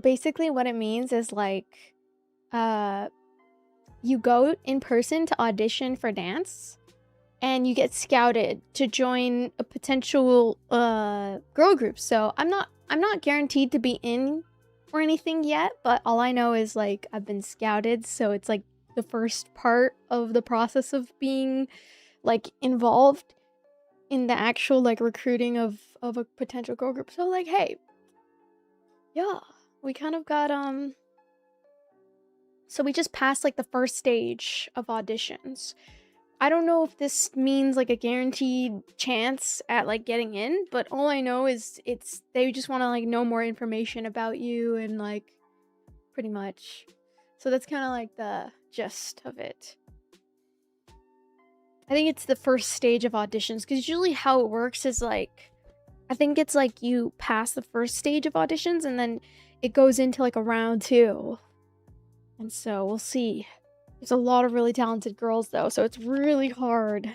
basically what it means is like uh you go in person to audition for dance and you get scouted to join a potential girl group. So I'm not guaranteed to be in or anything yet, but all I know is like I've been scouted, so it's like the first part of the process of being like involved in the actual like recruiting of a potential girl group. So like, hey, yeah, we kind of got so we just passed like the first stage of auditions. I don't know if this means like a guaranteed chance at like getting in, but all I know is they just want to like know more information about you and like pretty much. So that's kind of like the gist of it. I think it's the first stage of auditions because usually how it works is like I think it's like you pass the first stage of auditions and then it goes into like a round 2. And so we'll see. There's a lot of really talented girls though, so it's really hard.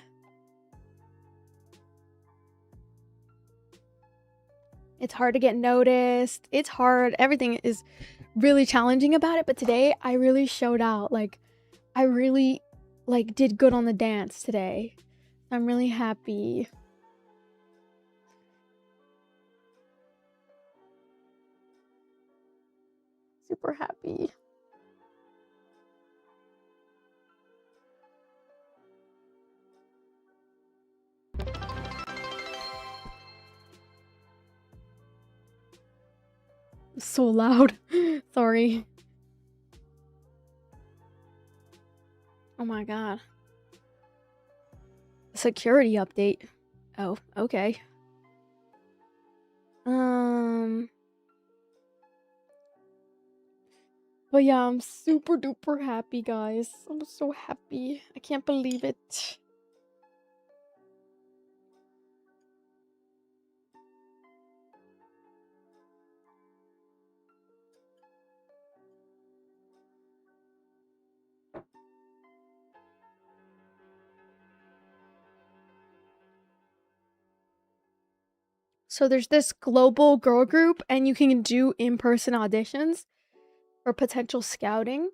It's hard to get noticed. It's hard. Everything is really challenging about it, but today I really showed out. Like I really like did good on the dance today. I'm really happy. Super happy. So loud. Sorry. Oh my god. Security update. Oh, okay. But yeah, I'm super duper happy, guys. I'm so happy. I can't believe it. So there's this global girl group and you can do in-person auditions for potential scouting.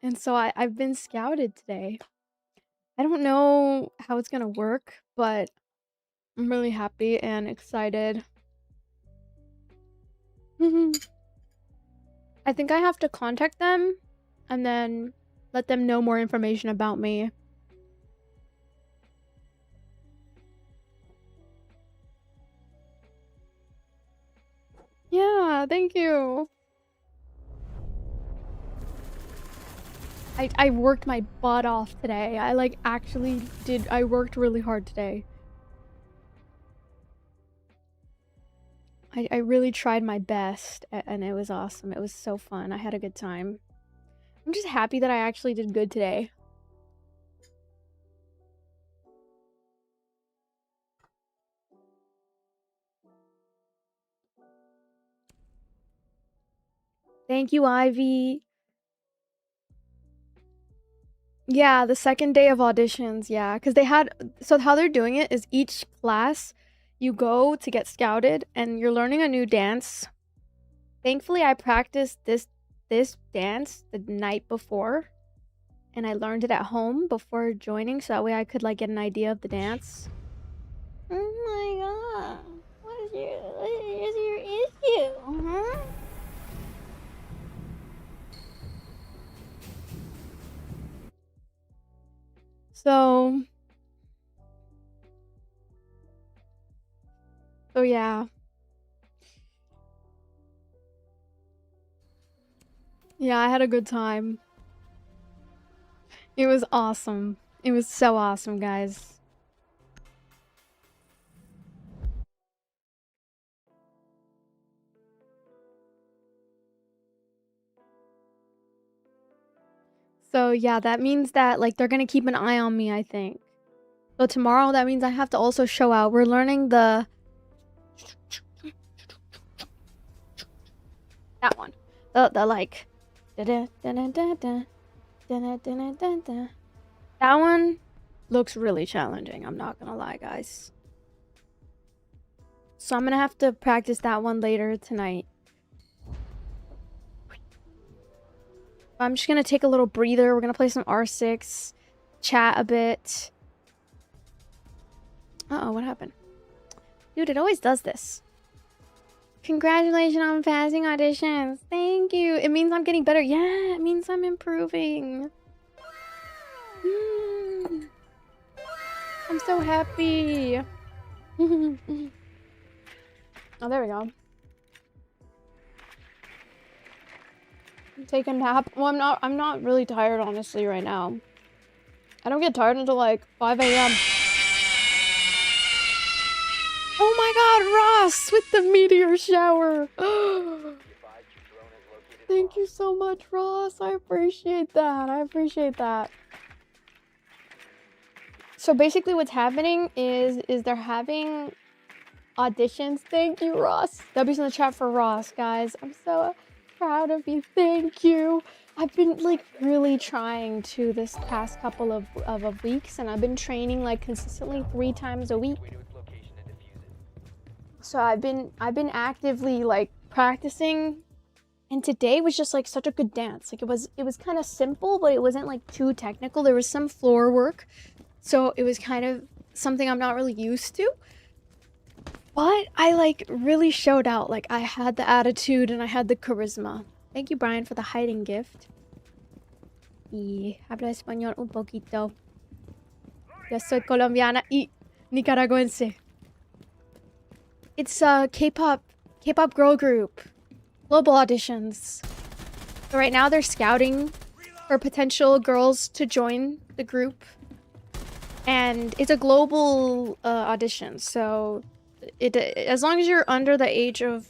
And so I've been scouted today. I don't know how it's gonna work, but I'm really happy and excited. I think I have to contact them and then let them know more information about me. Yeah, thank you. I worked my butt off today. I like actually did. I worked really hard today. I really tried my best and it was awesome. It was so fun. I had a good time. I'm just happy that I actually did good today. Thank you, Ivy. Yeah, the second day of auditions, yeah, because they had, so how they're doing it is each class you go to get scouted and you're learning a new dance. Thankfully, I practiced this dance the night before and I learned it at home before joining so that way I could like get an idea of the dance. Oh my god. What is your issue, huh? So yeah. Yeah, I had a good time. It was awesome. It was so awesome, guys. So yeah, that means that like they're gonna keep an eye on me, I think. So tomorrow that means I have to also show out. We're learning the that one. The like that one looks really challenging, I'm not gonna lie, guys. So I'm gonna have to practice that one later tonight. I'm just gonna take a little breather. We're gonna play some R6, chat a bit. Uh-oh, what happened? Dude, it always does this. Congratulations on passing auditions. Thank you. It means I'm getting better. Yeah, it means I'm improving. I'm so happy. Oh, there we go. Take a nap. Well, I'm not really tired, honestly, right now. I don't get tired until like 5 a.m. Oh my god, Ross with the meteor shower. Thank you so much, Ross. I appreciate that. I appreciate that. So basically what's happening is they're having auditions. Thank you, Ross. W's in the chat for Ross, guys. I'm so proud of you. Thank you. I've been like really trying to this past couple of weeks, and I've been training like consistently 3 times a week. So I've been actively like practicing, and today was just like such a good dance. Like it was kind of simple, but it wasn't like too technical. There was some floor work, so it was kind of something I'm not really used to. But I like really showed out. Like I had the attitude and I had the charisma. Thank you, Brian, for the hiding gift. Y hablo español un poquito. Yo soy colombiana y nicaragüense. It's a K-pop girl group. Global auditions. So right now they're scouting for potential girls to join the group. And it's a global audition. So as long as you're under the age of,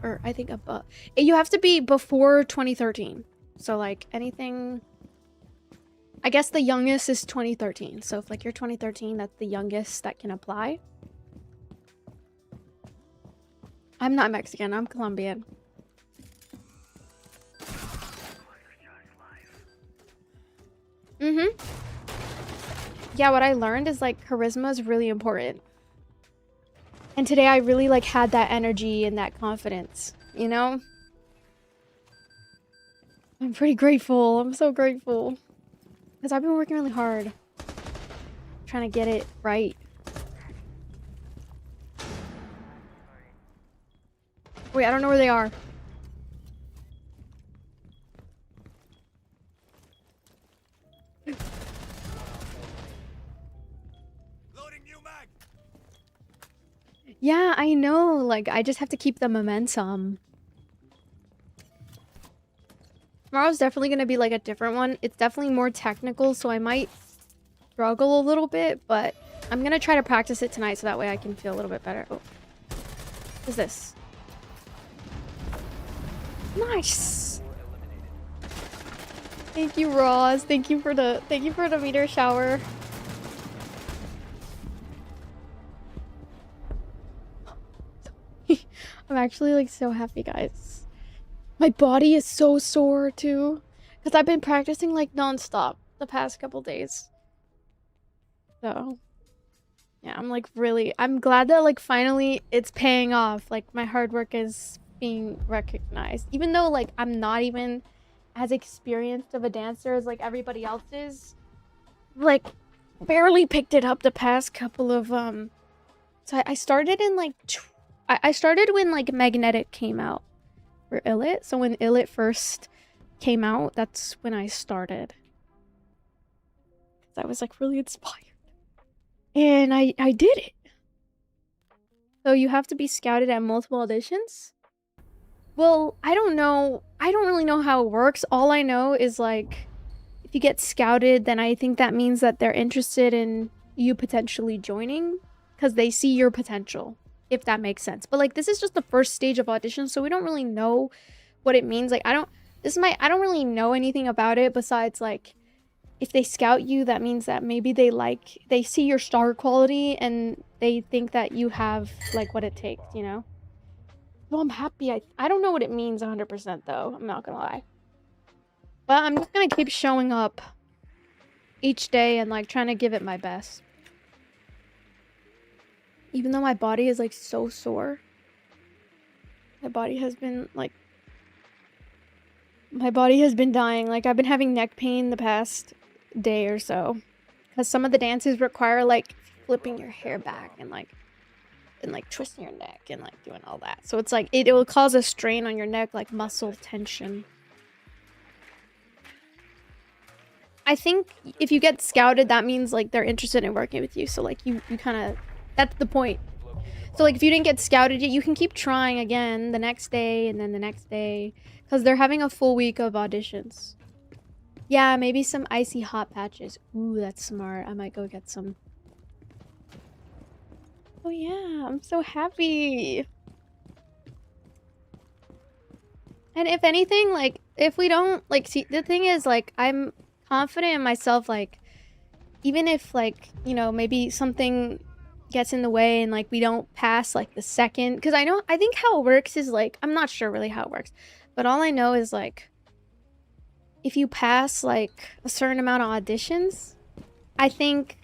or I think above, you have to be before 2013. So like anything, I guess the youngest is 2013. So if like you're 2013, that's the youngest that can apply. I'm not Mexican, I'm Colombian. Yeah, what I learned is like charisma is really important. And today I really like had that energy and that confidence, you know? I'm pretty grateful. I'm so grateful. Because I've been working really hard. Trying to get it right. Wait, I don't know where they are. Yeah, I know. Like, I just have to keep the momentum. Tomorrow's definitely going to be like a different one. It's definitely more technical, so I might struggle a little bit, but I'm going to try to practice it tonight so that way I can feel a little bit better. Oh. What is this? Nice. Thank you, Ross. Thank you for the meteor shower. I'm actually like so happy, guys. My body is so sore too, because I've been practicing like non-stop the past couple days. So yeah, I'm glad that like finally it's paying off. Like my hard work is being recognized, even though like I'm not even as experienced of a dancer as like everybody else is. Like barely picked it up the past couple of so I started in like I started when like Magnetic came out for Illit. So when Illit first came out, that's when I started. Cause I was like really inspired. And I did it. So you have to be scouted at multiple auditions? Well, I don't know. I don't really know how it works. All I know is like if you get scouted, then I think that means that they're interested in you potentially joining because they see your potential. If that makes sense. But like this is just the first stage of audition, so we don't really know what it means. Like I don't really know anything about it besides like if they scout you, that means that maybe they see your star quality and they think that you have like what it takes, you know? Well, I'm happy. I don't know what it means 100% though. I'm not gonna lie. But I'm just gonna keep showing up each day and like trying to give it my best. Even though my body is like so sore. My body has been like... My body has been dying. Like, I've been having neck pain the past day or so. Because some of the dances require, like, flipping your hair back and twisting your neck and, like, doing all that. So it's like, it will cause a strain on your neck, like, muscle tension. I think if you get scouted, that means, like, they're interested in working with you. So, like, you kind of... That's the point. So, like, if you didn't get scouted yet, you can keep trying again the next day and then the next day. Because they're having a full week of auditions. Yeah, maybe some icy hot patches. Ooh, that's smart. I might go get some. Oh yeah, I'm so happy. And if anything, like, if we don't, like, see, the thing is, like, I'm confident in myself, like, even if, like, you know, maybe something gets in the way and, like, we don't pass, like, the second. Because I think how it works is, like, I'm not sure really how it works. But all I know is, like, if you pass, like, a certain amount of auditions, I think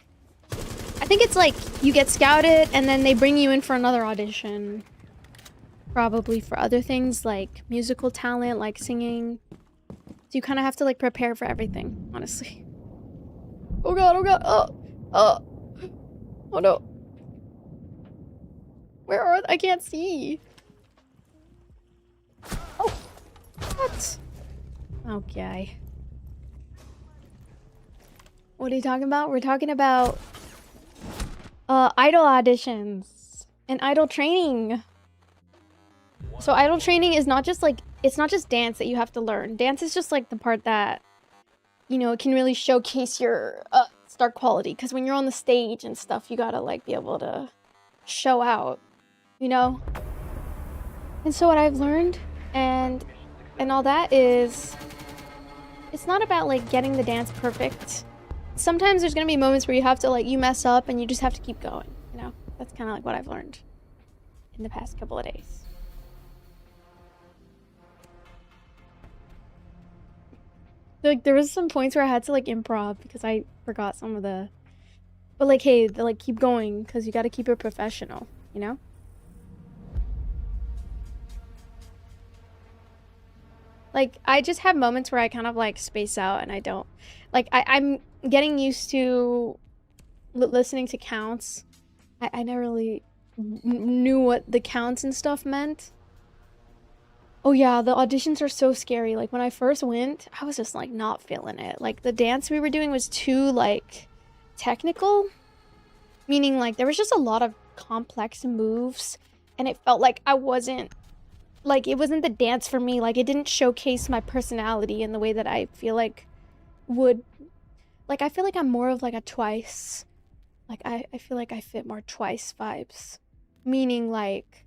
it's, like, you get scouted and then they bring you in for another audition. Probably for other things, like musical talent, like singing. So you kind of have to, like, prepare for everything, honestly. Oh god, oh god, oh no. Where are they? I can't see. Oh. What? Okay. What are you talking about? We're talking about idol auditions and idol training. So idol training is not just like, it's not just dance that you have to learn. Dance is just like the part that, you know, it can really showcase your star quality. Because when you're on the stage and stuff, you gotta, like, be able to show out, you know? And so what I've learned and all that is, it's not about, like, getting the dance perfect. Sometimes there's gonna be moments where you have to, like, you mess up and you just have to keep going, you know? That's kind of like what I've learned in the past couple of days. Like, there was some points where I had to, like, improv because I forgot some of the... But, like, hey, like, keep going because you gotta keep it professional, you know? Like, I just have moments where I kind of, like, space out and I don't... Like, I'm getting used to listening to counts. I never really knew what the counts and stuff meant. Oh yeah, the auditions are so scary. Like, when I first went, I was just, like, not feeling it. Like, the dance we were doing was too, like, technical. Meaning, like, there was just a lot of complex moves. And it felt like I wasn't... Like, it wasn't the dance for me. Like, it didn't showcase my personality in the way that I feel like would... Like, I feel like I'm more of, like, a Twice. Like, I feel like I fit more Twice vibes. Meaning, like...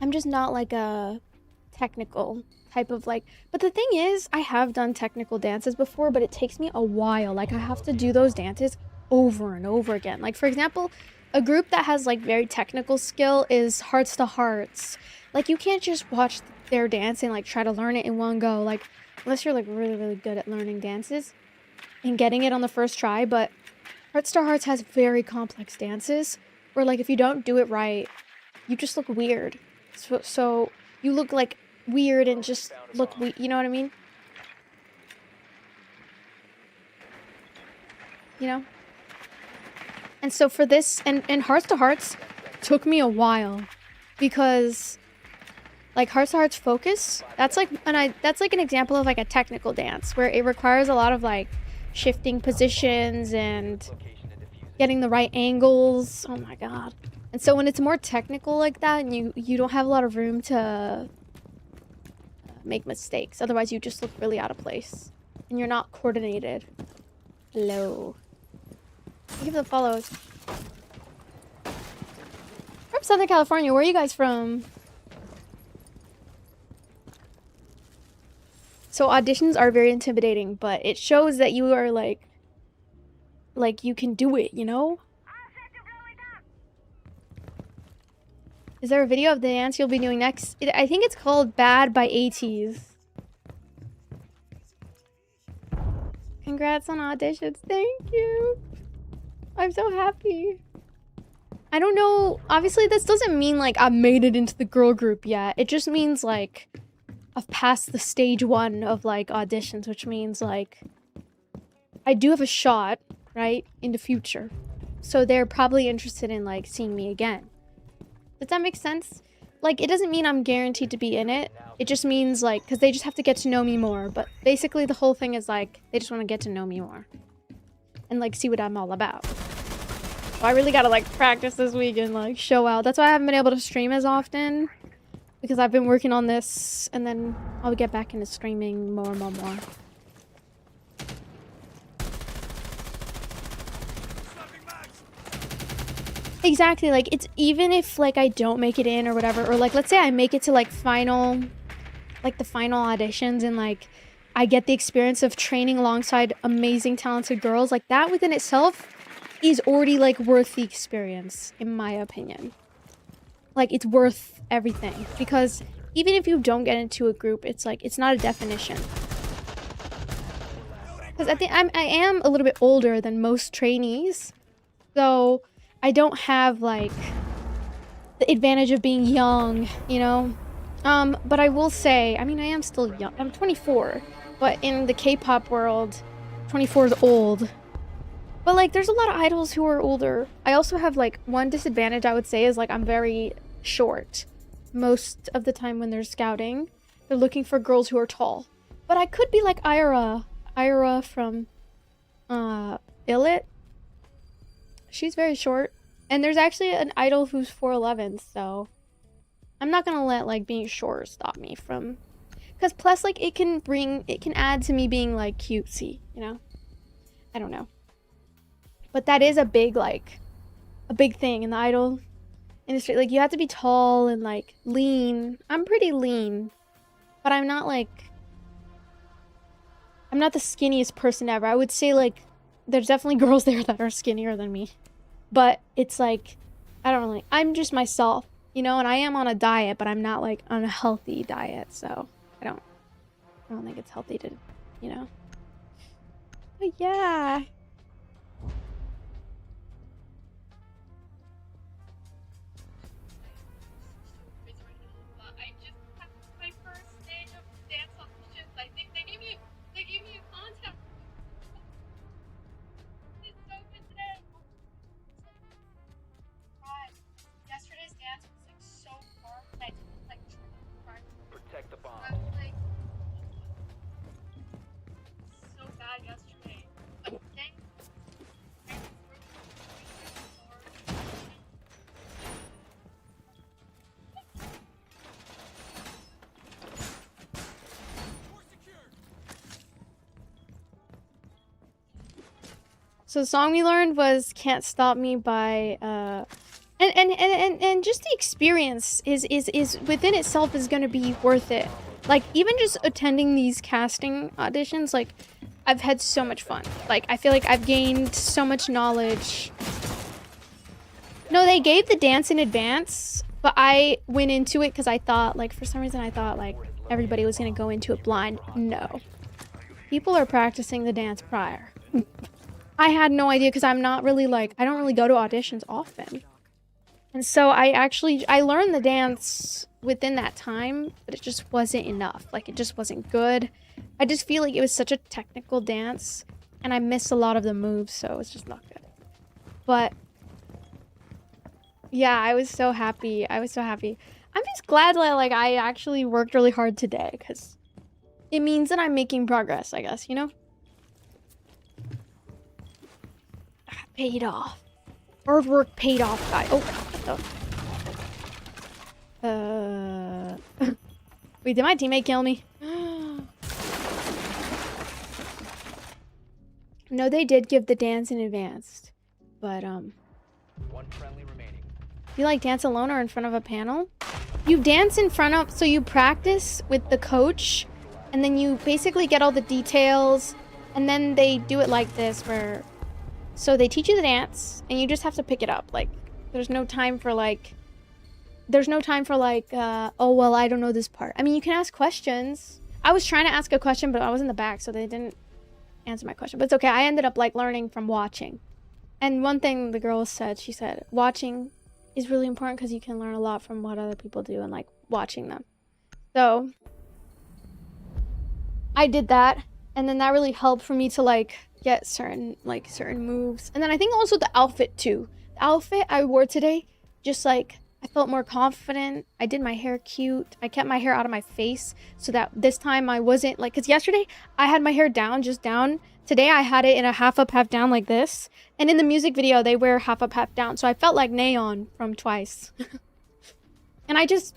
I'm just not, like, a technical type of, like... But the thing is, I have done technical dances before, but it takes me a while. Like, I have to do those dances over and over again. Like, for example... A group that has, like, very technical skill is Hearts to Hearts. Like, you can't just watch their dance and, like, try to learn it in one go. Like, unless you're, like, really, really good at learning dances and getting it on the first try. But Hearts to Hearts has very complex dances where, like, if you don't do it right, you just look weird. So you look, like, weird and just look weird. You know what I mean? You know? And so for this, and Hearts to Hearts took me a while because, like, Hearts to Hearts focus, that's like an example of, like, a technical dance where it requires a lot of, like, shifting positions and getting the right angles. Oh my god. And so when it's more technical like that and you don't have a lot of room to make mistakes, otherwise you just look really out of place and you're not coordinated. Hello. Thank you for the follows. From Southern California. Where are you guys from? So auditions are very intimidating, but it shows that you are, like you can do it, you know? Is there a video of the dance you'll be doing next? I think it's called Bad by ATEEZ. Congrats on auditions. Thank you. I'm so happy. I don't know. Obviously, this doesn't mean like I've made it into the girl group yet. It just means like I've passed the stage 1 of like auditions, which means like I do have a shot, right, in the future. So they're probably interested in like seeing me again. Does that make sense? Like, it doesn't mean I'm guaranteed to be in it. It just means like, because they just have to get to know me more. But basically the whole thing is like, they just want to get to know me more. And like, see what I'm all about. So I really gotta like practice this week and like show out. That's why I haven't been able to stream as often. Because I've been working on this. And then I'll get back into streaming more. Exactly, like, it's even if, like, I don't make it in or whatever, or, like, let's say I make it to, like, final, like, the final auditions and, like, I get the experience of training alongside amazing, talented girls, like, that within itself is already, like, worth the experience, in my opinion. Like, it's worth everything, because even if you don't get into a group, it's, like, it's not a definition. Because I am a little bit older than most trainees, so I don't have, like, the advantage of being young, you know? But I will say, I mean, I am still young. I'm 24, but in the K-pop world, 24 is old. But, like, there's a lot of idols who are older. I also have, like, one disadvantage I would say is, like, I'm very short. Most of the time when they're scouting, they're looking for girls who are tall. But I could be like Ira from, Billet. She's very short. And there's actually an idol who's 4'11", so I'm not gonna let, like, being short stop me from... Because plus, like, it can add to me being, like, cutesy, you know? I don't know. But that is a big, like, a big thing in the idol industry. Like, you have to be tall and, like, lean. I'm pretty lean. But I'm not, like... I'm not the skinniest person ever. I would say, like, there's definitely girls there that are skinnier than me. But it's like, I don't know, like, I'm just myself, you know, and I am on a diet, but I'm not like on a healthy diet, so I don't think it's healthy to, you know. But yeah. I just had my first stage of dance auditions. I think they gave me a contest. It's so good today. God, yesterday's dance was like so hard that I didn't like try. Protect the bomb. I was like so bad yesterday. But today, I was really hard. So the song we learned was "Can't Stop Me" by and just the experience is within itself is gonna be worth it. Like, even just attending these casting auditions, like, I've had so much fun. Like, I feel like I've gained so much knowledge. No, they gave the dance in advance, but I went into it because I thought, like, for some reason I thought, like, everybody was gonna go into it blind. No. People are practicing the dance prior. I had no idea because I'm not really, like, I don't really go to auditions often. And so I learned the dance within that time, but it just wasn't enough. Like, it just wasn't good. I just feel like it was such a technical dance, and I missed a lot of the moves, so it's just not good. But yeah, I was so happy. I'm just glad that, like, I actually worked really hard today, because it means that I'm making progress, I guess, you know? Paid off. Hard work paid off, guy. Oh, what the... Wait, did my teammate kill me? No, they did give the dance in advance. But, One friendly remaining. you, like, dance alone or in front of a panel? You dance in front of... So you practice with the coach, and then you basically get all the details, and then they do it like this, where... So they teach you the dance, and you just have to pick it up. Like, there's no time for, like... oh, well, I don't know this part. I mean, you can ask questions. I was trying to ask a question, but I was in the back, so they didn't answer my question, but it's okay. I ended up like learning from watching. And one thing the girl said, she said, watching is really important because you can learn a lot from what other people do and like watching them. So I did that, and then that really helped for me to like get certain moves. And then I think also the outfit too. The outfit I wore today, just like I felt more confident. I did my hair cute. I kept my hair out of my face so that this time I wasn't like, because yesterday I had my hair down, just down. Today I had it in a half up, half down like this. And in the music video, they wear half up, half down. So I felt like Neon from Twice. And I just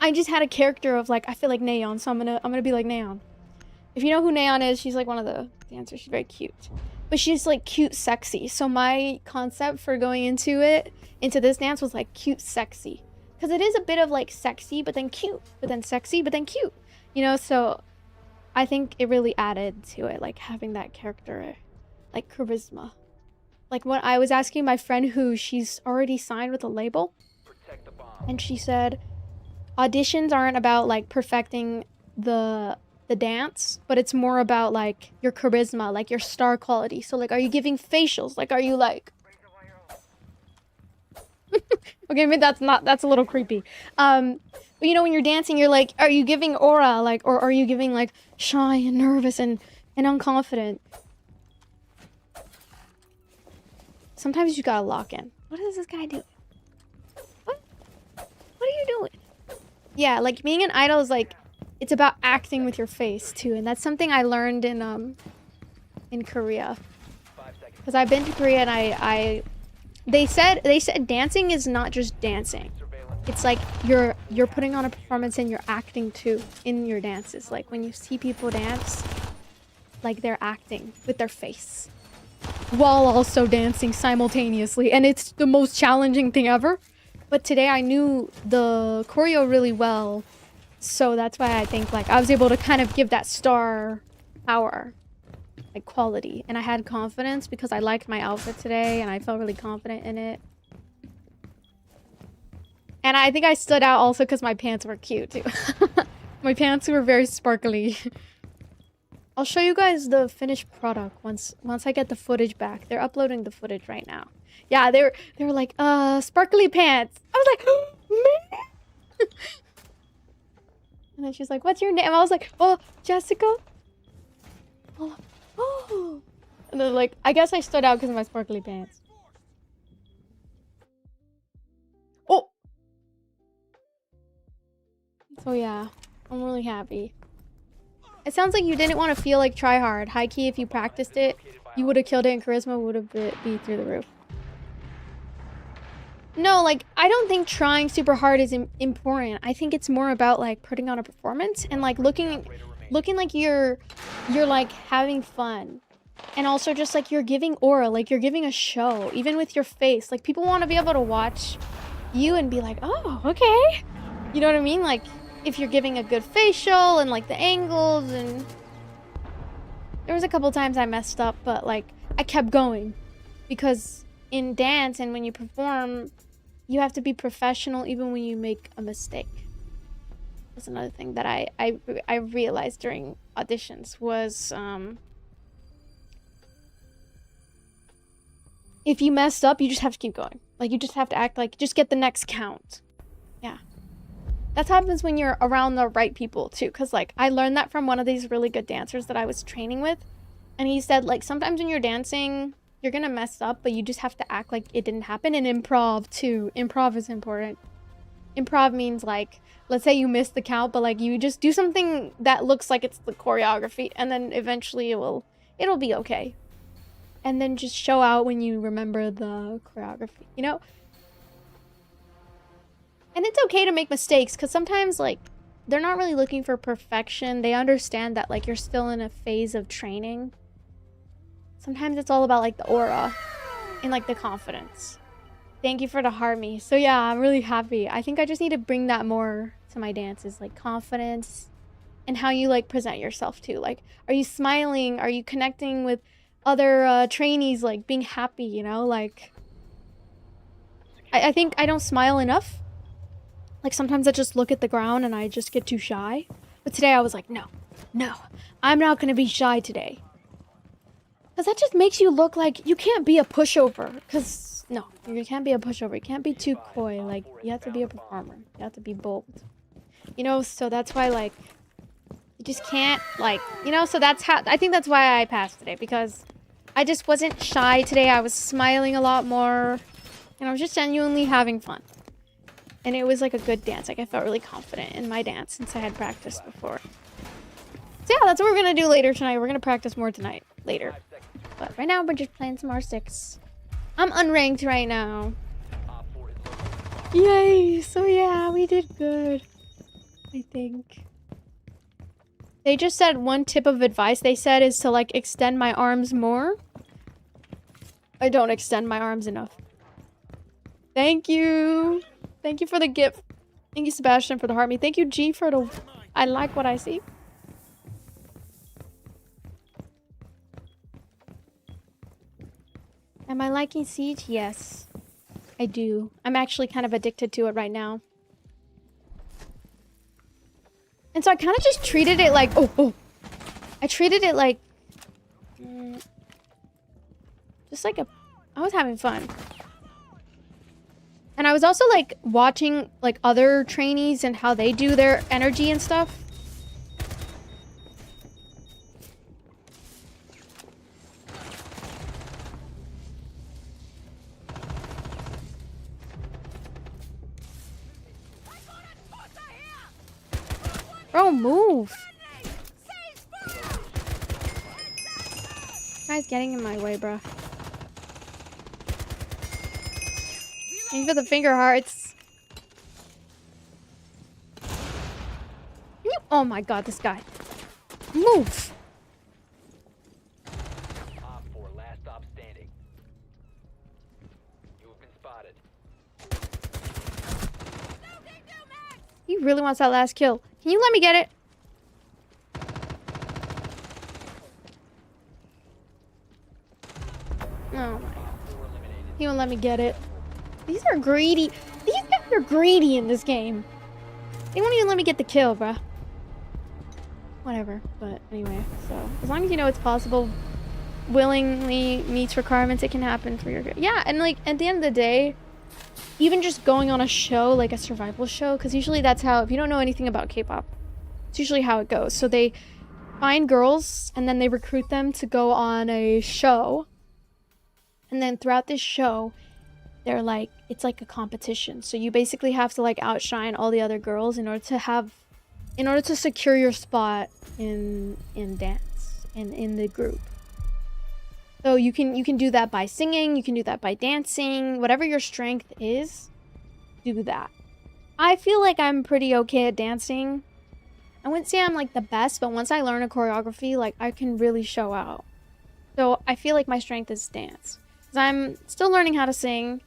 had a character of like, I feel like Neon, so I'm gonna be like Neon. If you know who Neon is, she's like one of the dancers. She's very cute. But she's like cute, sexy. So my concept for going into this dance was like cute, sexy. Because it is a bit of like sexy, but then cute. But then sexy, but then cute. You know, so I think it really added to it, like having that character, like charisma. Like when I was asking my friend who she's already signed with a label. Protect the bomb. And she said auditions aren't about like perfecting the dance, but it's more about like your charisma, like your star quality. So like, are you giving facials? Like, are you like okay, maybe that's a little creepy. But you know, when you're dancing, you're like, are you giving aura, like, or are you giving like shy and nervous and unconfident? Sometimes you gotta lock in. What is this guy doing? What are you doing? Yeah, like being an idol is like, it's about acting with your face too, and that's something I learned in Korea. 5 seconds. Because I've been to Korea and they said dancing is not just dancing. Surveillance. It's like you're putting on a performance and you're acting too in your dances. Like when you see people dance, like they're acting with their face while also dancing simultaneously, and it's the most challenging thing ever. But today I knew the choreo really well. So that's why I think like I was able to kind of give that star power, like quality. And I had confidence because I liked my outfit today and I felt really confident in it. And I think I stood out also because my pants were cute too. My pants were very sparkly. I'll show you guys the finished product once I get the footage back. They're uploading the footage right now. Yeah, they were like, sparkly pants. I was like, man. And then she's like, what's your name? I was like, oh, Jessica. Oh. And then like, I guess I stood out because of my sparkly pants. Oh. So yeah, I'm really happy. It sounds like you didn't want to feel like try hard. High key, if you practiced it, you would have killed it and charisma would have be through the roof. No, like, I don't think trying super hard is important. I think it's more about, like, putting on a performance and, like, looking like you're like, having fun. And also just, like, you're giving aura. Like, you're giving a show. Even with your face. Like, people want to be able to watch you and be like, oh, okay. You know what I mean? Like, if you're giving a good facial and, like, the angles and... There was a couple times I messed up, but, like, I kept going. Because... in dance and when you perform, you have to be professional even when you make a mistake. That's another thing that I realized during auditions was if you messed up, you just have to keep going. Like you just have to act like just get the next count. Yeah. That happens when you're around the right people too, because like I learned that from one of these really good dancers that I was training with, and he said like sometimes when you're dancing you're gonna mess up, but you just have to act like it didn't happen. And improv too. Improv is important. Improv means like, let's say you missed the count, but like you just do something that looks like it's the choreography, and then eventually it'll be okay. And then just show out when you remember the choreography, you know? And it's okay to make mistakes, because sometimes like they're not really looking for perfection. They understand that like you're still in a phase of training. Sometimes it's all about like the aura and like the confidence. Thank you for the heart me. So yeah, I'm really happy. I think I just need to bring that more to my dances, like confidence and how you like present yourself too. Like, are you smiling? Are you connecting with other trainees, like being happy, you know? Like, I think I don't smile enough. Like sometimes I just look at the ground and I just get too shy. But today I was like, no, I'm not gonna be shy today. Because that just makes you look like you can't be a pushover. Because, no, you can't be a pushover. You can't be too coy. Like, you have to be a performer. You have to be bold. You know, so that's why, like, you just can't, like, you know, so that's how, I think that's why I passed today. Because I just wasn't shy today. I was smiling a lot more. And I was just genuinely having fun. And it was like a good dance. Like, I felt really confident in my dance since I had practiced before. So yeah, that's what we're gonna do later tonight. We're gonna practice more tonight, later. But right now, we're just playing some R6. I'm unranked right now. Yay! So yeah, we did good. I think. They just said one tip of advice they said is to, like, extend my arms more. I don't extend my arms enough. Thank you! Thank you for the gift. Thank you, Sebastian, for the heart me. Thank you, G, for the... I like what I see. Am I liking Siege? Yes. I do. I'm actually kind of addicted to it right now. And so I kind of just treated it like... Oh! I treated it like... just like a... I was having fun. And I was also, like, watching, like, other trainees and how they do their energy and stuff. Bro, move! This guy's getting in my way, bro. Thank you for the finger hearts. Oh my god, this guy. Move! Op 4, last stop standing. You have been spotted. He really wants that last kill. Can you let me get it? Oh my god. He won't let me get it. These are greedy. These guys are greedy in this game. They won't even let me get the kill, bruh. Whatever. But anyway, so as long as you know it's possible, willingly meets requirements, it can happen for your good. Yeah, and like at the end of the day, even just going on a show, like a survival show, because usually that's how, if you don't know anything about K-pop, it's usually how it goes. So they find girls and then they recruit them to go on a show. And then throughout this show, they're like, it's like a competition. So you basically have to like outshine all the other girls in order to secure your spot in dance and in the group. So you can do that by singing, you can do that by dancing, whatever your strength is, do that. I feel like I'm pretty okay at dancing. I wouldn't say I'm like the best, but once I learn a choreography, like I can really show out. So I feel like my strength is dance. 'Cause I'm still learning how to sing,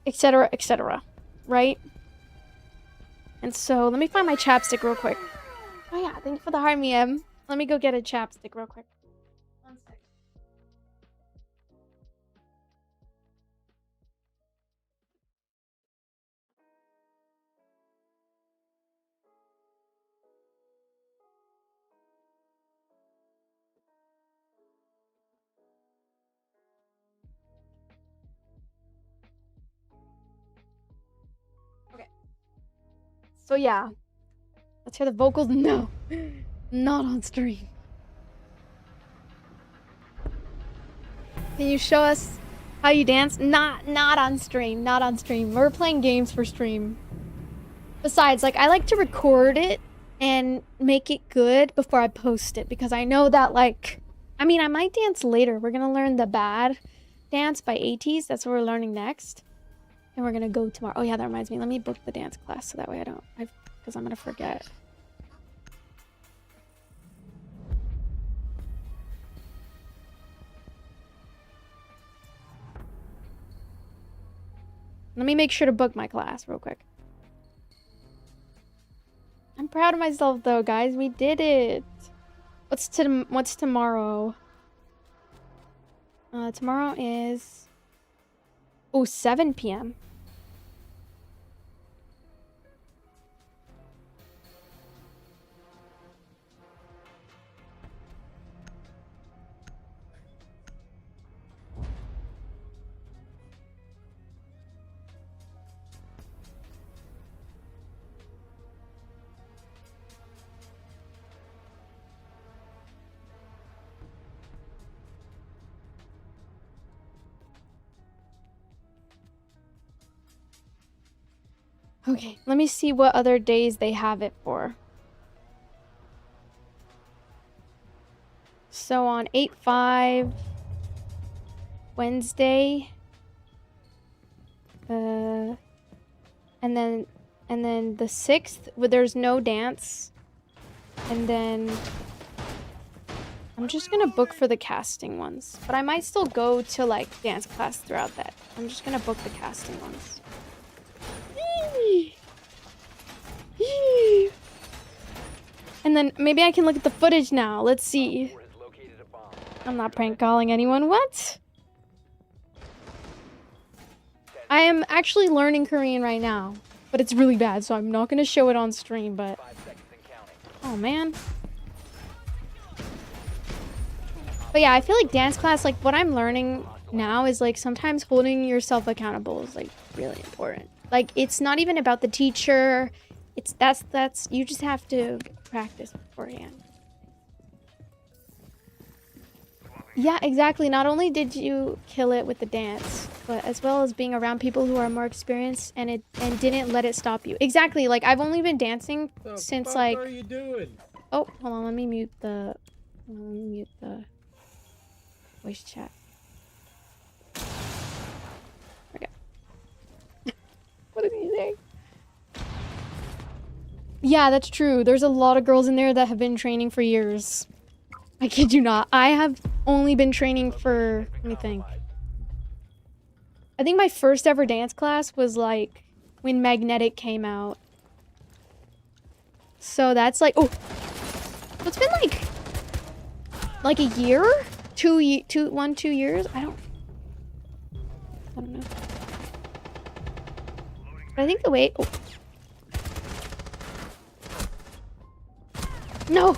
etc., etc., right? And so let me find my chapstick real quick. Oh yeah, thank you for the heart, M. Let me go get a chapstick real quick. One sec. Okay. So yeah. Let's hear the vocals. No. Not on stream. Can you show us how you dance? Not on stream. Not on stream. We're playing games for stream. Besides, like, I like to record it and make it good before I post it, because I know that, like, I mean, I might dance later. We're gonna learn the bad dance by ATEEZ. That's what we're learning next. And we're gonna go tomorrow. Oh yeah, that reminds me. Let me book the dance class so that way because I'm gonna forget. Let me make sure to book my class real quick. I'm proud of myself though, guys. We did it. What's tomorrow? Tomorrow is 7 p.m. Okay, let me see what other days they have it for. So on 8/5, Wednesday, and then the 6th, where there's no dance, and then I'm just gonna book for the casting ones, but I might still go to like dance class throughout that. I'm just gonna book the casting ones. Yee. Yee. And then maybe I can look at the footage now. Let's see. 4 has located a bomb. I'm not prank calling anyone. What? I am actually learning Korean right now, but it's really bad, so I'm not gonna show it on stream, but 5 seconds and counting. oh man. But yeah, I feel like dance class, like what I'm learning now is like sometimes holding yourself accountable is like really important. Like it's not even about the teacher. It's that's you just have to practice beforehand. Yeah, exactly. Not only did you kill it with the dance, but as well as being around people who are more experienced and didn't let it stop you. Exactly. Like I've only been dancing since like What are you doing? oh, hold on, let me mute the voice chat. Okay. What did he say? Yeah, that's true. There's a lot of girls in there that have been training for years. I kid you not. I have only been training for, let me think. I think my first ever dance class was like when Magnetic came out. So that's like, oh, it's been like a year? 2 years? I don't know. But I think the way, oh. No!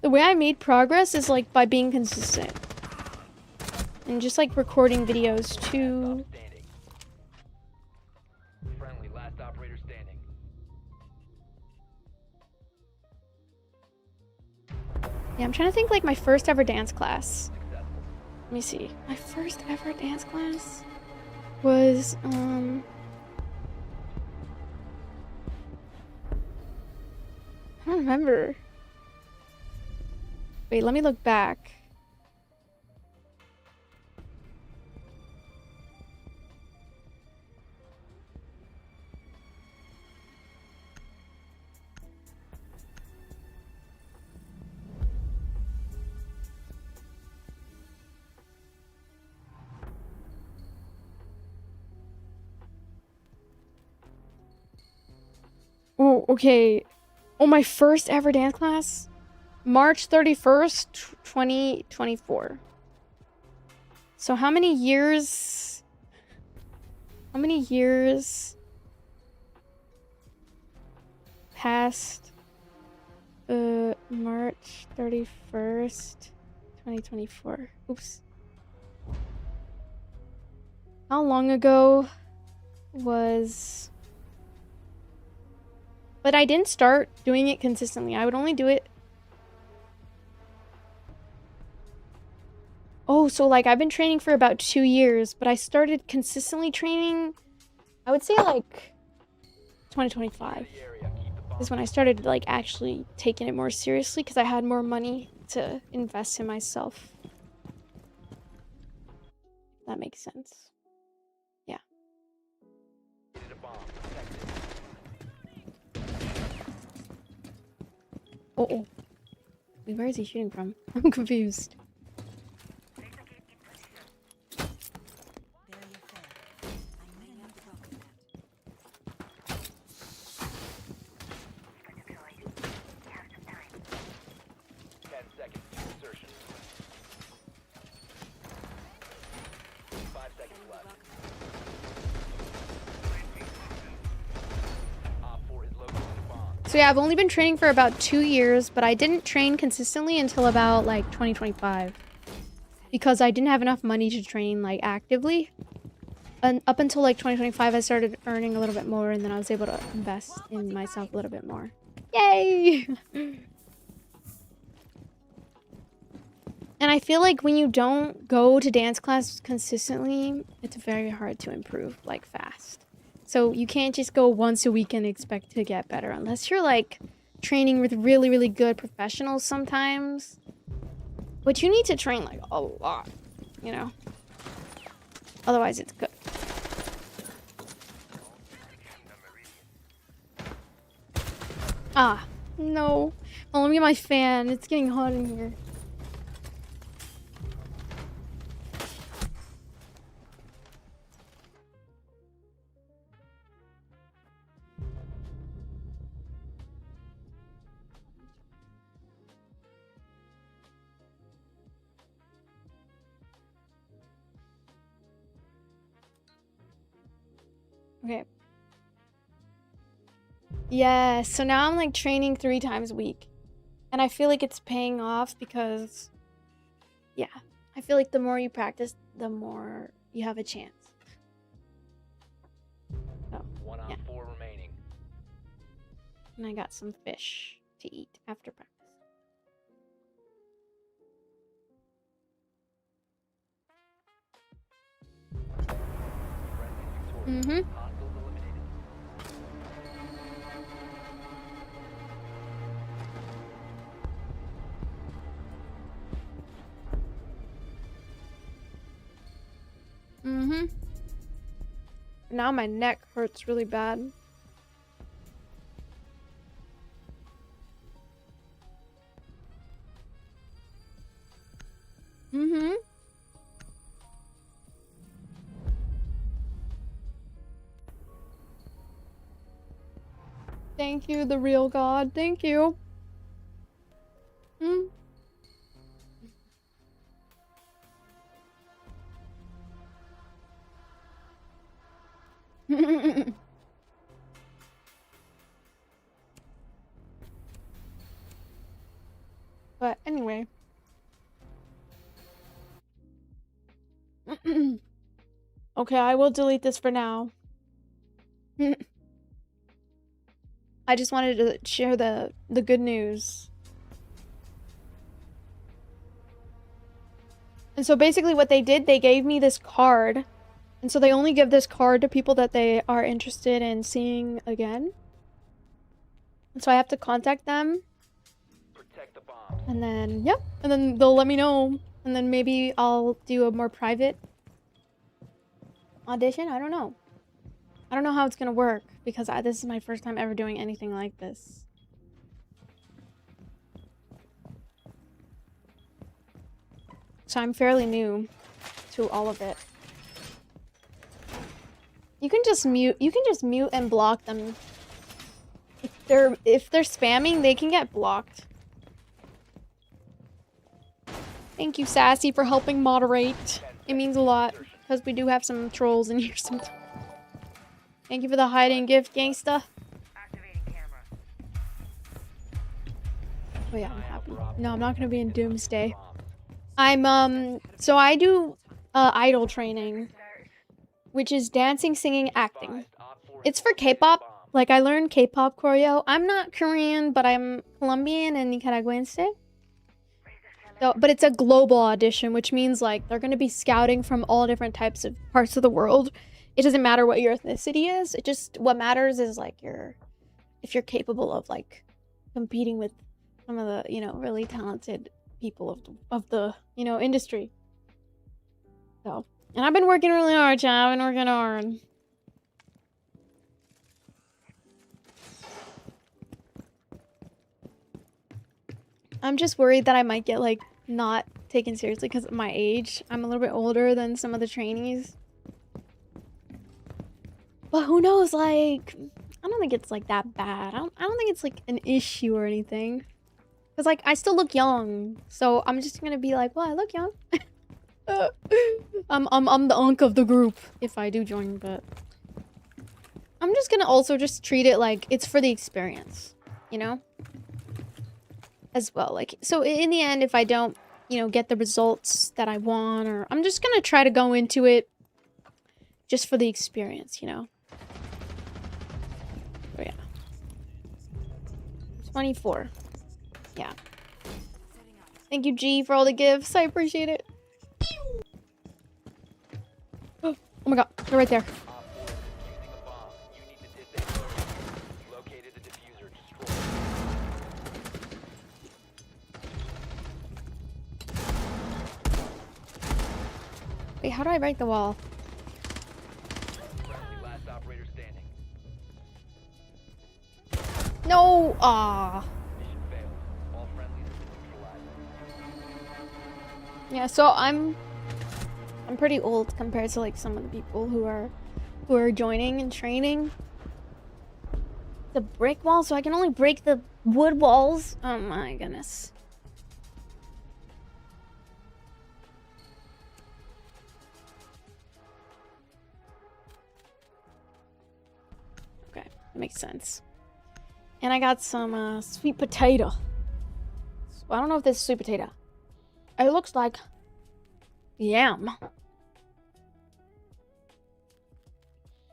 The way I made progress is like by being consistent. And just like recording videos too. Standing. Friendly, last operator standing. Yeah, I'm trying to think like my first ever dance class. Successful. Let me see. My first ever dance class was I don't remember. Wait, let me look back. Oh, okay. Oh, my first ever dance class? March 31st, 2024. So how many years past March 31st, 2024? Oops. How long ago was... But I didn't start doing it consistently. I would only do it... Oh, so like I've been training for about 2 years, but I started consistently training, I would say like 2025. The area. Keep the bomb. Is when I started like actually taking it more seriously because I had more money to invest in myself. That makes sense. Yeah. Located a bomb. Protect it. Oh. Wait, where is he shooting from? I'm confused. 10 seconds to insertion. 5 seconds left. Op 4 is located a bomb. So yeah, I've only been training for about 2 years, but I didn't train consistently until about like 2025. Because I didn't have enough money to train like actively. And up until like 2025, I started earning a little bit more, and then I was able to invest in myself a little bit more. Yay! And I feel like when you don't go to dance class consistently, it's very hard to improve like fast. So you can't just go once a week and expect to get better unless you're like training with really, really good professionals sometimes. But you need to train like a lot, you know? Otherwise it's good. Ah, no. Oh, let me get my fan. It's getting hot in here. Okay. Yeah, so now I'm like training 3 times a week. And I feel like it's paying off because, yeah, I feel like the more you practice, the more you have a chance. So, 1 on yeah. 4 remaining. And I got some fish to eat after practice. Friendly victorious. Mm-hmm. Hostiles eliminated. Mm-hmm. Now my neck hurts really bad. Mm-hmm. Thank you, the real God. Thank you. Mm. But anyway. Okay, I will delete this for now. I just wanted to share the good news. And so basically what they did, they gave me this card. And so they only give this card to people that they are interested in seeing again. And so I have to contact them. Protect the bombs. And then, yep. And then they'll let me know. And then maybe I'll do a more private audition. I don't know. I don't know how it's gonna work because this is my first time ever doing anything like this. So I'm fairly new to all of it. You can just mute and block them. If they're spamming, they can get blocked. Thank you, Sassy, for helping moderate. It means a lot because we do have some trolls in here sometimes. Thank you for the hiding gift, gangsta. Oh yeah, I'm happy. No, I'm not gonna be in Doomsday. I'm so I do idol training, which is dancing, singing, acting. It's for K-pop. Like I learned K-pop choreo. I'm not Korean, but I'm Colombian and Nicaraguense. So, but it's a global audition, which means like they're gonna be scouting from all different types of parts of the world. It doesn't matter what your ethnicity is. It just what matters is like if you're capable of like competing with some of the, you know, really talented people of the, you know, industry. So, and I've been working really hard, chat. I've been working hard. I'm just worried that I might get like not taken seriously because of my age. I'm a little bit older than some of the trainees. But who knows, like, I don't think it's like that bad. I don't think it's like an issue or anything. Cause like I still look young, so I'm just gonna be like, well, I look young. I'm the unk of the group if I do join, but I'm just gonna also just treat it like it's for the experience, you know, as well. Like, so in the end, if I don't, you know, get the results that I want, or I'm just gonna try to go into it just for the experience, you know. Oh yeah, 24. Yeah. Thank you, G, for all the gifts. I appreciate it. Oh my god, they're right there. Wait, how do I break the wall? Friendly last operator standing. No! Ah. Mission failed. All friendlies neutralized. Yeah, so I'm pretty old compared to like some of the people who are joining and training. The brick wall, so I can only break the wood walls. Oh my goodness. Okay, that makes sense. And I got some sweet potato. I don't know if this is sweet potato. It looks like yam.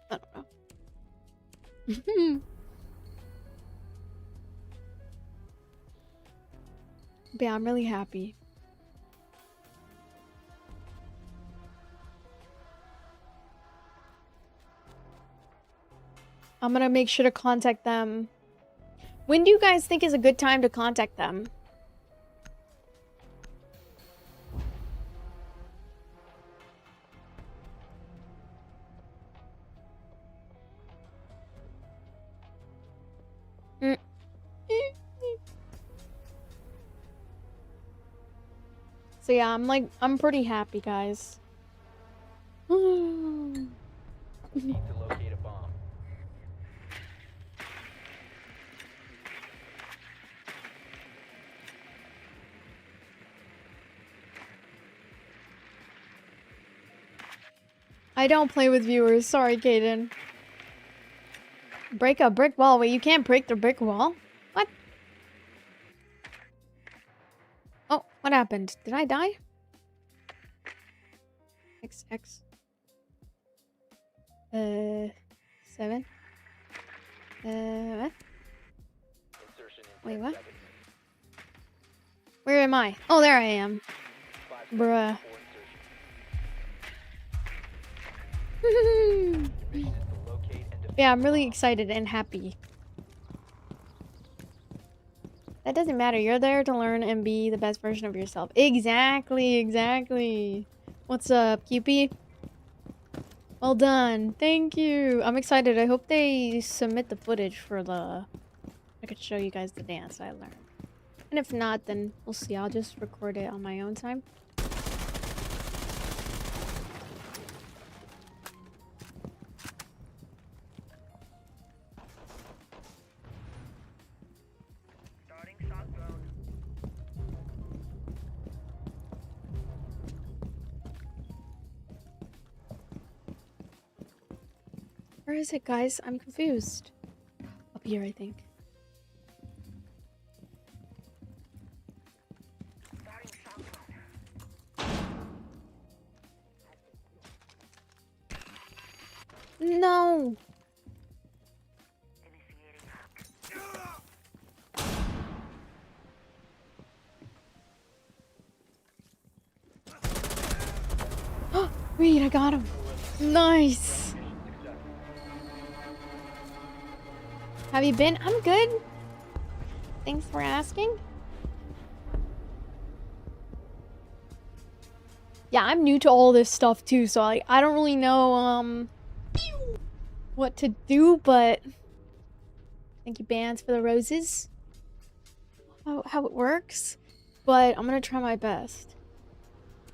I don't know. But yeah, I'm really happy. I'm gonna make sure to contact them. When do you guys think is a good time to contact them? So yeah, I'm pretty happy, guys. Need to locate a bomb. I don't play with viewers. Sorry, Kaden. Break a brick wall. Wait, you can't break the brick wall? What? Oh, what happened? Did I die? XX. 7. What? Insertion in Wait, 10 what? seconds. Where am I? Oh, there I am. 5 Bruh. seconds before insertion. Mission is to locate and defuse Yeah, I'm the really bomb. excited and happy. That doesn't matter. You're there to learn and be the best version of yourself. Exactly, exactly. What's up, QP? Well done. Thank you. I'm excited. I hope they submit the footage for the... I could show you guys the dance I learned. And if not, then we'll see. I'll just record it on my own time. Where is it, guys? I'm confused. Up here, I think. No! Wait, I got him. Nice! Mission successful. Have you been? I'm good. Thanks for asking. Yeah, I'm new to all this stuff too, so I don't really know what to do, but thank you, Bands, for the roses. How it works, but I'm gonna try my best.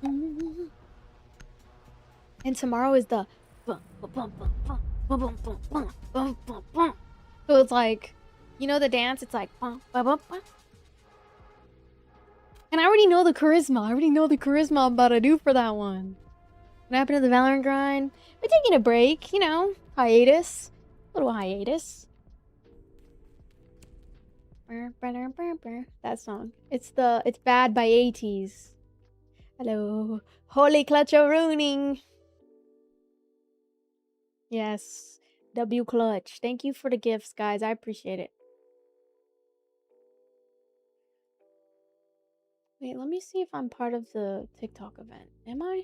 And tomorrow is the so it's like, you know the dance? It's like and I already know the charisma. I already know the charisma I'm about to do for that one. What happened to the Valorant grind? We're taking a break, you know, hiatus. A little hiatus. That song. It's Bad by 80s. Hello. Holy clutch of ruining. Yes. W clutch. Thank you for the gifts, guys. I appreciate it. Wait, let me see if I'm part of the TikTok event. Am I?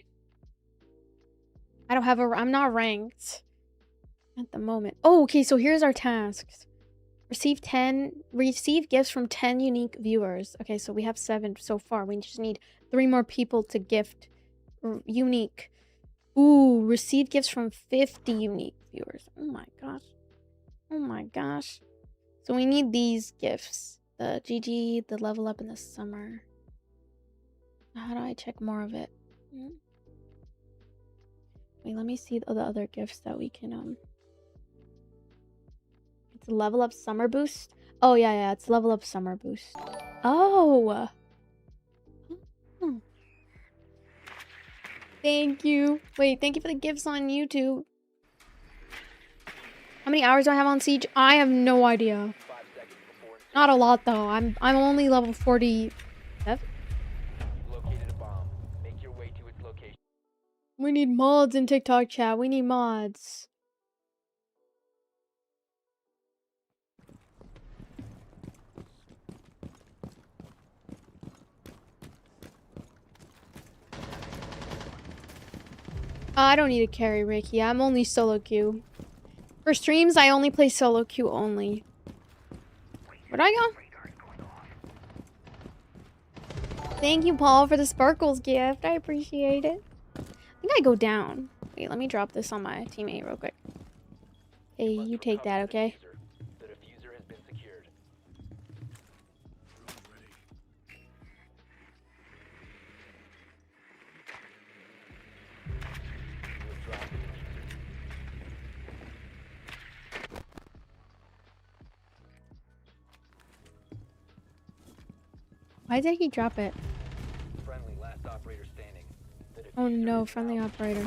I don't have I'm not ranked at the moment. Oh, okay, so here's our tasks. Receive gifts from 10 unique viewers. Okay, so we have 7 so far. We just need 3 more people to gift unique Ooh, receive gifts from 50 unique viewers. Oh my gosh. Oh my gosh. So we need these gifts. The GG, the level up in the summer. How do I check more of it? Wait, let me see the other gifts that we can It's a level up summer boost. Oh yeah, it's level up summer boost. Oh. Hmm. Thank you. Wait, thank you for the gifts on YouTube. How many hours do I have on Siege? I have no idea. 5 seconds before insertion. Not a lot though. I'm only level 47. Located a bomb. Make your way to its location. We need mods in TikTok chat. We need mods. I don't need to carry Ricky. I'm only solo queue. For streams, I only play solo queue only. Where'd I go? Thank you, Paul, for the sparkles gift. I appreciate it. I think I go down. Wait, let me drop this on my teammate real quick. Hey, you take that, okay? The diffuser has been secured. You have dropped the diffuser. Why did he drop it? Friendly, last operator standing. The Oh diffuser no, is friendly now operator.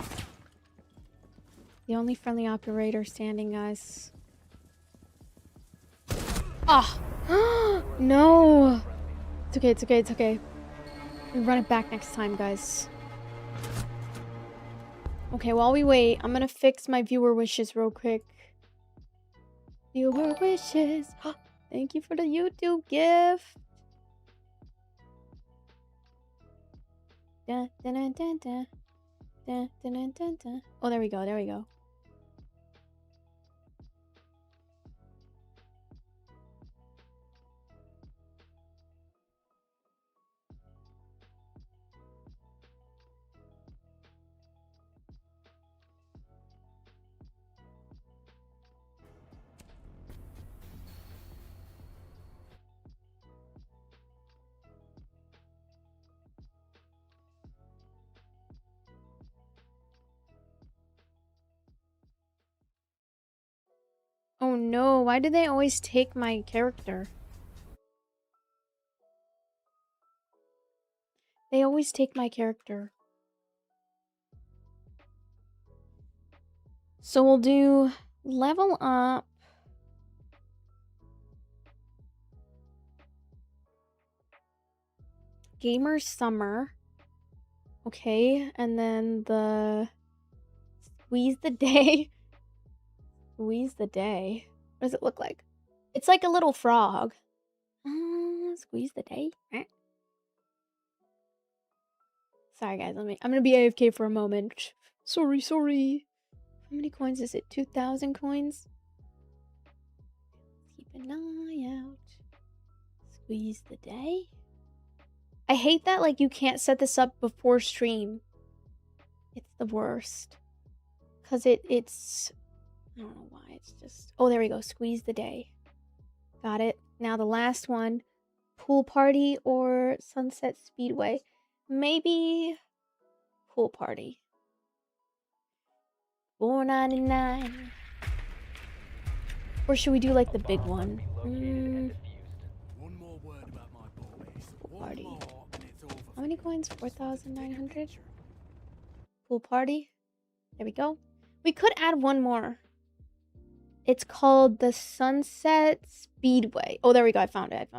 The only friendly operator standing, guys. Ah! No! It's okay, it's okay, it's okay. We run it back next time, guys. Okay, while we wait, I'm gonna fix my viewer wishes real quick. Viewer wishes! Thank you for the YouTube gift! Dun, dun, dun, dun, dun. Dun, dun, dun, dun, dun. Oh, there we go, there we go. Oh no, why do they always take my character? They always take my character. So we'll do level up. Gamer Summer. Okay, and then the Squeeze the Day. Squeeze the Day. What does it look like? It's like a little frog. Squeeze the Day. Sorry guys, I'm gonna be AFK for a moment. Sorry. How many coins is it? 2,000 coins? Keep an eye out. Squeeze the Day. I hate that like you can't set this up before stream. It's the worst. Cause it's I don't know why, it's just oh there we go. Squeeze the Day. Got it. Now the last one. Pool Party or Sunset Speedway. Maybe Pool Party. $4.99. Or should we do like the big one? One more word about my boys. Pool One Party. more and it's over. How many coins? 4,900. Pool Party. There we go. We could add one more. It's called the Sunset Speedway. Oh, there we go. I found it.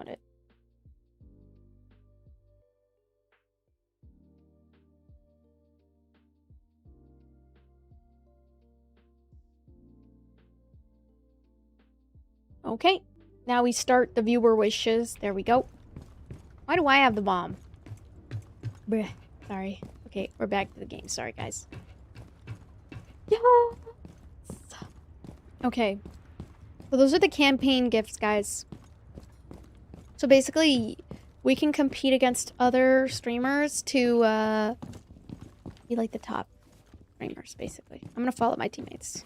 Okay. Now we start the viewer wishes. There we go. Why do I have the bomb? Bleh. Sorry. Okay, we're back to the game. Sorry, guys. Yes! Okay. So those are the campaign gifts, guys. So basically, we can compete against other streamers to be like the top. streamers, basically. I'm gonna follow my teammates.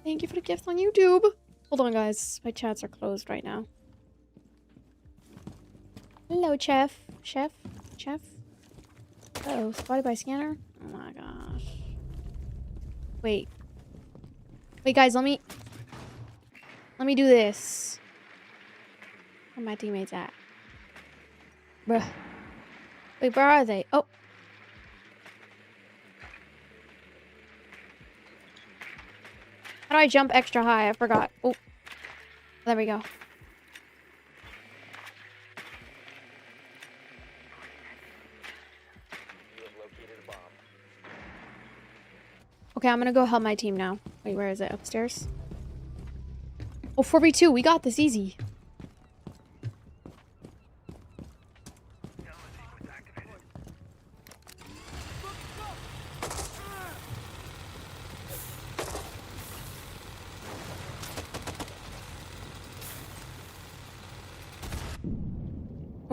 Thank you for the gift on YouTube. Hold on, guys. My chats are closed right now. Hello, Chef. Chef? Uh-oh, spotted by scanner? Oh my gosh. Wait. Wait, guys, let me do this. Where are my teammates at? Bruh. Wait, where are they? Oh. How do I jump extra high? I forgot. Oh. There we go. You have located a bomb. Okay, I'm gonna go help my team now. Wait, where is it? Upstairs? Oh, 4v2. We got this easy.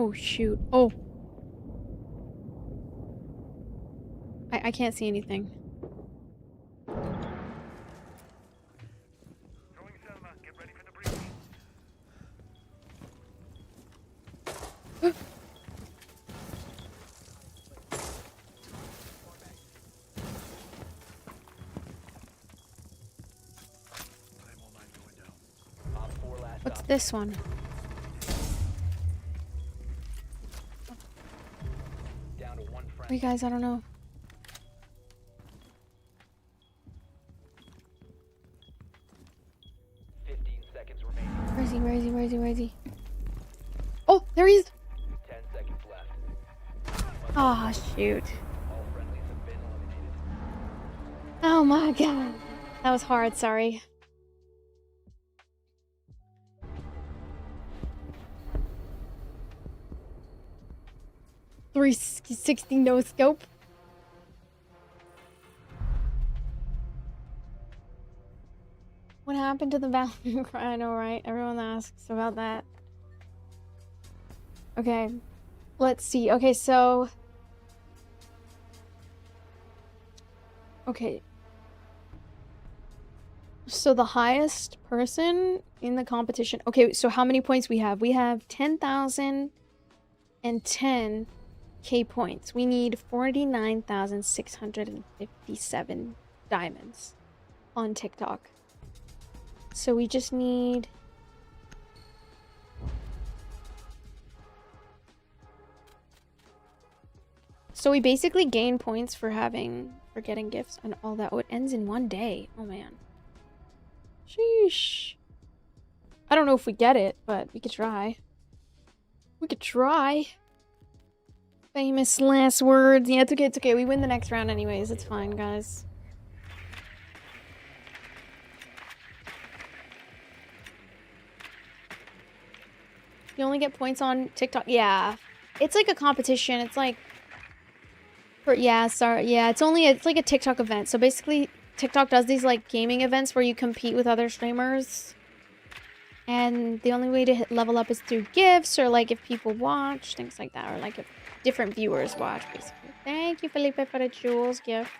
Oh, shoot. Oh. I can't see anything. Op 4 last What's op. this one? Down to one friend. Wait, guys, I don't know. 15 seconds remaining. Where is he? Where is he? Where is he? Where is he? Oh, there he is! 10 seconds left. Ah, shoot. All friendlies have been eliminated. Oh my god. That was hard, sorry. $360 no scope. What happened to the bathroom cry? I know, right? Everyone asks about that. Okay. Let's see. Okay, so... Okay. So the highest person in the competition... Okay, so how many points we have? We have 10,010 K points. We need 49,657 diamonds on TikTok. So we just need... So we basically gain points for getting gifts and all that. Oh, it ends in one day. Oh man. Sheesh. I don't know if we get it, but we could try. We could try. Famous last words. Yeah, it's okay, it's okay. We win the next round anyways. It's fine, guys. You only get points on TikTok. Yeah. It's like a competition. It's like... Yeah, sorry. Yeah, it's like a TikTok event. So basically, TikTok does these like gaming events where you compete with other streamers. And the only way to level up is through gifts or like if people watch, things like that. Or like if different viewers watch, basically. Thank you, Felipe, for the Jules gift.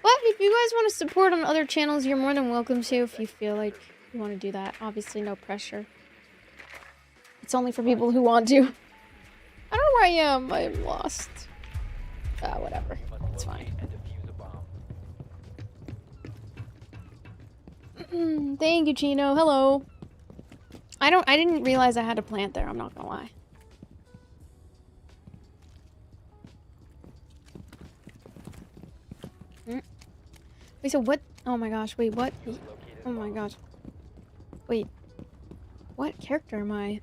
But if you guys want to support on other channels, you're more than welcome to if you feel like you want to do that. Obviously, no pressure. It's only for people who want to. I don't know where I am. I'm lost. Whatever. You must It's locate fine. and defuse a bomb. Thank you, Chino. Hello. I didn't realize I had a plant there. I'm not gonna lie. Wait, so what? Oh my gosh. Wait, what? You have located a Oh my bomb. gosh. Wait. What character am I?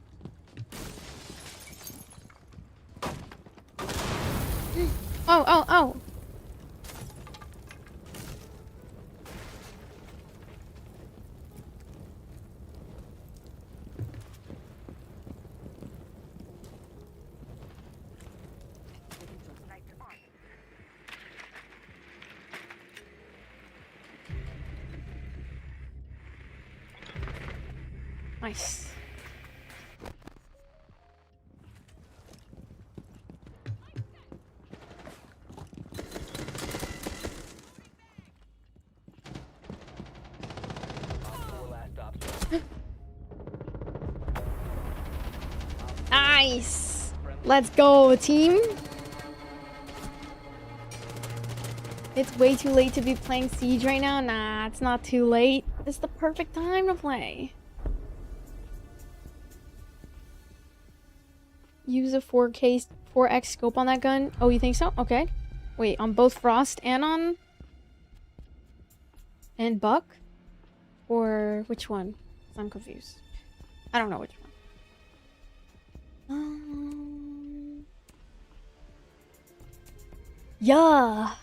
Oh, oh, oh. Nice. Nice. Let's go, team. It's way too late to be playing Siege right now. Nah, it's not too late. It's the perfect time to play. Use a 4K 4x scope on that gun. Oh, you think so? Okay. Wait, on both Frost and on... and Buck? Or which one? I'm confused. I don't know which one. Yeah.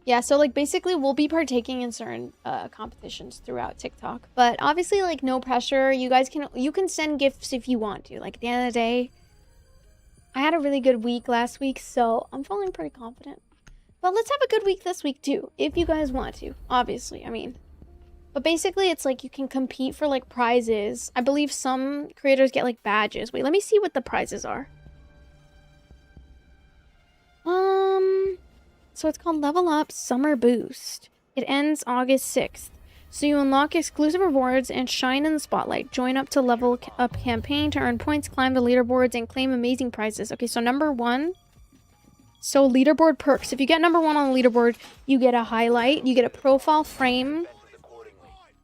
Yeah, so like basically we'll be partaking in certain competitions throughout TikTok, but obviously like no pressure. You can send gifts if you want to. Like at the end of the day, I had a really good week last week, so I'm feeling pretty confident. But let's have a good week this week too, if you guys want to. Obviously, I mean. But basically it's like you can compete for like prizes. I believe some creators get like badges. Wait, let me see what the prizes are. So it's called Level Up Summer Boost. It ends August 6th. So you unlock exclusive rewards and shine in the spotlight. Join up to Level Up campaign to earn points, climb the leaderboards, and claim amazing prizes. Okay, so number 1. So leaderboard perks. If you get number 1 on the leaderboard, you get a highlight, you get a profile frame,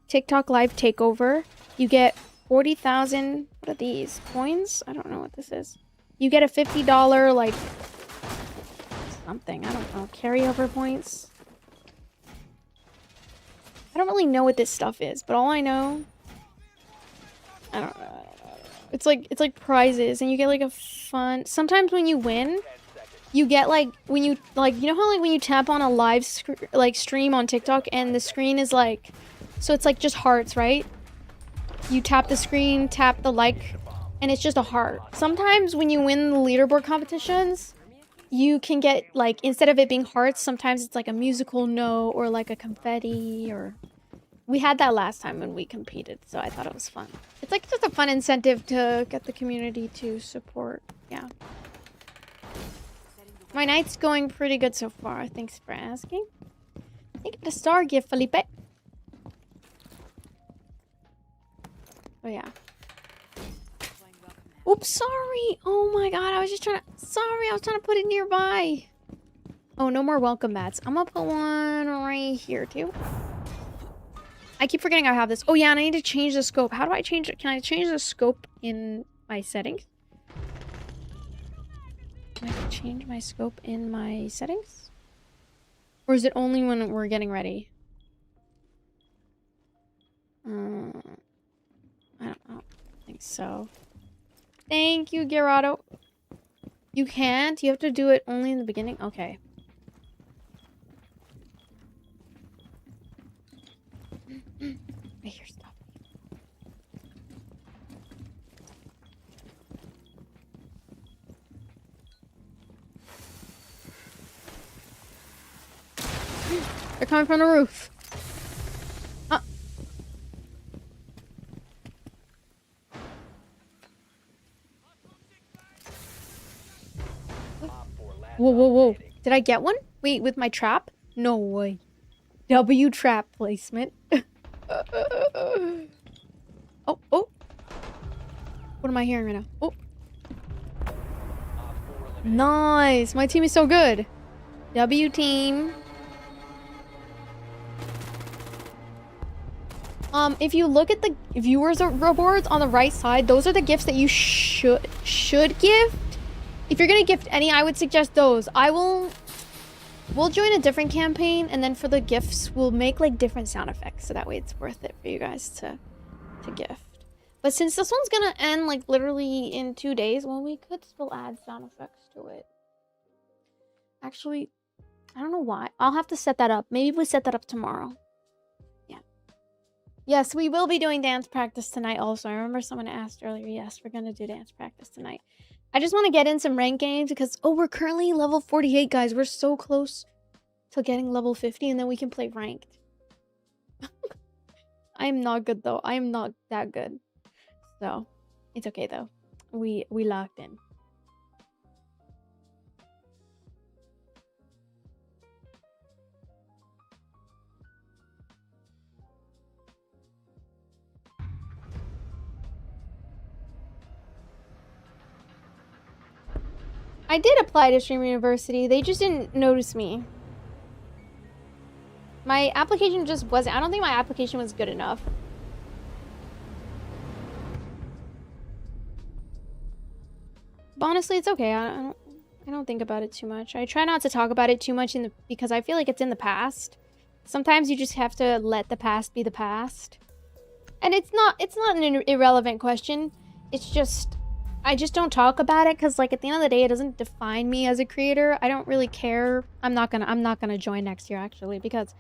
TikTok live takeover. You get 40,000, what are these? Coins? I don't know what this is. You get a $50 like something, I don't know, carryover points. I don't really know what this stuff is, but all I know, I don't know. It's like prizes, and you get like a fun. Sometimes when you win, you get like when you like you know how like when you tap on a live stream on TikTok and the screen is like, so it's like just hearts, right? You tap the screen, tap the like, and it's just a heart. Sometimes when you win the leaderboard competitions, you can get like, instead of it being hearts, sometimes it's like a musical note or like a confetti, or we had that last time when we competed, so I thought it was fun. It's like just a fun incentive to get the community to support. Yeah. My night's going pretty good so far. Thanks for asking. Thank you for the star gift, Felipe. Oh yeah. Oops, sorry. Oh my god, I was just trying to... Sorry, I was trying to put it nearby. Oh, no more welcome mats. I'm gonna put one right here, too. I keep forgetting I have this. Oh yeah, and I need to change the scope. How do I change it? Can I change the scope in my settings? Can I change my scope in my settings? Or is it only when we're getting ready? I don't think so. Thank you, Gerardo. You can't? You have to do it only in the beginning? Okay. I hear stuff. They're coming from the roof. Whoa, whoa, whoa. Did I get one? Wait, with my trap? No way. W trap placement. Oh, oh. What am I hearing right now? Oh. Nice. My team is so good. W team. If you look at the viewers rewards on the right side, those are the gifts that you should gift. If you're gonna gift any, I would suggest those. We'll join a different campaign, and then for the gifts, we'll make like different sound effects, so that way it's worth it for you guys to gift. But since this one's gonna end like literally in 2 days, well, we could still add sound effects to it. Actually, I don't know why. I'll have to set that up. Maybe we set that up tomorrow. Yeah. Yes, we will be doing dance practice tonight also. I remember someone asked earlier. Yes, we're gonna do dance practice tonight. I just want to get in some ranked games because, oh, we're currently level 48, guys. We're so close to getting level 50, and then we can play ranked. I am not good, though. I am not that good. So, it's okay, though. We locked in. I did apply to Streamer University. They just didn't notice me. My application just wasn't. I don't think my application was good enough. But honestly, it's okay. I don't think about it too much. I try not to talk about it too much because I feel like it's in the past. Sometimes you just have to let the past be the past. And it's not an irrelevant question. It's just I just don't talk about it because, like, at the end of the day, it doesn't define me as a creator. I don't really care. I'm not gonna join next year, actually, because,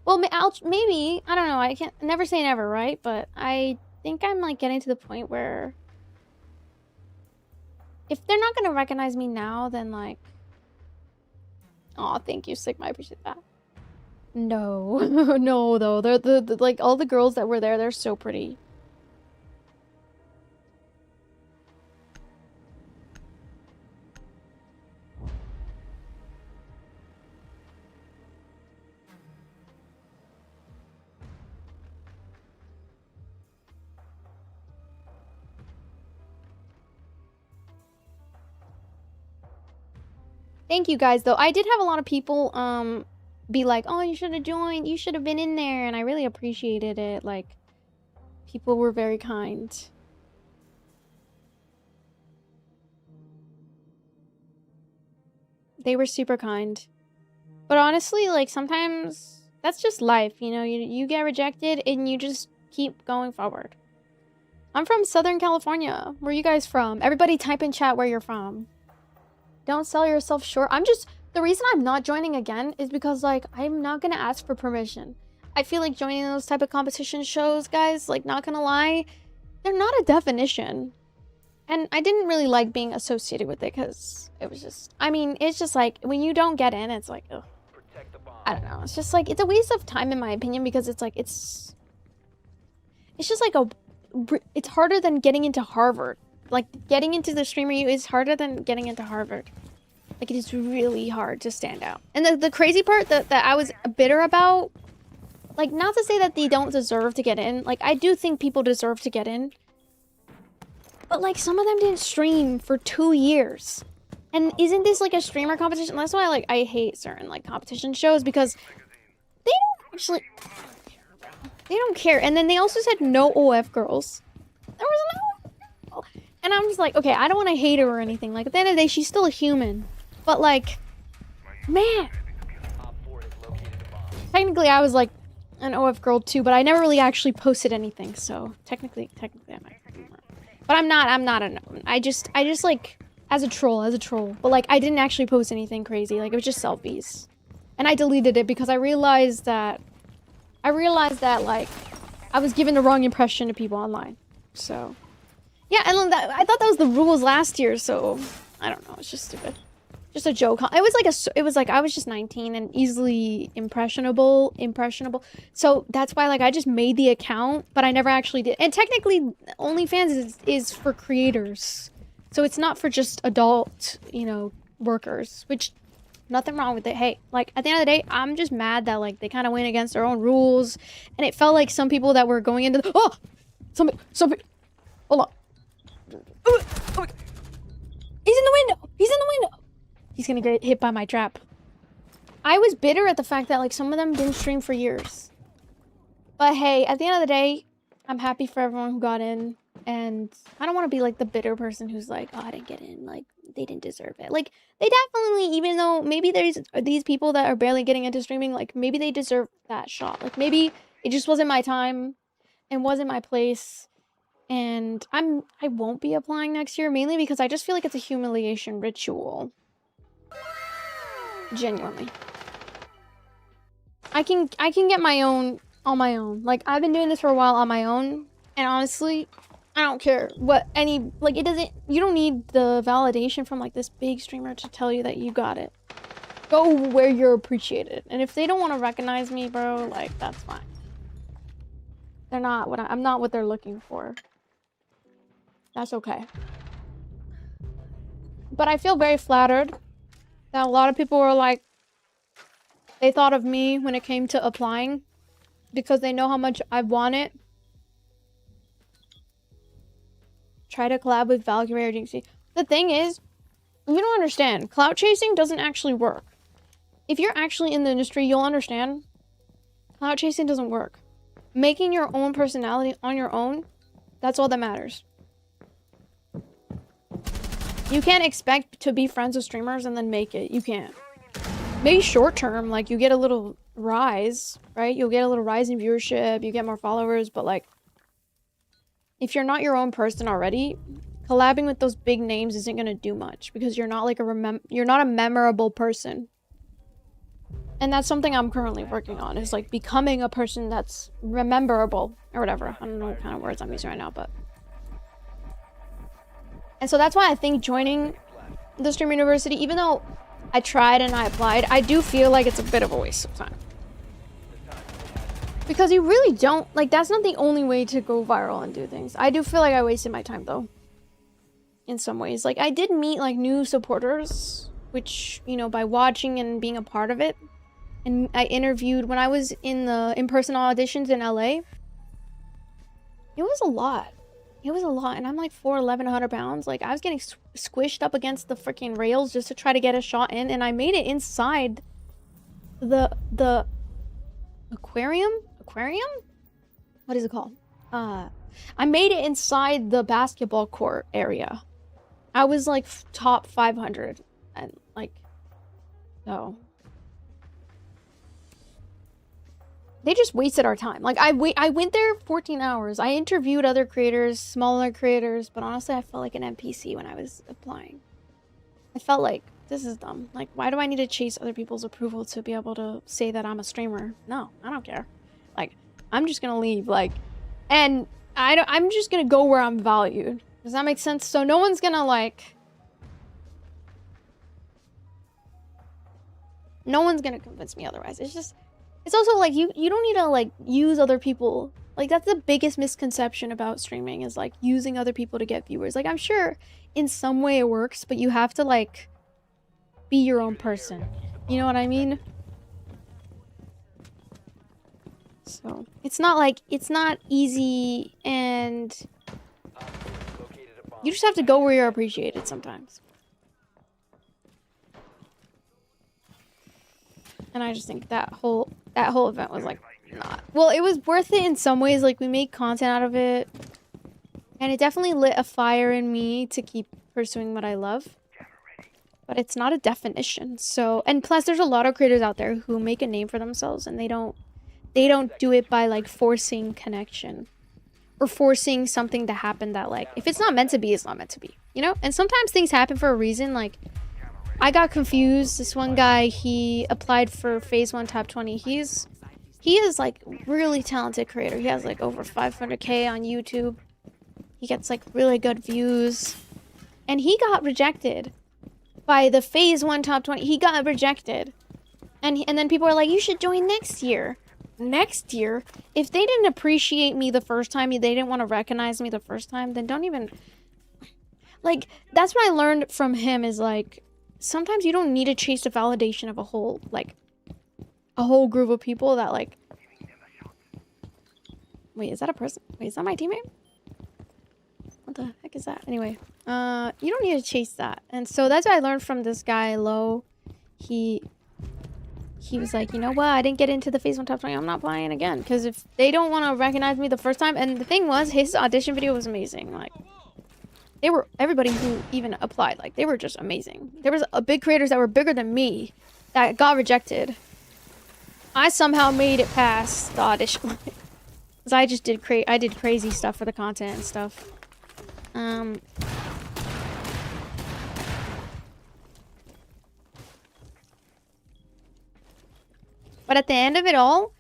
well, maybe, I don't know. I can't never say never, right? But I think I'm, like, getting to the point where if they're not gonna recognize me now, then, like, oh, thank you, Sigma. I appreciate that. No, no, though. They're the like all the girls that were there. They're so pretty. Thank you guys, though. I did have a lot of people be like, oh, you should have joined, you should have been in there, and I really appreciated it. Like, people were very kind. They were super kind. But honestly, like, sometimes that's just life, you know? You get rejected and you just keep going forward. I'm from Southern California. Where are you guys from? Everybody type in chat where you're from. Don't sell yourself short. The reason I'm not joining again is because, like, I'm not gonna ask for permission. I feel like joining those type of competition shows, guys, like, not gonna lie, they're not a definition. And I didn't really like being associated with it because it was just, I mean, it's just like, when you don't get in, it's like, ugh. I don't know. It's just like, it's a waste of time in my opinion because it's like, it's just like it's harder than getting into Harvard. Like, getting into the Streamer U is harder than getting into Harvard. Like, it is really hard to stand out. And the crazy part that I was bitter about, like, not to say that they don't deserve to get in. Like, I do think people deserve to get in. But, like, some of them didn't stream for 2 years. And isn't this, like, a streamer competition? That's why, like, I hate certain, like, competition shows because they don't actually... They don't care. And then they also said no OF girls. There was no OF girl. And I'm just like, okay, I don't want to hate her or anything. Like, at the end of the day, she's still a human. But, like, man. Technically, I was, like, an OF girl, too. But I never really actually posted anything. So, technically, I might. But I'm not a... I just, like, as a troll. But, like, I didn't actually post anything crazy. Like, it was just selfies. And I deleted it because I realized that, like, I was giving the wrong impression to people online. So... yeah, and I thought that was the rules last year, so I don't know. It's just stupid. Just a joke. It was like I was just 19 and easily impressionable. So that's why, like, I just made the account, but I never actually did. And technically, OnlyFans is for creators, so it's not for just adult, you know, workers. Which, nothing wrong with it. Hey, like, at the end of the day, I'm just mad that, like, they kind of went against their own rules, and it felt like some people that were going into somebody, hold on. Oh my God. He's in the window. He's gonna get hit by my trap. I was bitter at the fact that, like, some of them didn't stream for years. But hey, at the end of the day, I'm happy for everyone who got in. And I don't want to be, like, the bitter person who's like, oh, I didn't get in. Like, they didn't deserve it. Like, they definitely, even though maybe there's these people that are barely getting into streaming, like, maybe they deserve that shot. Like, maybe it just wasn't my time and wasn't my place. And I won't be applying next year, mainly because I just feel like it's a humiliation ritual. Genuinely. I can get my own on my own. Like, I've been doing this for a while on my own, and honestly, I don't care what any, like, it doesn't, you don't need the validation from, like, this big streamer to tell you that you got it. Go where you're appreciated. And if they don't want to recognize me, bro, like, that's fine. They're not what I'm not what they're looking for. That's okay. But I feel very flattered that a lot of people were like, they thought of me when it came to applying because they know how much I want it. Try to collab with Valkyrie or Jinxie. The thing is, You don't understand. Clout chasing doesn't actually work. If you're actually in the industry, you'll understand. Clout chasing doesn't work. Making your own personality on your own, that's all that matters. You can't expect to be friends with streamers and then make it. You can't. Maybe short term, like you get a little rise, right? You'll get a little rise in viewership, you get more followers, but like if you're not your own person already, collabing with those big names isn't gonna do much because you're not like you're not a memorable person. And that's something I'm currently working on, is like becoming a person that's rememberable or whatever. I don't know what kind of words I'm using right now, but. And so that's why I think joining the Stream University, even though I tried and I applied, I do feel like it's a bit of a waste of time. Because you really don't, like, that's not the only way to go viral and do things. I do feel like I wasted my time though. In some ways. Like, I did meet like new supporters, which, you know, by watching and being a part of it. And I interviewed when I was in the in-person auditions in LA. It was a lot. It was a lot. And I'm like 4'11", 100 pounds. Like, I was getting squished up against the freaking rails just to try to get a shot in. And I made it inside the aquarium? Aquarium? What is it called? I made it inside the basketball court area. I was like top 500. And like, no. They just wasted our time. Like, I went there 14 hours. I interviewed other creators, smaller creators, but honestly, I felt like an NPC when I was applying. I felt like, this is dumb. Like, why do I need to chase other people's approval to be able to say that I'm a streamer? No, I don't care. Like, I'm just gonna leave. Like, and I'm just gonna go where I'm valued. Does that make sense? So no one's gonna, like... No one's gonna convince me otherwise. It's just... It's also like you don't need to like use other people. Like, that's the biggest misconception about streaming, is like using other people to get viewers. Like, I'm sure in some way it works, but you have to like be your own person. You know what I mean? So it's not like, it's not easy, and you just have to go where you're appreciated sometimes. And I just think that whole event was like not, well, it was worth it in some ways. Like, we made content out of it, and it definitely lit a fire in me to keep pursuing what I love, but it's not a definition. So, and plus there's a lot of creators out there who make a name for themselves, and they don't do it by like forcing connection or forcing something to happen that, like, if it's not meant to be, it's not meant to be, you know? And sometimes things happen for a reason. Like, I got confused. This one guy, he applied for Phase 1 Top 20. He is like really talented creator. He has like over 500K on YouTube. He gets like really good views. And he got rejected by the Phase 1 Top 20. He got rejected. And then people are like, you should join next year. Next year? If they didn't appreciate me the first time, they didn't want to recognize me the first time, then don't even... Like, that's what I learned from him, is like, sometimes you don't need to chase the validation of a whole group of people that, like... Wait, is that a person? Wait, is that my teammate? What the heck is that? Anyway, you don't need to chase that. And so that's what I learned from this guy, Lo. He was like, you know what? I didn't get into the Phase 1 Top 20. I'm not applying again. Because if they don't want to recognize me the first time... And the thing was, his audition video was amazing. Like, everybody who even applied, like, they were just amazing. There was big creators that were bigger than me that got rejected. I somehow made it past the audition. Because I just did crazy stuff for the content and stuff. But at the end of it all,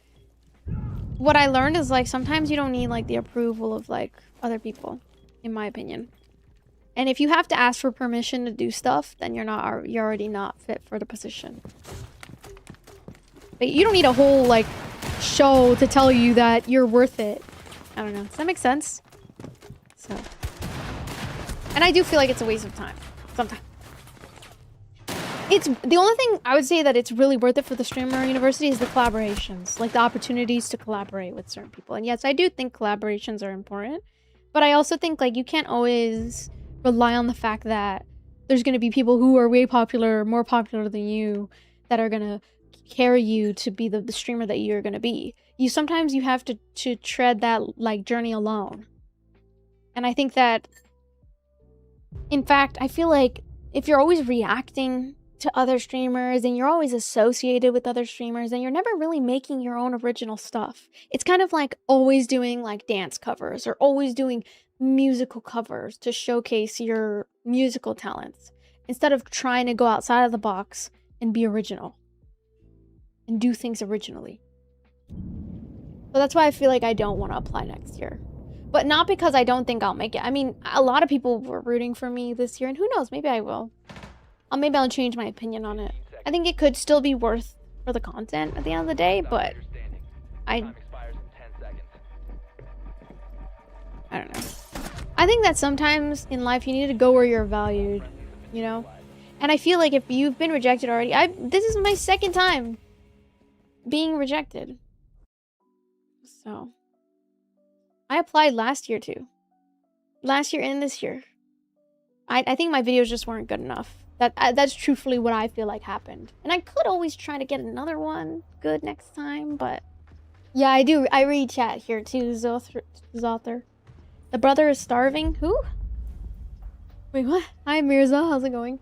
what I learned is, like, sometimes you don't need, like, the approval of, like, other people, in my opinion. And if you have to ask for permission to do stuff, then you're already not fit for the position. But you don't need a whole, like, show to tell you that you're worth it. I don't know. Does that make sense? So. And I do feel like it's a waste of time. Sometimes. It's the only thing I would say that it's really worth it for the Streamer University is the collaborations. Like, the opportunities to collaborate with certain people. And yes, I do think collaborations are important. But I also think, like, you can't always rely on the fact that there's gonna be people who are way popular, more popular than you, that are gonna carry you to be the streamer that you're gonna be. Sometimes you have to tread that like journey alone. And I think that, in fact, I feel like if you're always reacting to other streamers and you're always associated with other streamers and you're never really making your own original stuff, it's kind of like always doing like dance covers or always doing musical covers to showcase your musical talents instead of trying to go outside of the box and be original and do things originally. So that's why I feel like I don't want to apply next year. But not because I don't think I'll make it. I mean, a lot of people were rooting for me this year, and who knows, maybe I will. Maybe I'll change my opinion on it. I think it could still be worth for the content at the end of the day, but I don't know. I think that sometimes in life you need to go where you're valued, you know? And I feel like if you've been rejected already, this is my second time being rejected. So I applied last year too. Last year and this year. I think my videos just weren't good enough. That's truthfully what I feel like happened. And I could always try to get another one good next time, but yeah, I do. I read chat here too, Zother. The brother is starving. Who? Wait, what? Hi, Mirza. How's it going?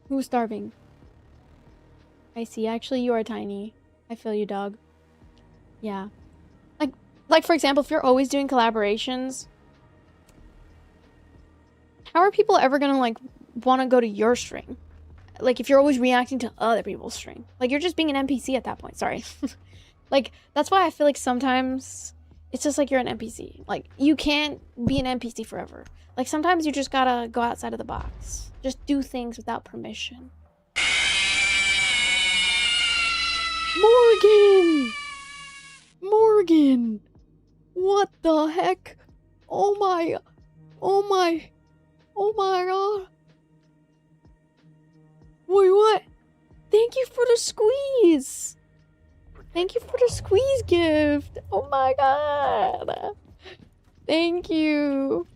Who's starving? I see. Actually, you are tiny. I feel you, dog. Yeah. Like for example, if you're always doing collaborations, how are people ever gonna like want to go to your stream? Like if you're always reacting to other people's stream, like you're just being an NPC at that point. Sorry. Like that's why I feel like sometimes it's just like you're an NPC. Like you can't be an NPC forever. Like sometimes you just gotta go outside of the box. Just do things without permission. Morgan! What the heck? Oh my god. Wait, what? Thank you for the squeeze. Thank you for the squeeze gift. Oh my god. Thank you.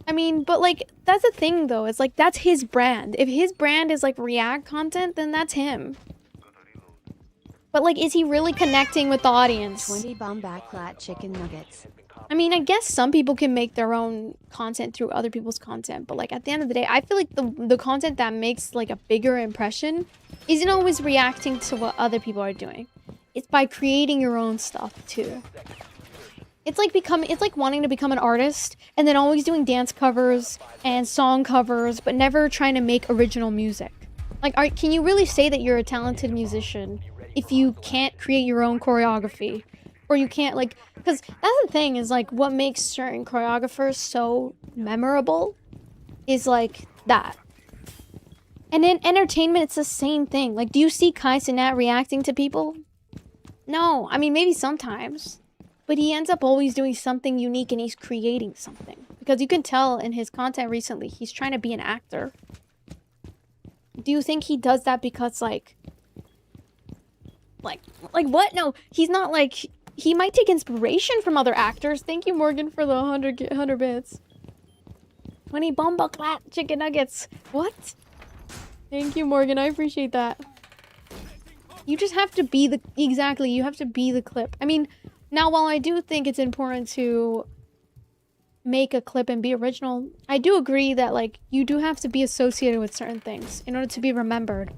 I mean, but like, that's the thing though. It's like, that's his brand. If his brand is like React content, then that's him. But like, is he really connecting with the audience? 20 bomb back flat chicken nuggets. I mean, I guess some people can make their own content through other people's content, but like at the end of the day, I feel like the content that makes like a bigger impression isn't always reacting to what other people are doing. It's by creating your own stuff too. It's like wanting to become an artist and then always doing dance covers and song covers, but never trying to make original music. Like, can you really say that you're a talented musician if you can't create your own choreography? Or you can't, like, because that's the thing, is like what makes certain choreographers so memorable is like that. And in entertainment, it's the same thing. Like, do you see Kai Cenat reacting to people? No, I mean, maybe sometimes. But he ends up always doing something unique and he's creating something. Because you can tell in his content recently, he's trying to be an actor. Do you think he does that because, like what? No, he's not like... He might take inspiration from other actors. Thank you, Morgan, for the 100 bits. 20 bomba clat chicken nuggets. What? Thank you, Morgan. I appreciate that. You just have to be the... Exactly, you have to be the clip. I mean, now, while I do think it's important to make a clip and be original, I do agree that, like, you do have to be associated with certain things in order to be remembered.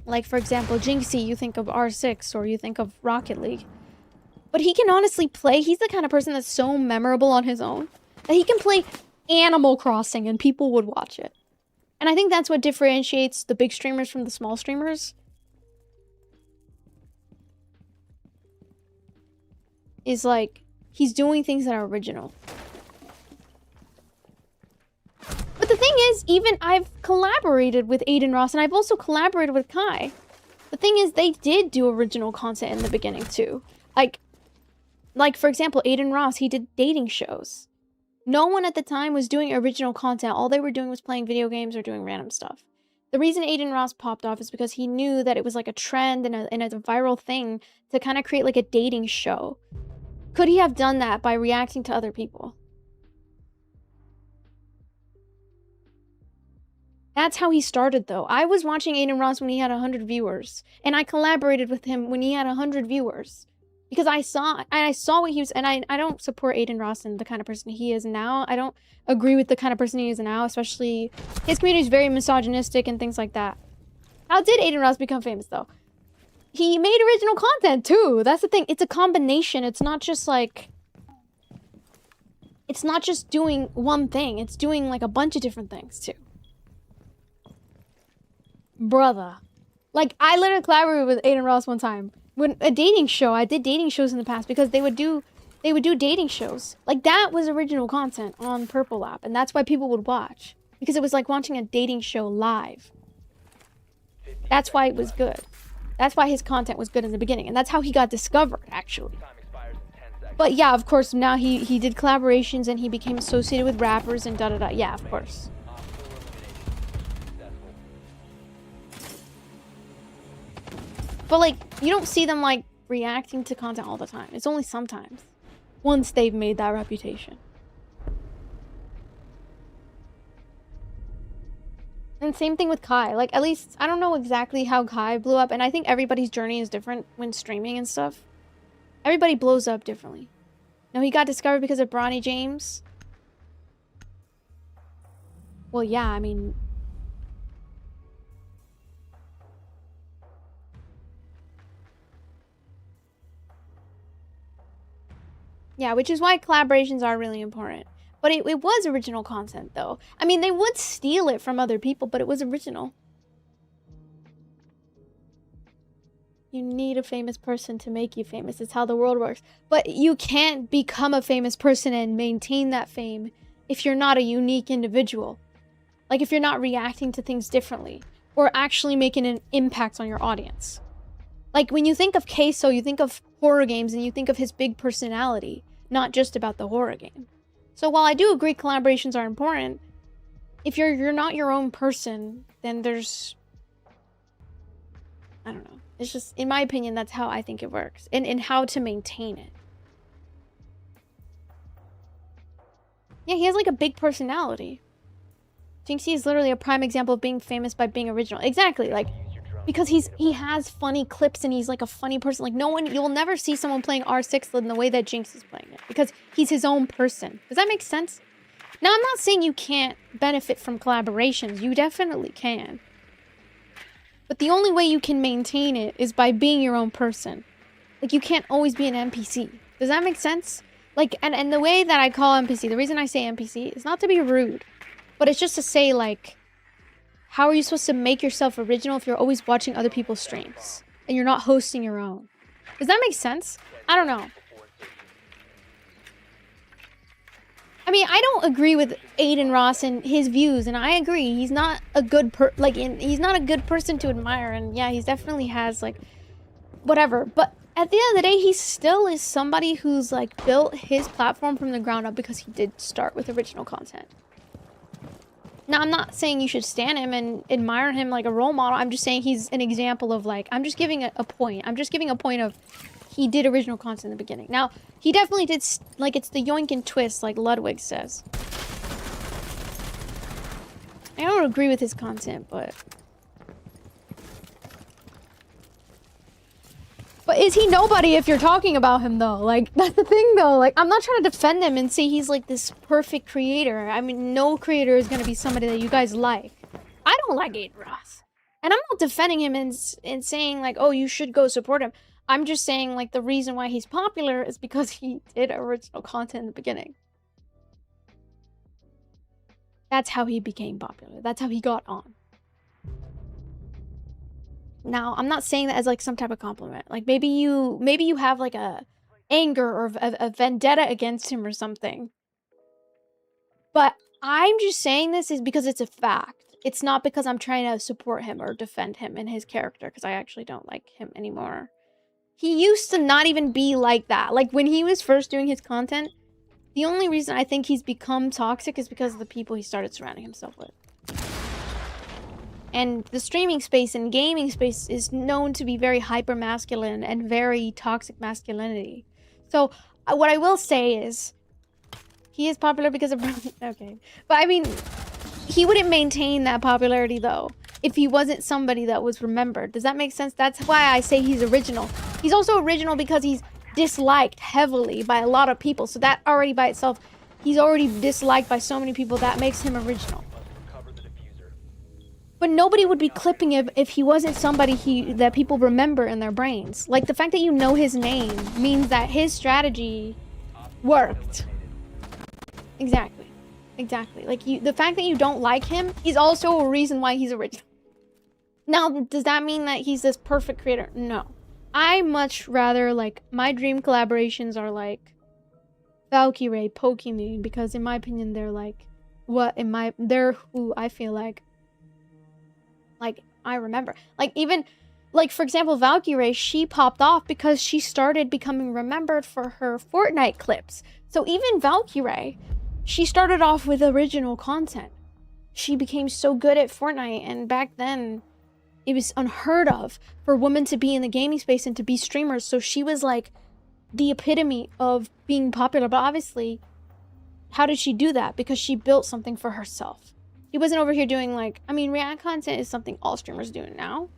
Like, for example, Jinxie, you think of R6, or you think of Rocket League. But he can honestly play. He's the kind of person that's so memorable on his own that he can play Animal Crossing and people would watch it. And I think that's what differentiates the big streamers from the small streamers. Is like, he's doing things that are original. But the thing is, even I've collaborated with Adin Ross and I've also collaborated with Kai. The thing is, they did do original content in the beginning too. Like for example, Adin Ross, he did dating shows. No one at the time was doing original content. All they were doing was playing video games or doing random stuff. The reason Adin Ross popped off is because he knew that it was like a trend and a viral thing to kind of create like a dating show. Could he have done that by reacting to other people? That's how he started, though. I was watching Adin Ross when he had 100 viewers, and I collaborated with him when he had 100 viewers. Because I saw what he was, and I don't support Adin Ross and the kind of person he is now. I don't agree with the kind of person he is now, especially his community is very misogynistic and things like that. How did Adin Ross become famous, though? He made original content, too. That's the thing. It's a combination. It's not just, like... It's not just doing one thing. It's doing, like, a bunch of different things, too. Brother. Like, I literally collaborated with Adin Ross one time. When a dating show, I did dating shows in the past because they would do dating shows. Like, that was original content on Purple Lab, and that's why people would watch. Because it was like watching a dating show live. That's why it was good. That's why his content was good in the beginning, and that's how he got discovered, actually. Time expires in 10 seconds. But yeah, of course, now he did collaborations and he became associated with rappers and da-da-da. Yeah, of course. Op 4 eliminated. Successful. But, like, you don't see them, like, reacting to content all the time. It's only sometimes. Once they've made that reputation. And same thing with Kai. Like, at least, I don't know exactly how Kai blew up. And I think everybody's journey is different when streaming and stuff. Everybody blows up differently. No, he got discovered because of Bronny James. Well, yeah, I mean... Yeah, which is why collaborations are really important. But it was original content, though. I mean, they would steal it from other people, but it was original. You need a famous person to make you famous. It's how the world works. But you can't become a famous person and maintain that fame if you're not a unique individual. Like, if you're not reacting to things differently or actually making an impact on your audience. Like, when you think of Queso, you think of horror games and you think of his big personality, not just about the horror game. So while I do agree collaborations are important, if you're not your own person, then there's... I don't know. It's just, in my opinion, that's how I think it works. And how to maintain it. Yeah, he has like a big personality. Jinxie is literally a prime example of being famous by being original. Exactly, like... Because he has funny clips and he's like a funny person. Like, no one, you'll never see someone playing R6 in the way that Jinx is playing it. Because he's his own person. Does that make sense? Now, I'm not saying you can't benefit from collaborations. You definitely can. But the only way you can maintain it is by being your own person. Like, you can't always be an NPC. Does that make sense? Like, and the way that I call NPC, the reason I say NPC is not to be rude. But it's just to say, like... How are you supposed to make yourself original if you're always watching other people's streams? And you're not hosting your own? Does that make sense? I don't know. I mean, I don't agree with Adin Ross and his views, and I agree. He's not a good he's not a good person to admire, and yeah, he definitely has, like, whatever. But at the end of the day, he still is somebody who's, like, built his platform from the ground up because he did start with original content. Now, I'm not saying you should stan him and admire him like a role model. I'm just saying he's an example of, like... I'm just giving a point. I'm just giving a point of... He did original content in the beginning. Now, he definitely did... Like, it's the yoink and twist, like Ludwig says. I don't agree with his content, but... But is he nobody if you're talking about him, though? Like, that's the thing, though. Like, I'm not trying to defend him and say he's, like, this perfect creator. I mean, no creator is gonna be somebody that you guys like. I don't like Adin Ross. And I'm not defending him and saying, like, oh, you should go support him. I'm just saying, like, the reason why he's popular is because he did original content in the beginning. That's how he became popular. That's how he got on. Now, I'm not saying that as, like, some type of compliment. Like, maybe you have, like, a anger or a vendetta against him or something. But I'm just saying this is because it's a fact. It's not because I'm trying to support him or defend him and his character, because I actually don't like him anymore. He used to not even be like that. Like, when he was first doing his content, the only reason I think he's become toxic is because of the people he started surrounding himself with. And the streaming space and gaming space is known to be very hyper-masculine and very toxic masculinity. So What I will say is, he is popular because of okay, but I mean, he wouldn't maintain that popularity though if he wasn't somebody that was remembered. Does that make sense? That's why I say he's original. He's also original because he's disliked heavily by a lot of people. So that already by itself, he's already disliked by so many people. That makes him original. Recover the diffuser. But nobody would be clipping him if he wasn't somebody that people remember in their brains. Like, the fact that you know his name means that his strategy worked. Exactly. Exactly. Like, the fact that you don't like him is also a reason why he's original. Now, does that mean that he's this perfect creator? No. I much rather, like, my dream collaborations are like Valkyrae, Pokimane, because in my opinion they're like they're who I feel like I remember. Like, even like, for example, Valkyrae, she popped off because she started becoming remembered for her Fortnite clips. So even Valkyrae, she started off with original content. She became so good at Fortnite, and back then it was unheard of for women to be in the gaming space and to be streamers. So she was like the epitome of being popular. But obviously, how did she do that? Because she built something for herself. She wasn't over here doing like, I mean, react content is something all streamers do now.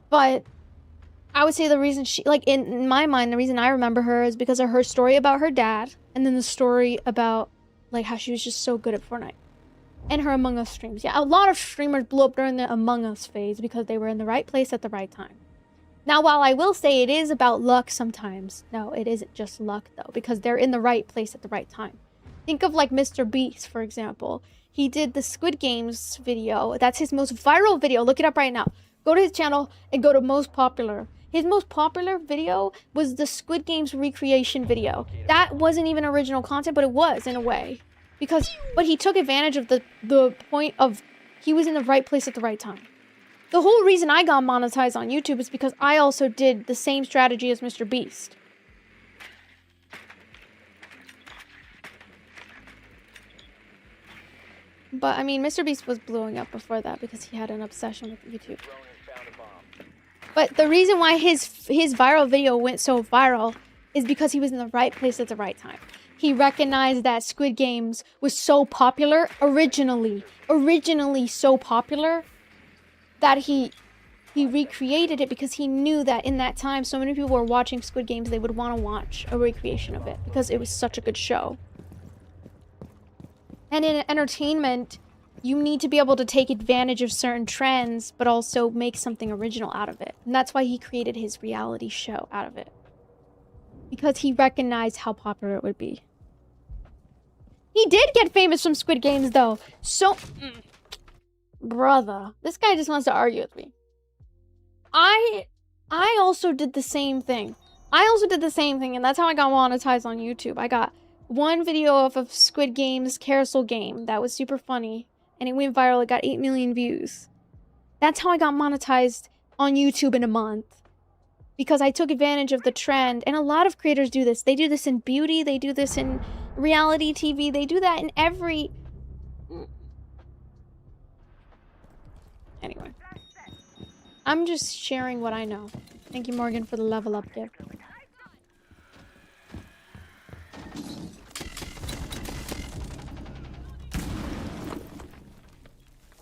But I would say the reason she, like, in my mind, the reason I remember her is because of her story about her dad, and then the story about like how she was just so good at Fortnite. And her Among Us streams. Yeah, a lot of streamers blew up during the Among Us phase because they were in the right place at the right time. Now, while I will say it is about luck sometimes, no, it isn't just luck though, because they're in the right place at the right time. Think of like Mr. Beast, for example. He did the Squid Games video. That's his most viral video. Look it up right now. Go to his channel and go to most popular. His most popular video was the Squid Games recreation video. That wasn't even original content, but it was in a way. But he took advantage of the point of he was in the right place at the right time. The whole reason I got monetized on YouTube is because I also did the same strategy as Mr. Beast. But I mean, Mr. Beast was blowing up before that because he had an obsession with YouTube. Drone has found a bomb. But the reason why his viral video went so viral is because he was in the right place at the right time. He recognized that Squid Games was so popular originally so popular that he recreated it because he knew that in that time so many people were watching Squid Games, they would want to watch a recreation of it because it was such a good show. And in entertainment, you need to be able to take advantage of certain trends, but also make something original out of it. And that's why he created his reality show out of it. Because he recognized how popular it would be. He did get famous from Squid Games, though. So, brother, this guy just wants to argue with me. I also did the same thing. And that's how I got monetized on YouTube. I got one video of a Squid Games carousel game that was super funny, and it went viral. It got 8 million views. That's how I got monetized on YouTube in a month. Because I took advantage of the trend. And a lot of creators do this. They do this in beauty. They do this in reality TV. They do that in every... Anyway. I'm just sharing what I know. Thank you, Morgan, for the level up gift.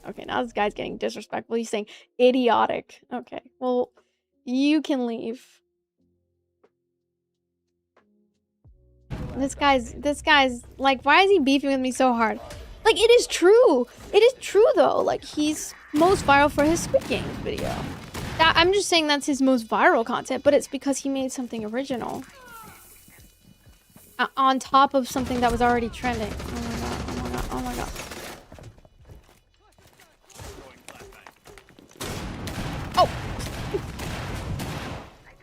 Okay, now this guy's getting disrespectful. He's saying idiotic. Okay, well... You can leave. This guy's like, why is he beefing with me so hard? Like, it is true. It is true though. Like, he's most viral for his Squid Games video. I'm just saying that's his most viral content, but it's because he made something original. On top of something that was already trending. Oh my god, oh my god, oh my god. Oh!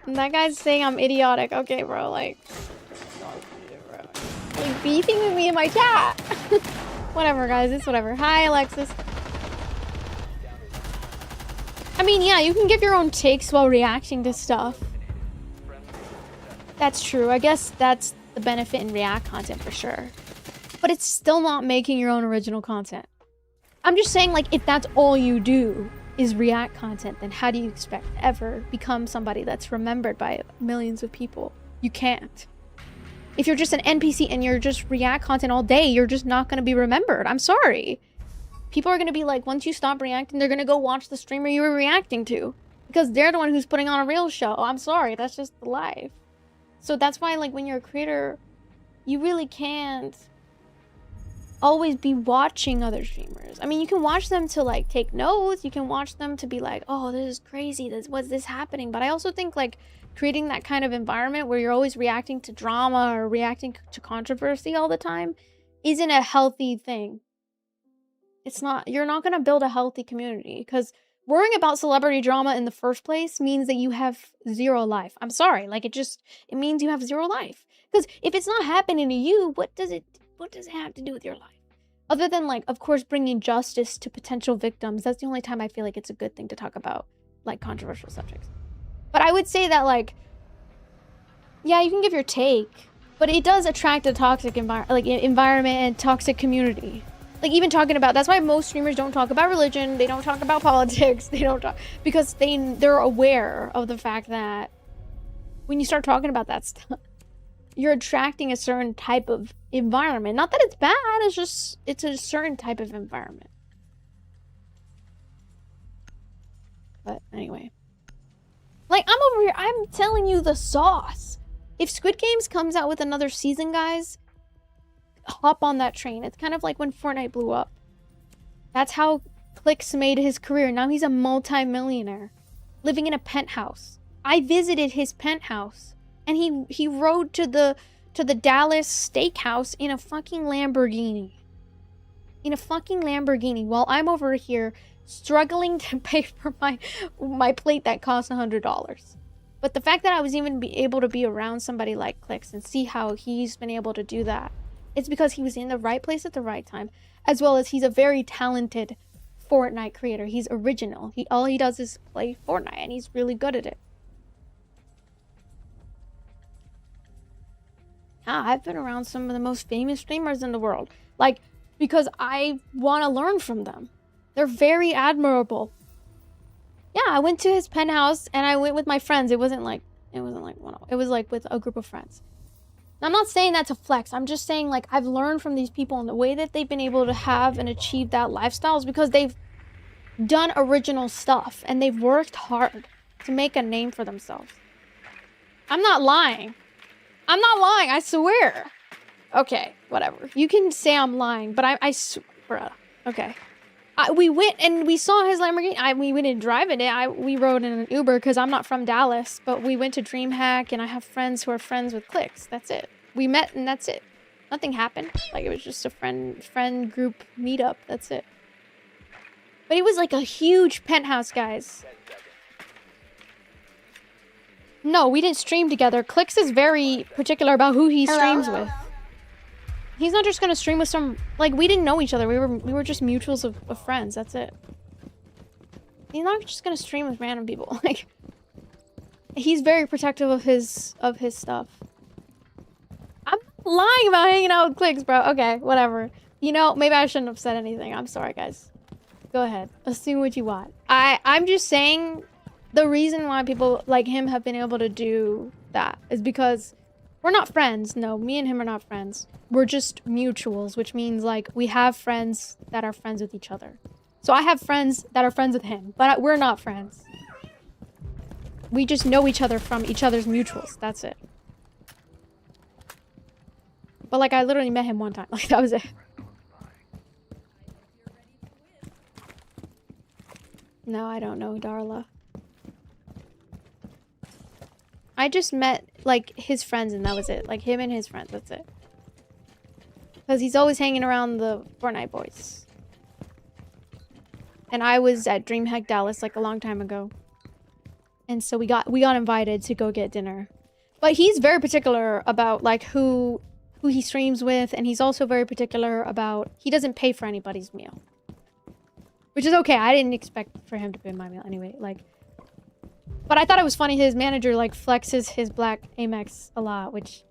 That guy's saying I'm idiotic. Okay, bro, like beefing with me in my chat. Whatever, guys, it's whatever. Hi, Alexis. I mean, yeah, you can give your own takes while reacting to stuff. That's true. I guess that's the benefit in react content for sure. But it's still not making your own original content. I'm just saying, like, if that's all you do is react content, then how do you expect to ever become somebody that's remembered by millions of people? You can't. If you're just an NPC and you're just react content all day, you're just not gonna be remembered. I'm sorry. People are gonna be like, once you stop reacting, they're gonna go watch the streamer you were reacting to. Because they're the one who's putting on a real show. I'm sorry, that's just the life. So that's why, like, when you're a creator, you really can't always be watching other streamers. I mean, you can watch them to, like, take notes. You can watch them to be like, oh, this is crazy. What's this happening? But I also think, like, creating that kind of environment where you're always reacting to drama or reacting to controversy all the time isn't a healthy thing. It's not. You're not going to build a healthy community, because worrying about celebrity drama in the first place means that you have zero life. I'm sorry. Like, it means you have zero life. Because if it's not happening to you, what does it have to do with your life? Other than, like, of course, bringing justice to potential victims. That's the only time I feel like it's a good thing to talk about, like, controversial subjects. But I would say that, like, yeah, you can give your take, but it does attract a toxic environment and toxic community. Like, even talking about, that's why most streamers don't talk about religion, they don't talk about politics, they don't talk, because they're aware of the fact that when you start talking about that stuff, you're attracting a certain type of environment. Not that it's bad, it's a certain type of environment. But anyway. Like, I'm over here, I'm telling you the sauce. If Squid Games comes out with another season, guys, hop on that train. It's kind of like when Fortnite blew up. That's how Clix made his career. Now he's a multi-millionaire living in a penthouse. I visited his penthouse, and he rode to the Dallas steakhouse in a fucking Lamborghini. In a fucking Lamborghini, while I'm over here struggling to pay for my plate that cost $100. But the fact that I was even able to be around somebody like Clix and see how he's been able to do that, it's because he was in the right place at the right time, as well as he's a very talented Fortnite creator. He's original. All he does is play Fortnite, and he's really good at it. Yeah, I've been around some of the most famous streamers in the world, like, because I want to learn from them. They're very admirable. Yeah, I went to his penthouse and I went with my friends. It wasn't like one. It was like with a group of friends. Now, I'm not saying that to flex. I'm just saying, like, I've learned from these people, and the way that they've been able to have and achieve that lifestyle is because they've done original stuff and they've worked hard to make a name for themselves. I'm not lying. I'm not lying, I swear. Okay, whatever. You can say I'm lying, but I swear. Okay. We went and we saw his Lamborghini. We didn't drive in it. We rode in an Uber because I'm not from Dallas, but we went to DreamHack, and I have friends who are friends with Clix. That's it. We met, and that's it. Nothing happened. Like, it was just a friend group meetup. That's it. But it was like a huge penthouse, guys. No, we didn't stream together. Clix is very particular about who he streams with. He's not just gonna stream with some, like, we didn't know each other. We were just mutuals of friends. That's it. He's not just gonna stream with random people. Like, he's very protective of his stuff. I'm not lying about hanging out with Clix, bro. Okay, whatever. You know, maybe I shouldn't have said anything. I'm sorry, guys. Go ahead. Assume what you want. I'm just saying the reason why people like him have been able to do that is because we're not friends. No, me and him are not friends. We're just mutuals, which means, like, we have friends that are friends with each other. So I have friends that are friends with him, but we're not friends. We just know each other from each other's mutuals. That's it. But, like, I literally met him one time. Like, that was it. No, I don't know Darla. I just met, like, his friends, and that was it. Like, him and his friends, that's it. Because he's always hanging around the Fortnite boys. And I was at DreamHack Dallas, like, a long time ago. And so we got invited to go get dinner. But he's very particular about, like, who he streams with, and he's also very particular about, he doesn't pay for anybody's meal. Which is okay. I didn't expect for him to pay my meal anyway, like. But I thought it was funny his manager, like, flexes his black Amex a lot, which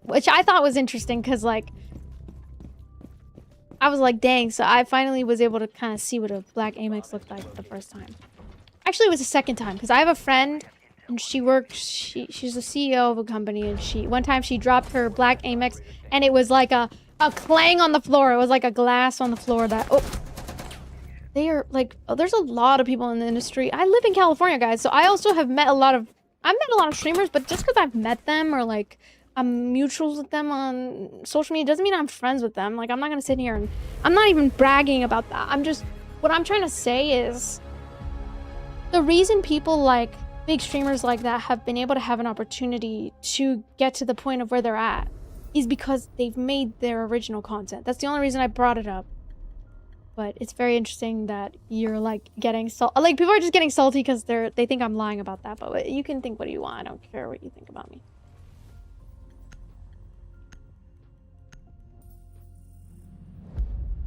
I thought was interesting, because, like, I was like, dang, so I finally was able to kind of see what a black Amex looked like the first time. Actually, it was the second time, because I have a friend and she worked. She's the CEO of a company, and one time she dropped her black Amex, and it was like a clang on the floor. It was like a glass on the floor that they are like, there's a lot of people in the industry. I live in California, guys, so I also have met a lot of streamers, but just because I've met them or like I'm mutuals with them on social media doesn't mean I'm friends with them. Like, I'm not gonna sit here and I'm not even bragging about that. What I'm trying to say is the reason people like big streamers like that have been able to have an opportunity to get to the point of where they're at is because they've made their original content. That's the only reason I brought it up. But it's very interesting that you're like getting like people are just getting salty because they think I'm lying about that. But you can think what you want. I don't care what you think about me.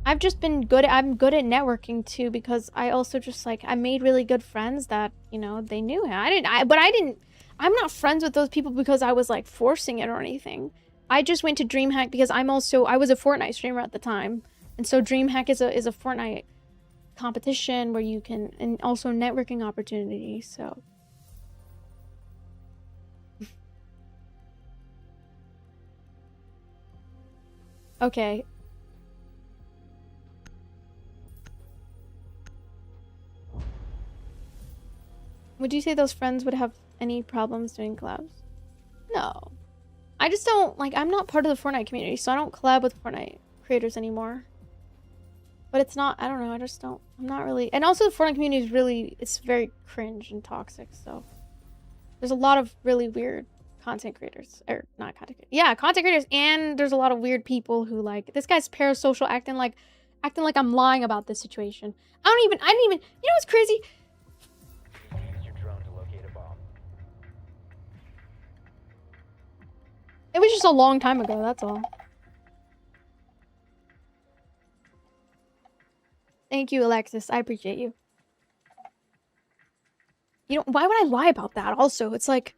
I've just been I'm good at networking too, because I also just like, I made really good friends that, you know, they knew him. I'm not friends with those people because I was like forcing it or anything. I just went to DreamHack because I was a Fortnite streamer at the time. And so DreamHack is a Fortnite competition where you can, and also networking opportunity, so. Okay. Would you say those friends would have any problems doing collabs? No. I just don't, like, I'm not part of the Fortnite community, so I don't collab with Fortnite creators anymore. But it's not, I don't know, I'm not really, and also the Fortnite community is really, it's very cringe and toxic, so. There's a lot of really weird content creators, or not content creators, yeah, content creators, and there's a lot of weird people who like, this guy's parasocial, acting like I'm lying about this situation. I didn't even, you know what's crazy? Use your drone to locate a bomb. It was just a long time ago, that's all. Thank you, Alexis. I appreciate you. You know, why would I lie about that also? It's like,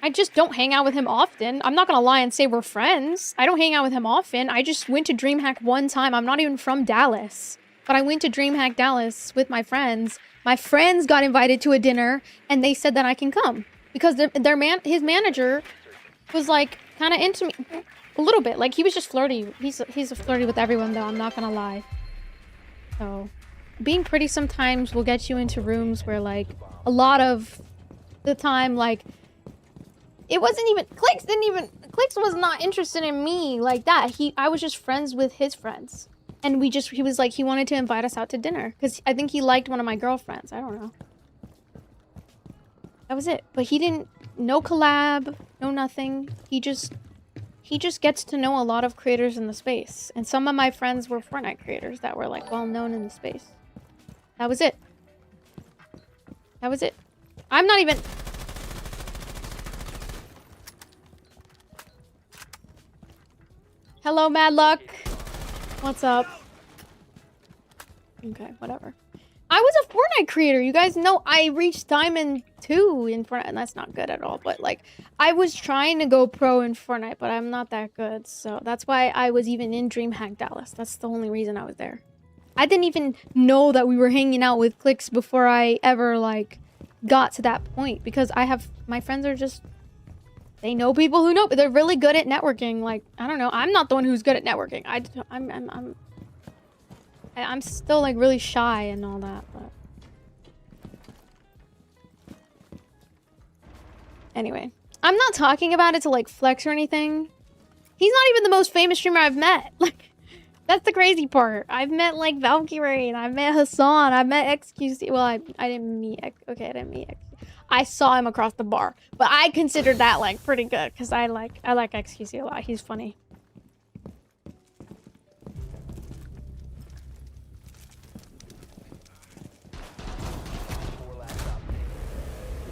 I just don't hang out with him often. I'm not gonna lie and say we're friends. I don't hang out with him often. I just went to DreamHack one time. I'm not even from Dallas. But I went to DreamHack Dallas with my friends. My friends got invited to a dinner, and they said that I can come. Because his manager was like, kind of into me. A little bit. Like, he was just flirty. He's flirty with everyone, though. I'm not gonna lie. So, being pretty sometimes will get you into rooms where, like, a lot of the time, like, it wasn't even... Clix was not interested in me like that. I was just friends with his friends. And he was like, he wanted to invite us out to dinner. Because I think he liked one of my girlfriends. I don't know. That was it. But he didn't... No collab. No nothing. He just gets to know a lot of creators in the space. And some of my friends were Fortnite creators that were, like, well-known in the space. That was it. That was it. I'm not even... Hello, Madluck. What's up? Okay, whatever. I was a Fortnite creator. You guys know I reached Diamond 2 in Fortnite, and that's not good at all. But, like, I was trying to go pro in Fortnite, but I'm not that good. So that's why I was even in DreamHack Dallas. That's the only reason I was there. I didn't even know that we were hanging out with Clix before I ever, like, got to that point. Because my friends are just, they know people who know, but they're really good at networking. Like, I don't know. I'm not the one who's good at networking. I'm still, like, really shy and all that, but... Anyway. I'm not talking about it to, like, flex or anything. He's not even the most famous streamer I've met. Like, that's the crazy part. I've met, like, Valkyrie, and I've met Hassan, I've met XQC. Well, I didn't meet... Okay, I didn't meet XQC. I saw him across the bar. But I considered that, like, pretty good, because I like XQC a lot. He's funny.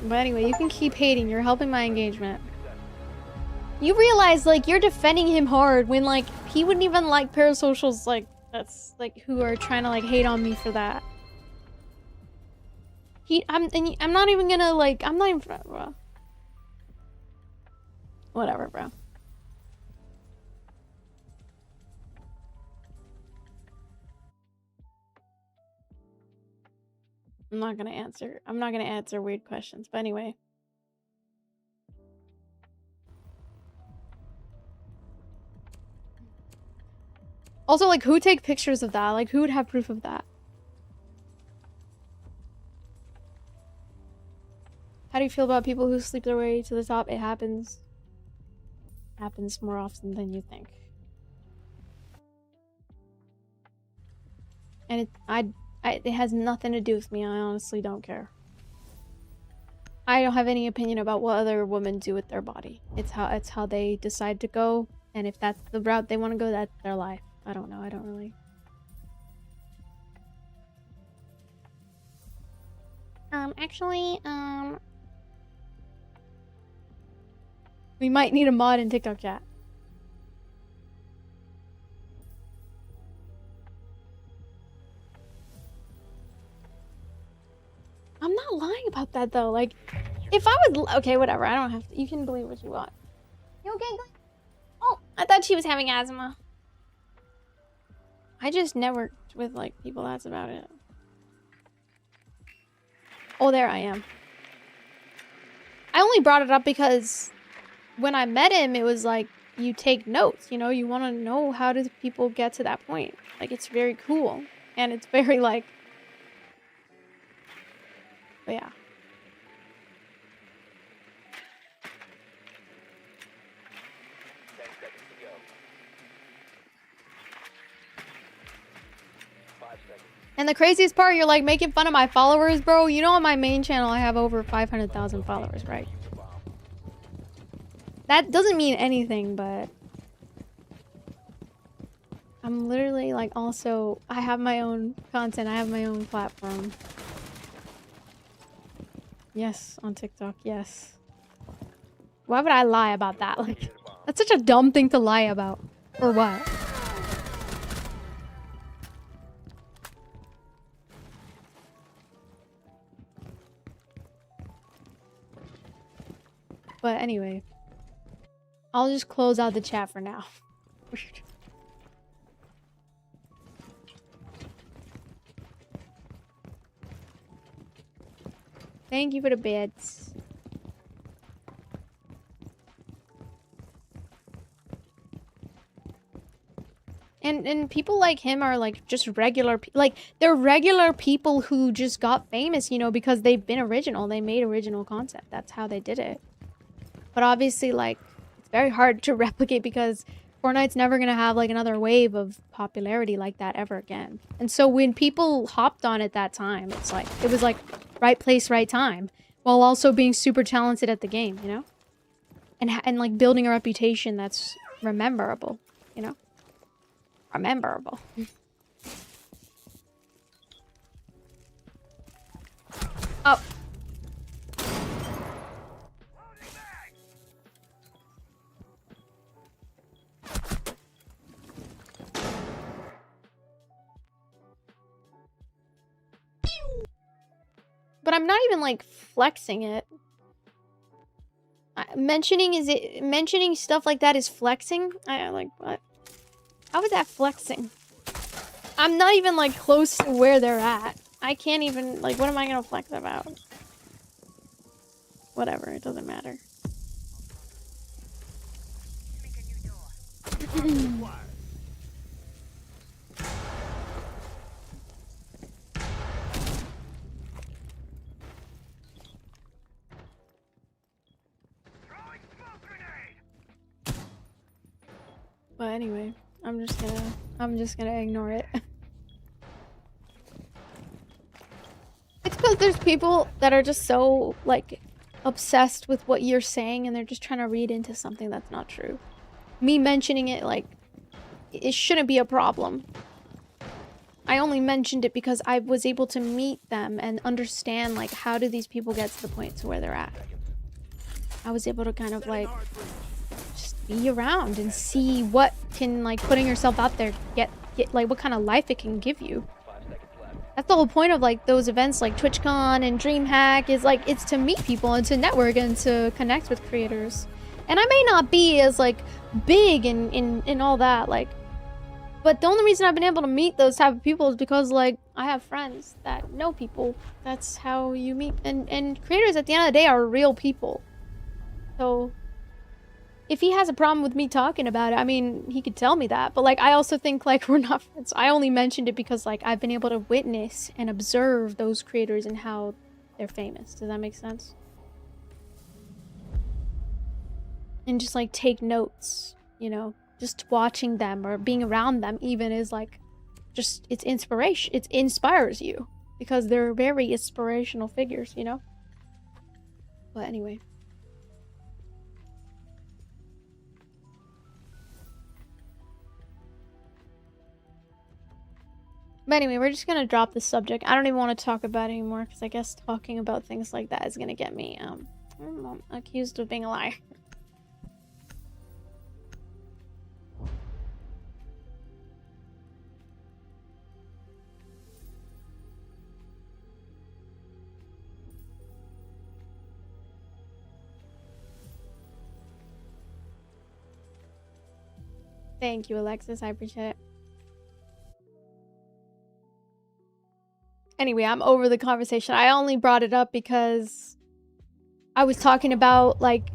But anyway, you can keep hating. You're helping my engagement. You realize, like, you're defending him hard when, like, he wouldn't even like parasocials, like, that's, like, who are trying to, like, hate on me for that. I'm not even gonna, like, I'm not even, bro. Whatever, bro. I'm not gonna answer weird questions, but anyway. Also, like, who take pictures of that? Like, who would have proof of that? How do you feel about people who sleep their way to the top? It happens. Happens more often than you think. And it has nothing to do with me. I honestly don't care. I don't have any opinion about what other women do with their body. It's how they decide to go, and if that's the route they want to go, that's their life. I don't know. I don't really. Actually, we might need a mod in TikTok chat. I'm not lying about that though. Like, if I was okay, whatever. I don't have to. You can believe what you want. You okay, Glenn? Oh, I thought she was having asthma. I just networked with like people. That's about it. Oh, there I am. I only brought it up because when I met him, it was like you take notes. You know, you want to know how do people get to that point. Like, it's very cool, and it's very like. But yeah. 10 seconds to go. 5 seconds. And the craziest part, you're like making fun of my followers, bro. You know, on my main channel, I have over 500,000 followers, right? That doesn't mean anything, but I'm literally like also, I have my own content. I have my own platform. Yes, on TikTok, yes. Why would I lie about that? Like, that's such a dumb thing to lie about. Or what? But anyway, I'll just close out the chat for now. Weird. Thank you for the bits. And people like him are like just regular, like they're regular people who just got famous, you know, because they've been original. They made original content. That's how they did it. But obviously, like, it's very hard to replicate because Fortnite's never gonna have like another wave of popularity like that ever again. And so when people hopped on at that time, it's like it was like right place, right time, while also being super talented at the game, you know, and like building a reputation that's rememberable, you know, rememberable. Oh. But I'm not even like flexing it. Mentioning stuff like that is flexing? I like what? How is that flexing? I'm not even like close to where they're at. I can't even like what am I gonna flex about? Whatever, it doesn't matter. But anyway, I'm just gonna ignore it. It's because there's people that are just so like obsessed with what you're saying and they're just trying to read into something that's not true. Me mentioning it, like, it shouldn't be a problem. I only mentioned it because I was able to meet them and understand like how do these people get to the point to where they're at. I was able to kind of like be around and see what can like putting yourself out there get like what kind of life it can give you. 5 seconds left. That's the whole point of like those events like TwitchCon and DreamHack is like it's to meet people and to network and to connect with creators. And I may not be as like big in all that like, but the only reason I've been able to meet those type of people is because like I have friends that know people. That's how you meet. And creators at the end of the day are real people. So if he has a problem with me talking about it, I mean, he could tell me that. But like, I also think like we're not friends. I only mentioned it because like I've been able to witness and observe those creators and how they're famous. Does that make sense? And just like take notes, you know, just watching them or being around them even is like, just, it's inspiration. It inspires you because they're very inspirational figures, you know? But anyway. But anyway, we're just gonna drop the subject. I don't even want to talk about it anymore because I guess talking about things like that is gonna get me accused of being a liar. Thank you, Alexis. I appreciate it. Anyway, I'm over the conversation. I only brought it up because I was talking about like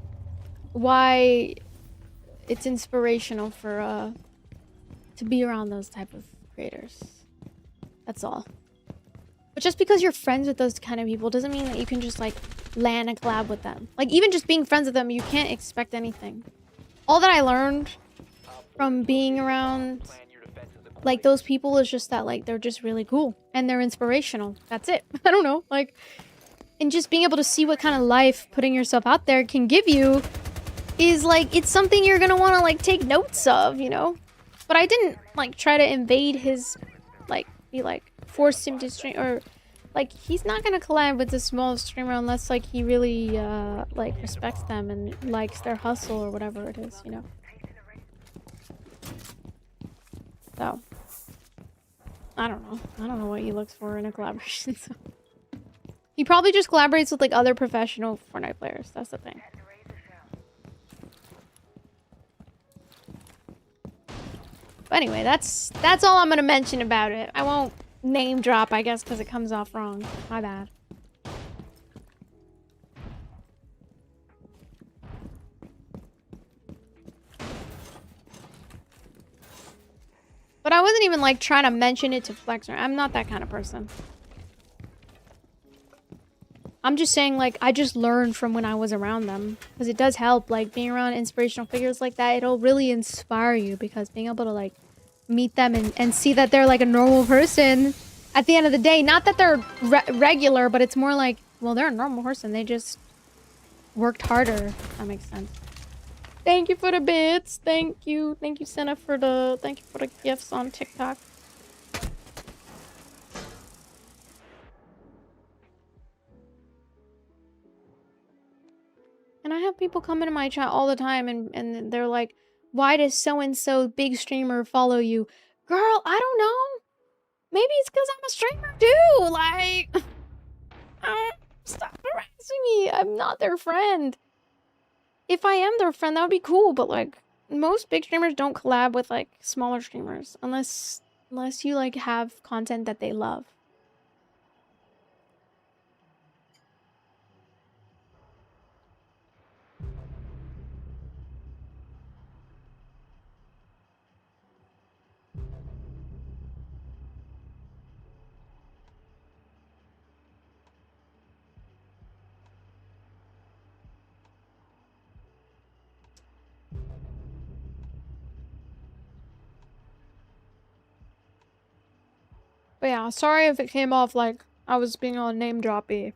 why it's inspirational for to be around those type of creators. That's all. But just because you're friends with those kind of people doesn't mean that you can just like land a collab with them. Like even just being friends with them, you can't expect anything. All that I learned from being around like those people is just that like they're just really cool and they're inspirational. That's it. I don't know, like, and just being able to see what kind of life putting yourself out there can give you is like, it's something you're gonna want to like take notes of, you know. But I didn't like try to invade his, like, be like force him to stream, or like he's not gonna collab with the small streamer unless like he really like respects them and likes their hustle or whatever it is, you know. So, I don't know. I don't know what he looks for in a collaboration. So. He probably just collaborates with like other professional Fortnite players. That's the thing. But anyway, that's all I'm gonna mention about it. I won't name drop, I guess, because it comes off wrong. My bad. But I wasn't even like trying to mention it to flex. I'm not that kind of person. I'm just saying like I just learned from when I was around them, because it does help, like being around inspirational figures like that. It'll really inspire you, because being able to like meet them and see that they're like a normal person at the end of the day. Not that they're regular, but it's more like, well, they're a normal person. They just worked harder. If that makes sense. Thank you for the bits. Thank you, Senna, for the gifts on TikTok. And I have people come into my chat all the time and they're like, why does so-and-so big streamer follow you? Girl, I don't know. Maybe it's because I'm a streamer too. Like, stop harassing me. I'm not their friend. If I am their friend, that would be cool, but like most big streamers don't collab with like smaller streamers unless you like have content that they love. But yeah, sorry if it came off like I was being all name droppy.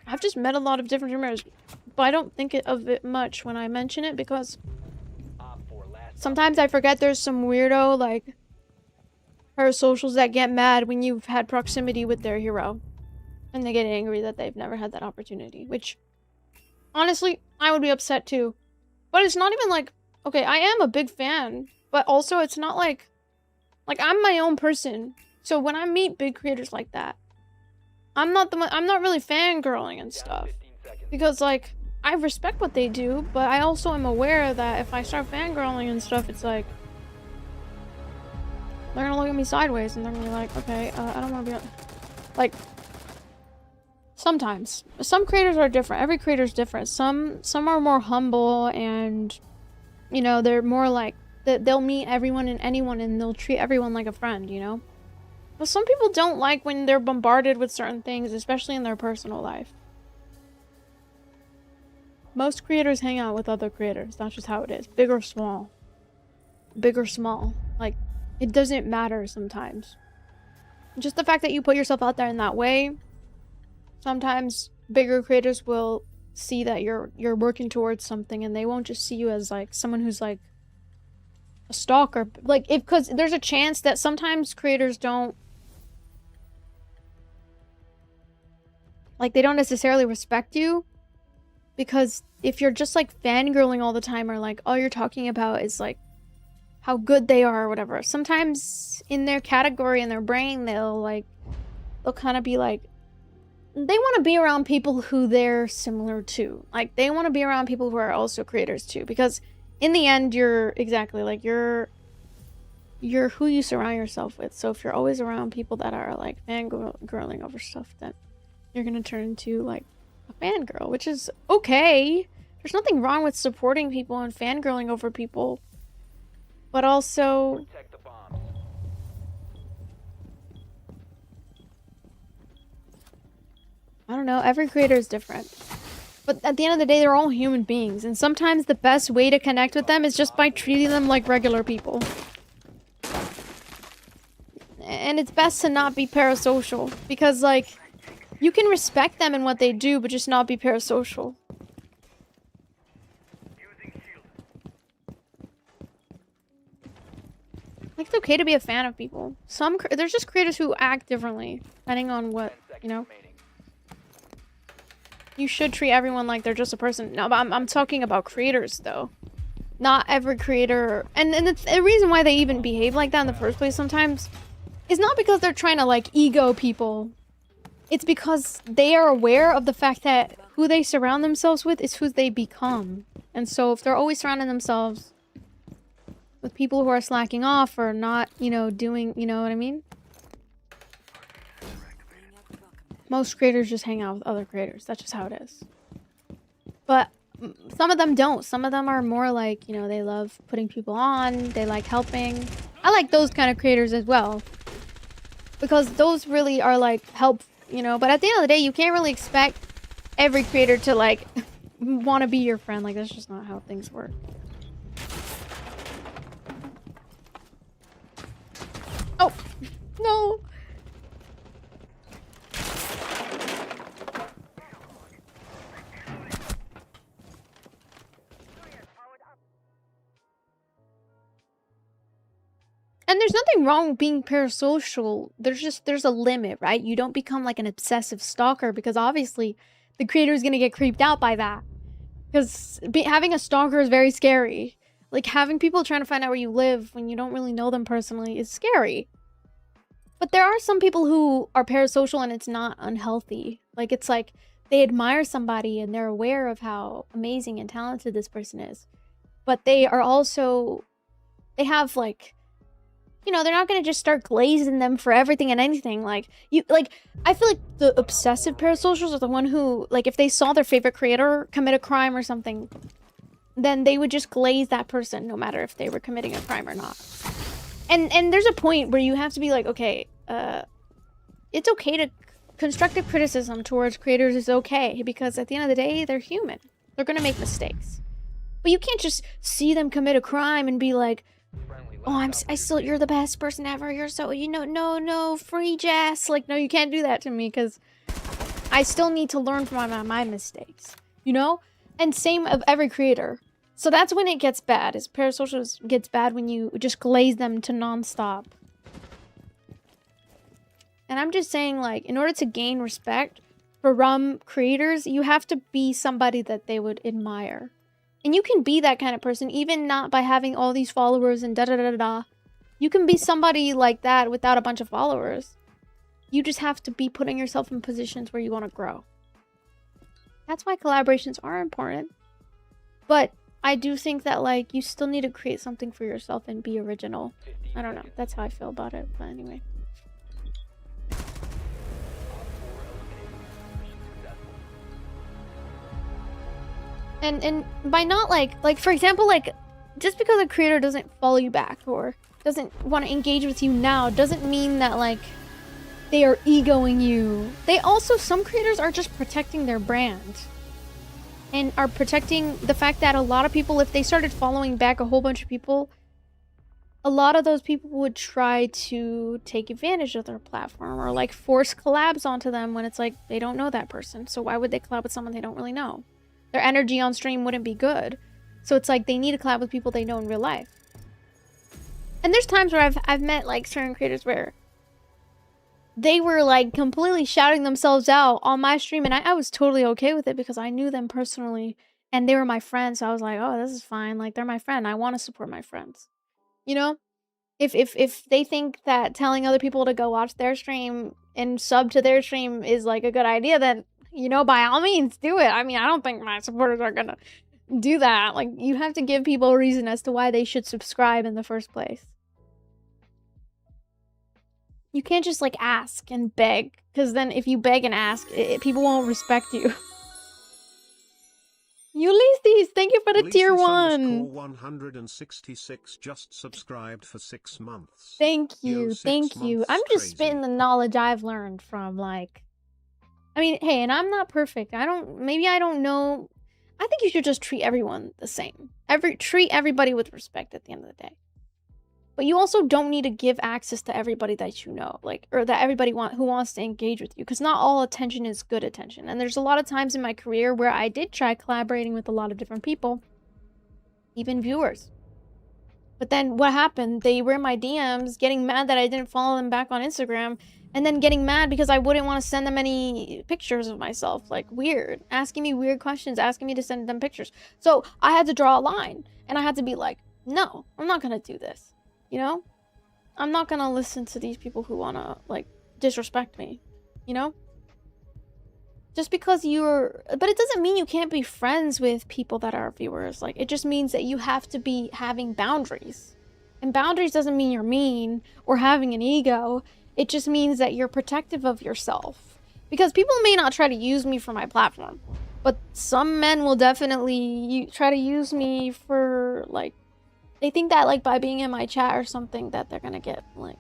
I've just met a lot of different streamers, but I don't think of it much when I mention it, because sometimes I forget there's some weirdo like parasocials that get mad when you've had proximity with their hero, and they get angry that they've never had that opportunity, which honestly I would be upset too. But it's not even like, okay, I am a big fan, but also it's not like I'm my own person. So when I meet big creators like that, I'm not really fangirling and stuff, because like I respect what they do, but I also am aware that if I start fangirling and stuff, it's like, They're gonna look at me sideways and they're gonna be like, okay, I don't want to be on... Like, sometimes. Some creators are different. Every creator is different. Some are more humble and, you know, they're more like, they'll meet everyone and anyone and they'll treat everyone like a friend, you know? But some people don't like when they're bombarded with certain things, especially in their personal life. Most creators hang out with other creators. That's just how it is. Big or small. Big or small. Like, it doesn't matter sometimes. Just the fact that you put yourself out there in that way, sometimes bigger creators will see that you're working towards something and they won't just see you as like someone who's like a stalker. Like, because there's a chance that sometimes creators don't, like, they don't necessarily respect you, because if you're just like fangirling all the time, or like all you're talking about is like how good they are or whatever, sometimes in their category, in their brain, they'll kind of be like, they want to be around people who they're similar to. Like, they want to be around people who are also creators too, because in the end, you're exactly like, you're who you surround yourself with. So if you're always around people that are like fangirling over stuff, then you're gonna turn into like a fangirl, which is okay. There's nothing wrong with supporting people and fangirling over people, but also Protect the bombs. I don't know, every creator is different. But at the end of the day, they're all human beings, and sometimes the best way to connect with them is just by treating them like regular people. And it's best to not be parasocial, because like, you can respect them and what they do, but just not be parasocial. Like, it's okay to be a fan of people. There's just creators who act differently, depending on what, 10 seconds you know. remaining. You should treat everyone like they're just a person. No, but I'm talking about creators, though. Not every creator... And the reason why they even behave like that in the first place sometimes is not because they're trying to, like, ego people. It's because they are aware of the fact that who they surround themselves with is who they become. And so if they're always surrounding themselves with people who are slacking off or not, you know, doing... You know what I mean? Most creators just hang out with other creators. That's just how it is. But some of them don't. Some of them are more like, you know, they love putting people on. They like helping. I like those kind of creators as well, because those really are like help, you know. But at the end of the day, you can't really expect every creator to like want to be your friend. Like, that's just not how things work. Oh, no. And there's nothing wrong with being parasocial. There's a limit, right? You don't become like an obsessive stalker, because obviously the creator is going to get creeped out by that. Because having a stalker is very scary. Like, having people trying to find out where you live when you don't really know them personally is scary. But there are some people who are parasocial and it's not unhealthy. Like, it's like they admire somebody and they're aware of how amazing and talented this person is. But they are also... They have like... You know, they're not going to just start glazing them for everything and anything. Like, I feel like the obsessive parasocials are the one who, like, if they saw their favorite creator commit a crime or something, then they would just glaze that person no matter if they were committing a crime or not. And there's a point where you have to be like, okay, it's okay to... Constructive criticism towards creators is okay, because at the end of the day, they're human. They're going to make mistakes. But you can't just see them commit a crime and be like, oh, you're the best person ever. You're so, you know, no, free Jess. Like, no, you can't do that to me, because I still need to learn from my mistakes, you know? And same of every creator. So that's when it gets bad. Is parasocial gets bad when you just glaze them to nonstop. And I'm just saying, like, in order to gain respect for creators, you have to be somebody that they would admire. And you can be that kind of person, even not by having all these followers and da-da-da-da-da. You can be somebody like that without a bunch of followers. You just have to be putting yourself in positions where you want to grow. That's why collaborations are important. But I do think that like you still need to create something for yourself and be original. 15 I don't know. seconds. That's how I feel about it. But anyway. Op 4 eliminated. Mission successful. And by not like for example, like just because a creator doesn't follow you back or doesn't want to engage with you now doesn't mean that like they are egoing you. They also, some creators are just protecting their brand and are protecting the fact that a lot of people, if they started following back a whole bunch of people, a lot of those people would try to take advantage of their platform or like force collabs onto them when it's like they don't know that person. So why would they collab with someone they don't really know? Their energy on stream wouldn't be good. So it's like they need to collab with people they know in real life. And there's times where I've met like certain creators where they were like completely shouting themselves out on my stream, and I was totally okay with it because I knew them personally and they were my friends. So I was like, oh, this is fine. Like, they're my friend. I want to support my friends. You know? If they think that telling other people to go watch their stream and sub to their stream is like a good idea, then, you know, by all means do it. I mean, I don't think my supporters are gonna do that. Like, you have to give people a reason as to why they should subscribe in the first place. You can't just like ask and beg, because then if you beg and ask, people won't respect you. Ulysses, thank you for the tier 1. 166 just subscribed for 6 months. Thank Yo, you, 6 thank you. months I'm just crazy. spitting the knowledge I've learned from like, I mean, hey, and I'm not perfect. Maybe I don't know. I think you should just treat everyone the same. Treat everybody with respect at the end of the day. But you also don't need to give access to everybody that you know, like, or that everybody who wants to engage with you, because not all attention is good attention. And there's a lot of times in my career where I did try collaborating with a lot of different people, even viewers. But then what happened? They were in my DMs getting mad that I didn't follow them back on Instagram, and then getting mad because I wouldn't want to send them any pictures of myself, like weird, asking me weird questions, asking me to send them pictures. So I had to draw a line, and I had to be like, no, I'm not gonna do this. You know? I'm not gonna listen to these people who wanna, like, disrespect me. You know? Just because but it doesn't mean you can't be friends with people that are viewers. Like, it just means that you have to be having boundaries. And boundaries doesn't mean you're mean or having an ego. It just means that you're protective of yourself. Because people may not try to use me for my platform, but some men will definitely try to use me for, like, they think that, like, by being in my chat or something that they're gonna get, like...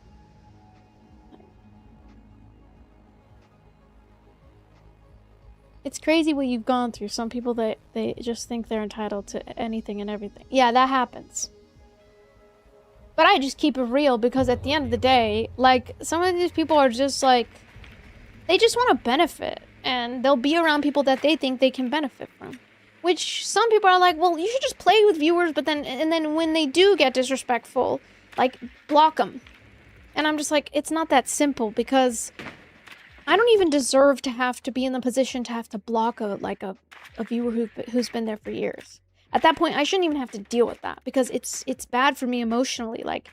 It's crazy what you've gone through. Some people, they just think they're entitled to anything and everything. Yeah, that happens. But I just keep it real because at the end of the day, like, some of these people are just, like... They just want to benefit. And they'll be around people that they think they can benefit from. Which some people are like, well, you should just play with viewers, but then when they do get disrespectful, like, block them. And I'm just like, it's not that simple, because I don't even deserve to have to be in the position to have to block a viewer who's been there for years. At that point, I shouldn't even have to deal with that, because it's bad for me emotionally. Like,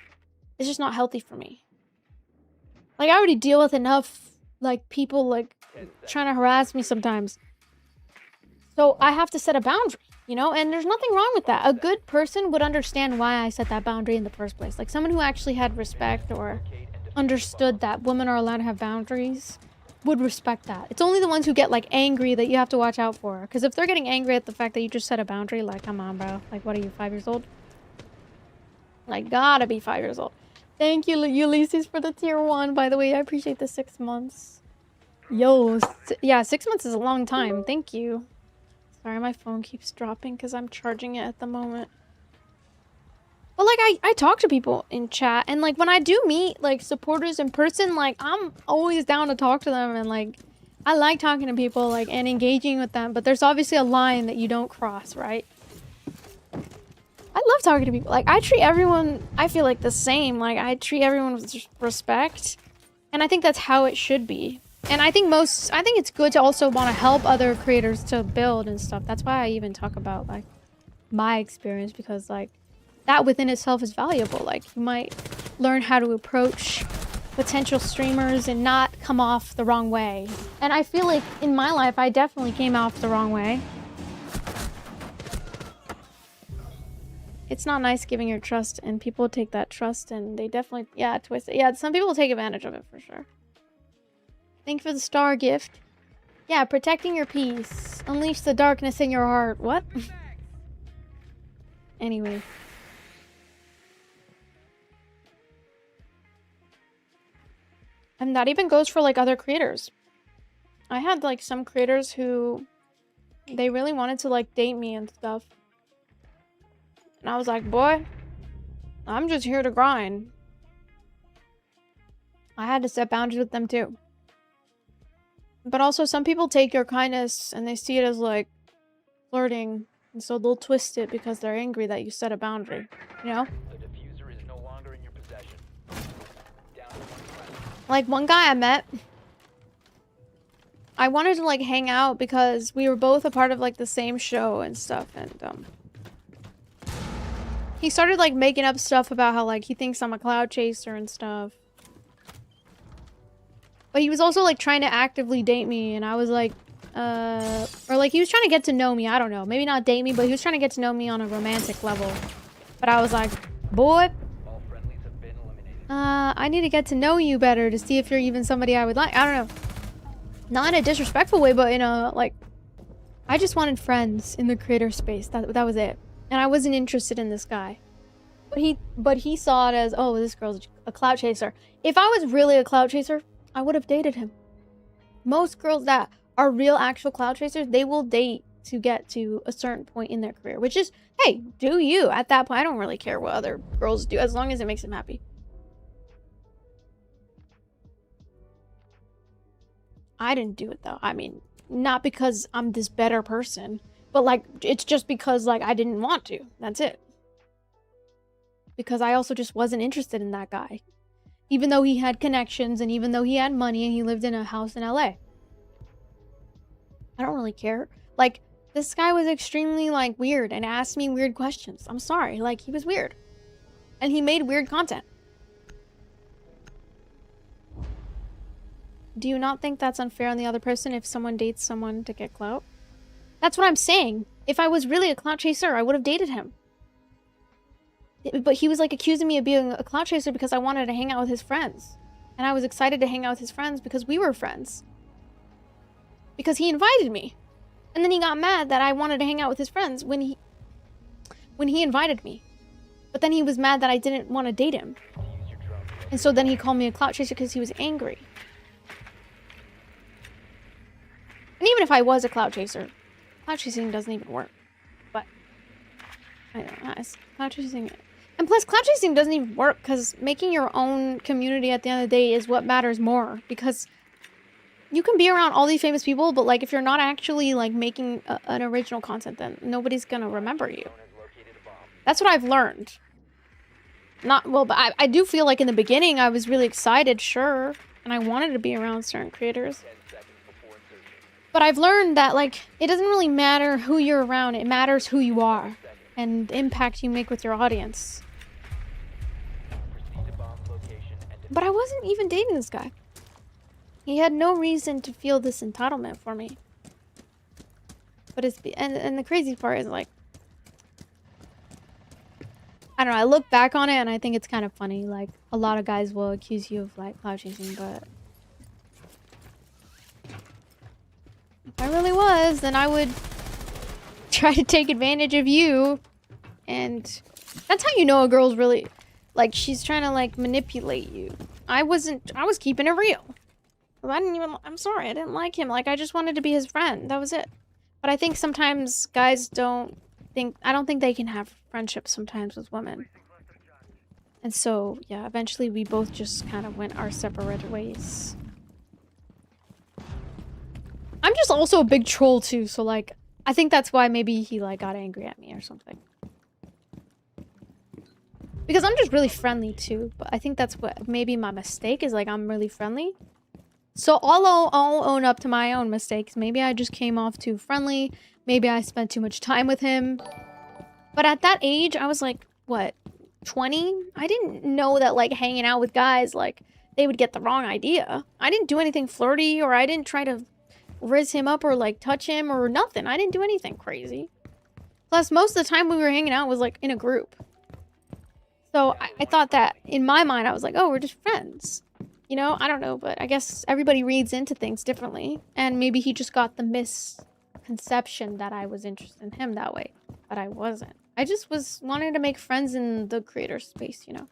it's just not healthy for me. Like, I already deal with enough, like, people, like, trying to harass me sometimes. So I have to set a boundary, you know? And there's nothing wrong with that. A good person would understand why I set that boundary in the first place. Like, someone who actually had respect or understood that women are allowed to have boundaries would respect that. It's only the ones who get, like, angry that you have to watch out for. Because if they're getting angry at the fact that you just set a boundary, like, come on, bro. Like, what are you, 5 years old? Like, gotta be 5 years old. Thank you, Ulysses, for the tier 1. By the way, I appreciate the 6 months. Yo, yeah, 6 months is a long time. Thank you. Sorry, my phone keeps dropping because I'm charging it at the moment. But, like, I talk to people in chat, and, like, when I do meet, like, supporters in person, like, I'm always down to talk to them, and, like, I like talking to people, like, and engaging with them, but there's obviously a line that you don't cross, right? I love talking to people. Like, I treat everyone, I feel like, the same. Like, I treat everyone with respect, and I think that's how it should be. And I think it's good to also want to help other creators to build and stuff. That's why I even talk about, like, my experience, because, like, that within itself is valuable. Like, you might learn how to approach potential streamers and not come off the wrong way. And I feel like in my life, I definitely came off the wrong way. it's not nice giving your trust, and people take that trust and they definitely, yeah, twist it. Yeah, some people take advantage of it for sure. Thank you for the star gift. Yeah, protecting your peace. Unleash the darkness in your heart. What? Anyway. And that even goes for like other creators. I had like some creators who they really wanted to like date me and stuff. And I was like, boy, I'm just here to grind. I had to set boundaries with them too. But also some people take your kindness and they see it as like flirting. And so they'll twist it because they're angry that you set a boundary. You know? The diffuser is no longer in your possession. Down to 1 friendly. Like one guy I met, I wanted to like hang out because we were both a part of like the same show and stuff, and he started like making up stuff about how like he thinks I'm a cloud chaser and stuff. But he was also like trying to actively date me, and I was like, or like he was trying to get to know me, I don't know, maybe not date me, but he was trying to get to know me on a romantic level. But I was like, boy, All friendlies have been eliminated. I need to get to know you better to see if you're even somebody I would like. I don't know. Not in a disrespectful way, but in a, like, I just wanted friends in the creator space. That was it. And I wasn't interested in this guy. But he saw it as, oh, this girl's a clout chaser. If I was really a clout chaser, I would have dated him. Most girls that are real actual clout chasers, they will date to get to a certain point in their career, which is, hey, do you. At that point, I don't really care what other girls do, as long as it makes them happy. I didn't do it though. I mean, not because I'm this better person, but like, it's just because like I didn't want to. That's it. Because I also just wasn't interested in that guy. Even though he had connections and even though he had money and he lived in a house in LA. I don't really care. Like, this guy was extremely like weird and asked me weird questions. I'm sorry, like he was weird. And he made weird content. Do you not think that's unfair on the other person if someone dates someone to get clout? That's what I'm saying. If I was really a clout chaser, I would have dated him. But he was like accusing me of being a clout chaser because I wanted to hang out with his friends. And I was excited to hang out with his friends because we were friends. Because he invited me. And then he got mad that I wanted to hang out with his friends when he invited me. But then he was mad that I didn't want to date him. Use your drone. And so then he called me a clout chaser because he was angry. And even if I was a clout chaser, clout chasing doesn't even work. But I don't know. Clout chasing, and plus clout chasing doesn't even work because making your own community at the end of the day is what matters more. Because you can be around all these famous people, but like if you're not actually like making an original content, then nobody's gonna remember you. Drone has located a bomb. That's what I've learned. Not well, but I do feel like in the beginning I was really excited, sure, and I wanted to be around certain creators. 10 seconds before insertion. But I've learned that, like, it doesn't really matter who you're around. It matters who you are and the impact you make with your audience. Proceed to bomb's location and But I wasn't even dating this guy. He had no reason to feel this entitlement for me. But it's... And the crazy part is, like... I don't know, I look back on it and I think it's kind of funny. Like, a lot of guys will accuse you of, like, clout chasing, but... If I really was, then I would try to take advantage of you. And that's how you know a girl's really, like, she's trying to, like, manipulate you. I was keeping it real. I'm sorry, I didn't like him. Like, I just wanted to be his friend. That was it. But I think sometimes guys I don't think they can have friendships sometimes with women. And so, yeah, eventually we both just kind of went our separate ways. I'm just also a big troll too, so like, I think that's why maybe he like got angry at me or something. Because I'm just really friendly too, but I think that's what maybe my mistake is, like I'm really friendly. So I'll own up to my own mistakes. Maybe I just came off too friendly. Maybe I spent too much time with him. But at that age, I was like, what, 20? I didn't know that like hanging out with guys, like they would get the wrong idea. I didn't do anything flirty, or I didn't try to riz him up or like touch him or nothing. I didn't do anything crazy. Plus, most of the time we were hanging out was like in a group. So I thought that in my mind, I was like, oh, we're just friends. You know, I don't know, but I guess everybody reads into things differently. And maybe he just got the misconception that I was interested in him that way. But I wasn't. I just was wanting to make friends in the creator space, you know.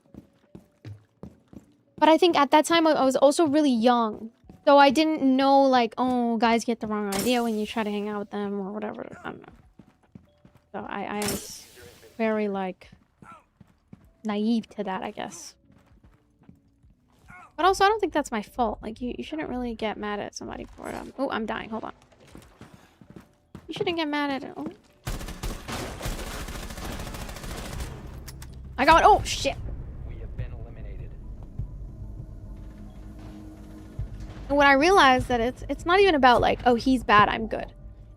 But I think at that time, I was also really young. So I didn't know, like, oh, guys get the wrong idea when you try to hang out with them or whatever. I don't know. So I was very, like, naive to that, I guess. But also, I don't think that's my fault. Like, you shouldn't really get mad at somebody for it. Oh, I'm dying. Hold on. You shouldn't get mad at it. Oh. I got... Oh, shit. We have been eliminated. And when I realized that it's not even about, like, oh, he's bad, I'm good.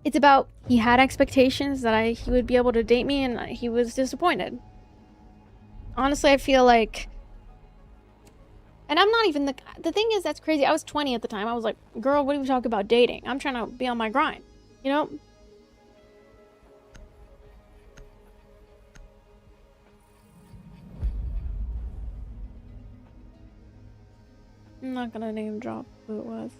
It's about he had expectations that he would be able to date me, and he was disappointed. Honestly, I feel like... And I'm not even the thing is, that's crazy. I was 20 at the time. I was like, girl, what are we talking about dating? I'm trying to be on my grind, you know? I'm not gonna name drop who it was.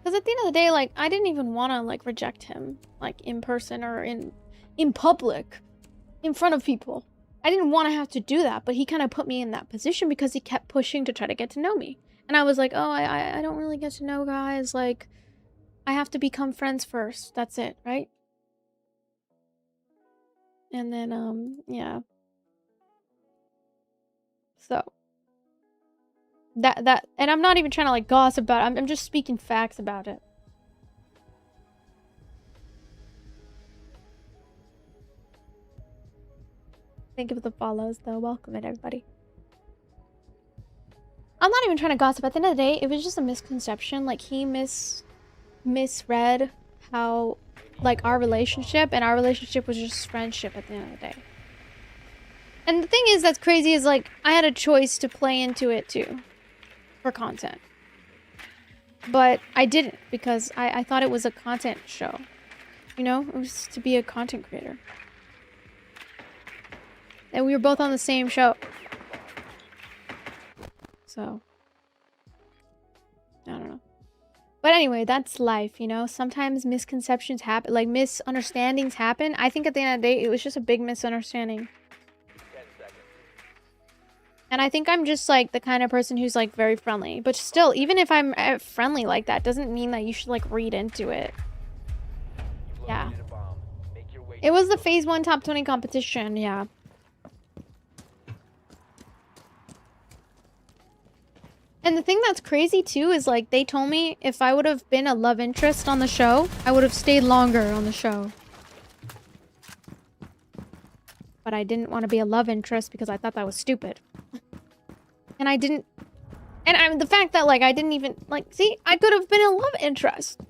Because at the end of the day, like, I didn't even want to, like, reject him, like, in person or in public, in front of people. I didn't want to have to do that, but he kind of put me in that position because he kept pushing to try to get to know me. And I was like, oh, I don't really get to know guys. Like, I have to become friends first. That's it, right? And then, yeah. So. And I'm not even trying to, like, gossip about it. I'm just speaking facts about it. Thank you for the follows, though. Welcome it, everybody. I'm not even trying to gossip. At the end of the day, it was just a misconception. Like, he misread how, like, our relationship, and our relationship was just friendship at the end of the day. And the thing is that's crazy is, like, I had a choice to play into it, too. For content. But I didn't, because I thought it was a content show. You know? It was to be a content creator. And we were both on the same show. So. I don't know. But anyway, that's life, you know? Sometimes misconceptions happen. Like, misunderstandings happen. I think at the end of the day, it was just a big misunderstanding. 10 seconds. And I think I'm just, like, the kind of person who's, like, very friendly. But still, even if I'm friendly like that, doesn't mean that you should, like, read into it. You've Yeah. located a bomb. Make your way It to was the the Phase 1 Top 20 competition, yeah. And the thing that's crazy, too, is, like, they told me if I would have been a love interest on the show, I would have stayed longer on the show. But I didn't want to be a love interest because I thought that was stupid. And I didn't... And the fact that, like, I didn't even... Like, see, I could have been a love interest.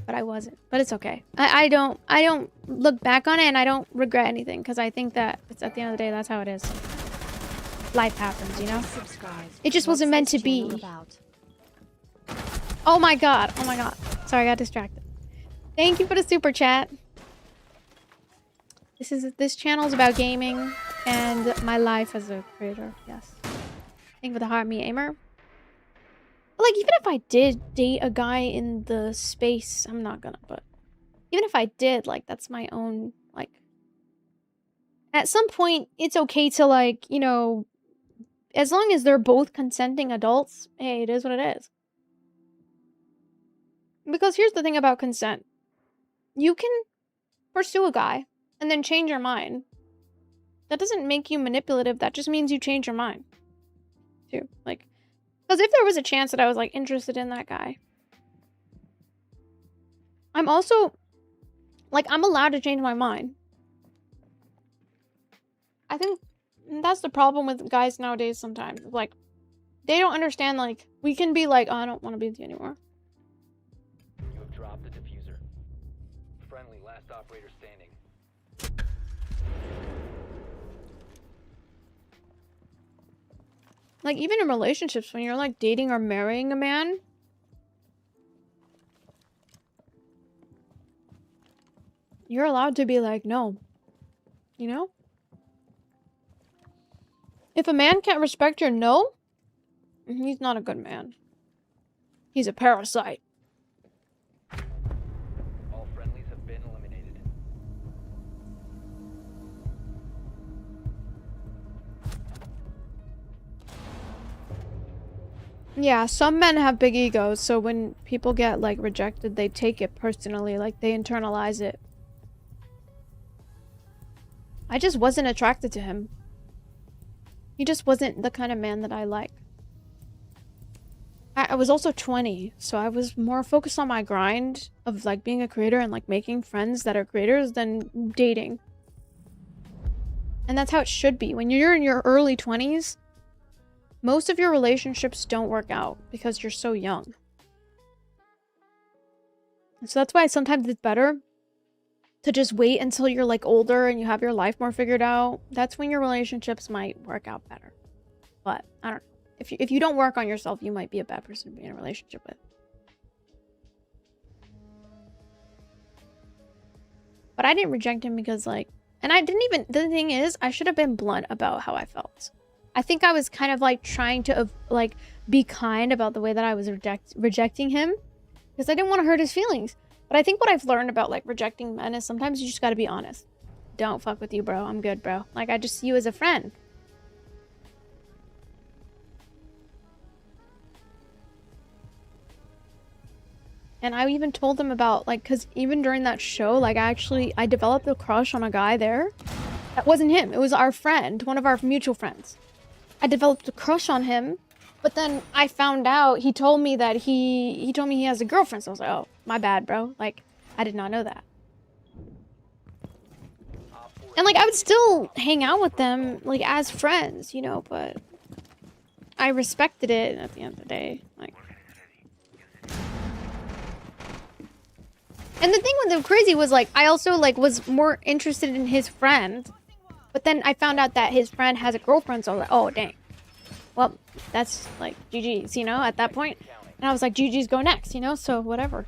But I wasn't. But it's okay. I don't look back on it, and I don't regret anything. Because I think that it's, at the end of the day, that's how it is. Life happens, you know? Subscribe. It just What's wasn't meant this to be. channel about? Oh my god. Oh my god. Sorry, I got distracted. Thank you for the super chat. This channel is about gaming and my life as a creator. Yes. Thank you for the heart, me aimer. But, like, even if I did date a guy in the space, I'm not gonna, but even if I did, like, that's my own, like, at some point, it's okay to, like, you know, as long as they're both consenting adults, hey, it is what it is. Because here's the thing about consent. You can pursue a guy and then change your mind. That doesn't make you manipulative. That just means you change your mind. Too. Like, because if there was a chance that I was, like, interested in that guy, I'm also, like, I'm allowed to change my mind. I think that's the problem with guys nowadays sometimes. Like, they don't understand, like, we can be like, oh, I don't want to be with you anymore. You have dropped the diffuser. Friendly, last operator standing. Like, even in relationships, when you're, like, dating or marrying a man, you're allowed to be like, no. You know? If a man can't respect your no, he's not a good man. He's a parasite. All friendlies have been eliminated. Yeah, some men have big egos, so when people get, like, rejected, they take it personally, like, they internalize it. I just wasn't attracted to him. He just wasn't the kind of man that I like. I was also 20, so I was more focused on my grind of, like, being a creator and, like, making friends that are creators than dating. And that's how it should be. When you're in your early 20s, most of your relationships don't work out because you're so young. And so that's why sometimes it's better to just wait until you're, like, older and you have your life more figured out. That's when your relationships might work out better. But I don't know. If you don't work on yourself, you might be a bad person to be in a relationship with. But I didn't reject him because, like, and I didn't even, the thing is, I should have been blunt about how I felt. I think I was kind of, like, trying to, like, be kind about the way that I was rejecting him because I didn't want to hurt his feelings. But I think what I've learned about, like, rejecting men is sometimes you just gotta be honest. Don't fuck with you, bro. I'm good, bro. Like, I just see you as a friend. And I even told them about, like, because even during that show, like, I developed a crush on a guy there. That wasn't him. It was our friend, one of our mutual friends. I developed a crush on him, but then I found out, he told me that he told me he has a girlfriend. So I was like, oh, my bad, bro. Like, I did not know that. And, like, I would still hang out with them, like, as friends, you know, but I respected it at the end of the day. Like, and the thing with the crazy was, like, I also, like, was more interested in his friend. But then I found out that his friend has a girlfriend, so I was like, oh, dang. Well, that's, like, GG's, you know, at that point. And I was like, GG's go next, you know, so whatever.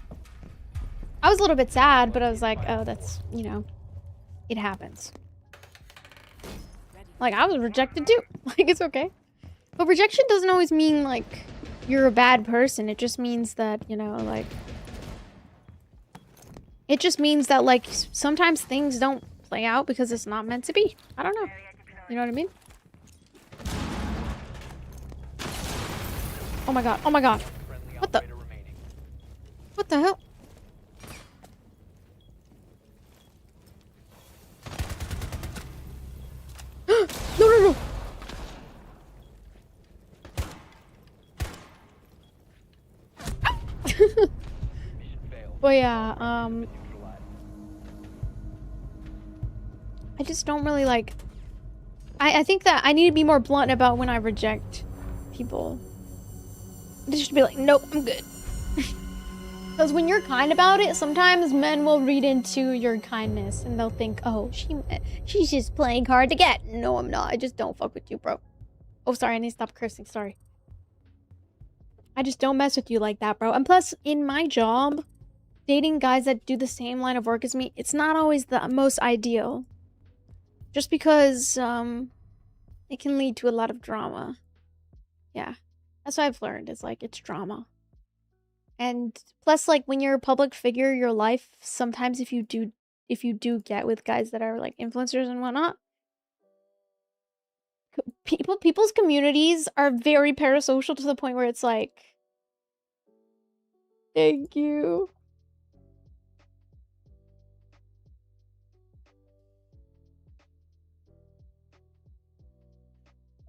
I was a little bit sad, but I was like, oh, that's, you know, it happens. Like, I was rejected too. Like, it's okay. But rejection doesn't always mean, like, you're a bad person. It just means that, you know, like... It just means that, like, sometimes things don't play out because it's not meant to be. I don't know. You know what I mean? Oh my god. Oh my god. What the? What the hell? No, no, no. But yeah, I just don't really like... I think that I need to be more blunt about when I reject people. Just be like, nope, I'm good. Because when you're kind about it, sometimes men will read into your kindness and they'll think, oh, she's just playing hard to get. No, I'm not. I just don't fuck with you, bro. Oh, sorry, I need to stop cursing. Sorry. I just don't mess with you like that, bro. And plus, in my job, dating guys that do the same line of work as me, it's not always the most ideal. Just because, it can lead to a lot of drama. Yeah. That's what I've learned. It's like, it's drama. And plus, like, when you're a public figure, your life, sometimes if you do get with guys that are, like, influencers and whatnot, people's communities are very parasocial to the point where it's like, thank you.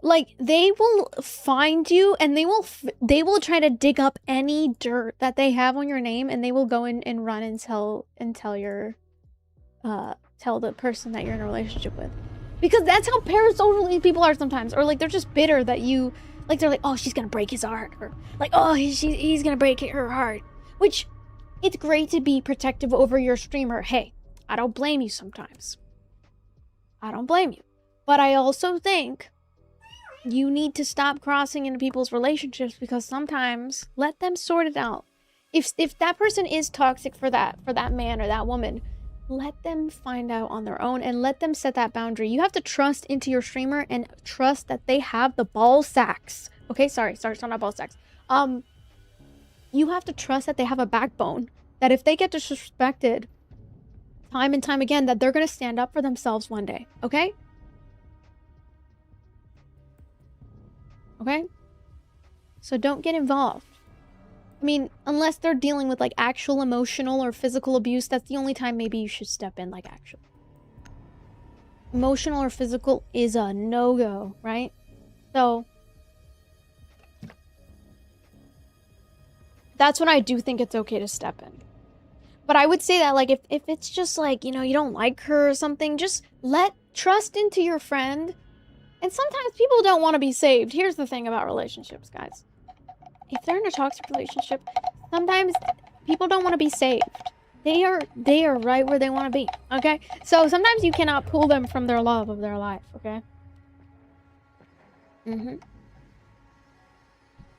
Like, they will find you and they will try to dig up any dirt that they have on your name, and they will go in and run and tell the person that you're in a relationship with. Because that's how parasocial these people are sometimes. Or, like, they're just bitter that you... Like, they're like, oh, she's gonna break his heart. Or, like, oh, he's gonna break her heart. Which, it's great to be protective over your streamer. Hey, I don't blame you sometimes. I don't blame you. But I also think... you need to stop crossing into people's relationships, because sometimes let them sort it out. If that person is toxic for that man or that woman, let them find out on their own and let them set that boundary. You have to trust into your streamer and trust that they have the ball sacks. Okay, sorry, it's not ball sacks. You have to trust that they have a backbone. That if they get disrespected time and time again, that they're gonna stand up for themselves one day. Okay? Okay? So don't get involved. I mean, unless they're dealing with like actual emotional or physical abuse, that's the only time maybe you should step in, like actually. Emotional or physical is a no-go, right? So that's when I do think it's okay to step in. But I would say that like if it's just like, you know, you don't like her or something, just trust into your friend. And sometimes people don't want to be saved. Here's the thing about relationships, guys. If they're in a toxic relationship, sometimes people don't want to be saved. They are right where they want to be, okay? So sometimes you cannot pull them from their love of their life, okay?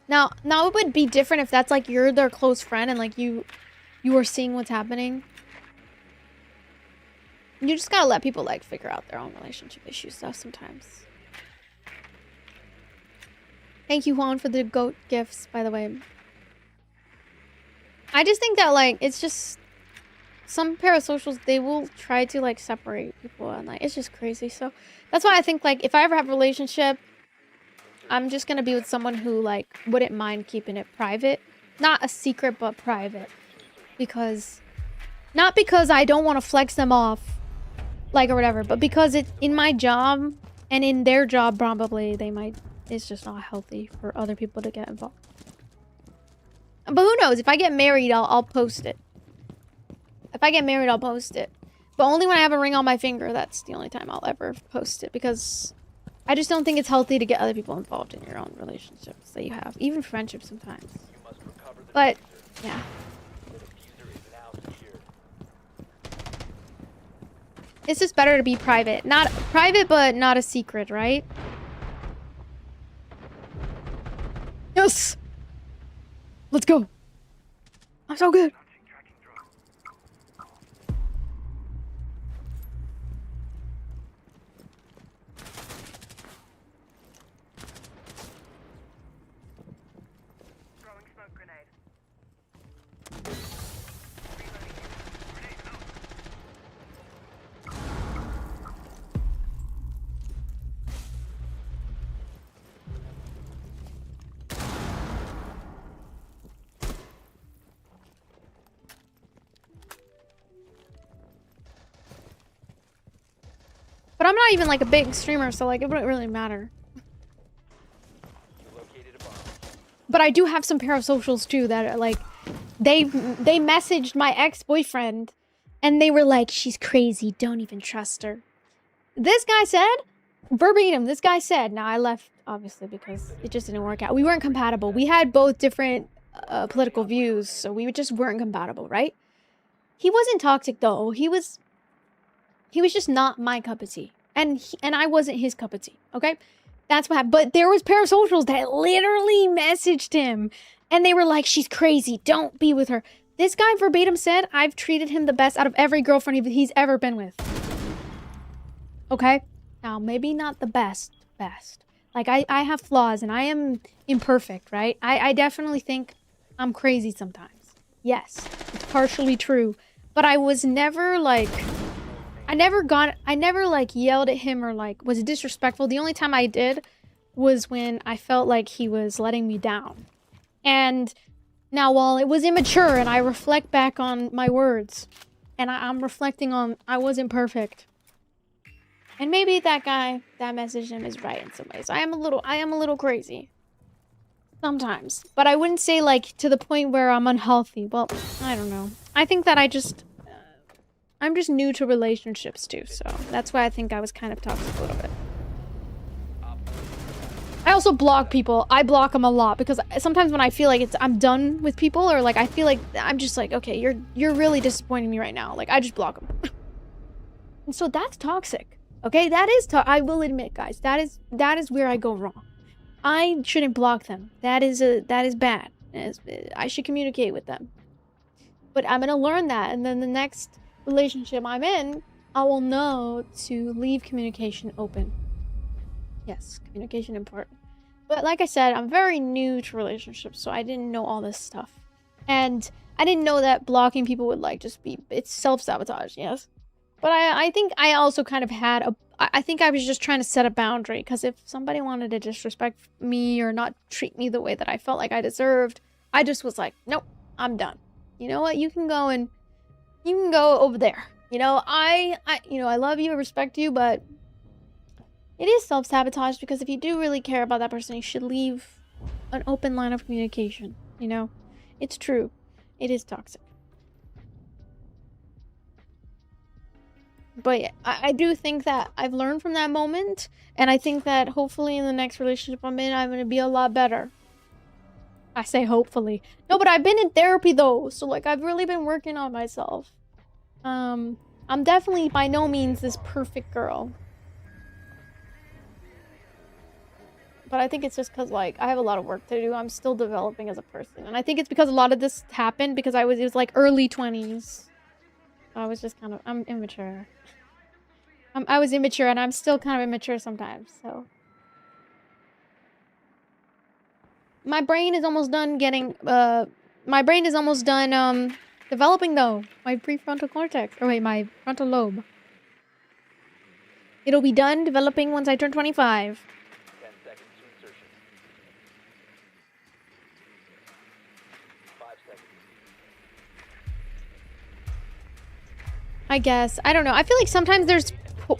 Now it would be different if that's like you're their close friend and like you are seeing what's happening. You just gotta let people like figure out their own relationship issues stuff sometimes. Thank you, Juan, for the goat gifts, by the way. I just think that, like, it's just... Some parasocials, they will try to, like, separate people, and, like, it's just crazy. So, that's why I think, like, if I ever have a relationship, I'm just gonna be with someone who, like, wouldn't mind keeping it private. Not a secret, but private. Because... Not because I don't want to flex them off, like, or whatever, but because it's in my job, and in their job, probably, they might... It's just not healthy for other people to get involved. But who knows? If I get married, I'll post it. If I get married, I'll post it. But only when I have a ring on my finger. That's the only time I'll ever post it. Because I just don't think it's healthy to get other people involved in your own relationships that you have. Even friendships sometimes. But, yeah. It's just better to be private. Not private, but not a secret, right? Yes! Let's go! I'm so good! Throwing smoke grenade. But I'm not even like a big streamer, so like it wouldn't really matter. But I do have some parasocials too that are like, they messaged my ex-boyfriend and they were like, she's crazy, don't even trust her. This guy said, verbatim, this guy said, now I left obviously because it just didn't work out. We weren't compatible. We had both different political views, so we just weren't compatible, right? He wasn't toxic though. He was just not my cup of tea. And I wasn't his cup of tea, okay? That's what happened. But there was parasocials that literally messaged him. And they were like, she's crazy. Don't be with her. This guy verbatim said, I've treated him the best out of every girlfriend he's ever been with. Okay? Now, maybe not the best. Like, I have flaws and I am imperfect, right? I definitely think I'm crazy sometimes. Yes, it's partially true. But I was never like... I never like yelled at him or like was disrespectful. The only time I did was when I felt like he was letting me down. And now while it was immature and I reflect back on my words and I'm reflecting on I wasn't perfect. And maybe that guy that messaged him is right in some ways. I am a little crazy. Sometimes. But I wouldn't say like to the point where I'm unhealthy. Well, I don't know. I think that I'm just new to relationships too, so that's why I think I was kind of toxic a little bit. I also block people. I block them a lot because sometimes when I feel like I'm done with people or like I feel like I'm just like, okay, you're really disappointing me right now. Like I just block them. And so that's toxic. Okay, that is I will admit, guys, that is where I go wrong. I shouldn't block them. That is bad. I should communicate with them. But I'm gonna learn that, and then the next relationship I'm in, I will know to leave communication open. Yes, communication important. But like I said, I'm very new to relationships, so I didn't know all this stuff. And I didn't know that blocking people would like just be, it's self-sabotage, yes. But I think I also kind of had a, I think I was just trying to set a boundary, because if somebody wanted to disrespect me or not treat me the way that I felt like I deserved, I just was like, nope, I'm done. You know what? You can go over there. You know, I love you, I respect you, but it is self-sabotage, because if you do really care about that person, you should leave an open line of communication, you know? It's true. It is toxic. But yeah, I do think that I've learned from that moment, and I think that hopefully in the next relationship I'm in, I'm going to be a lot better. I say hopefully. No, but I've been in therapy though, so like I've really been working on myself. I'm definitely by no means this perfect girl. But I think it's just because, like, I have a lot of work to do. I'm still developing as a person. And I think it's because a lot of this happened because it was like early 20s. I was just kind of, I'm immature. I was immature, and I'm still kind of immature sometimes, so. My brain is almost done getting, developing though. My prefrontal cortex. Or wait, my frontal lobe. It'll be done developing once I turn 25. 10 seconds to insertion. 5 seconds. I guess. I don't know. I feel like sometimes there's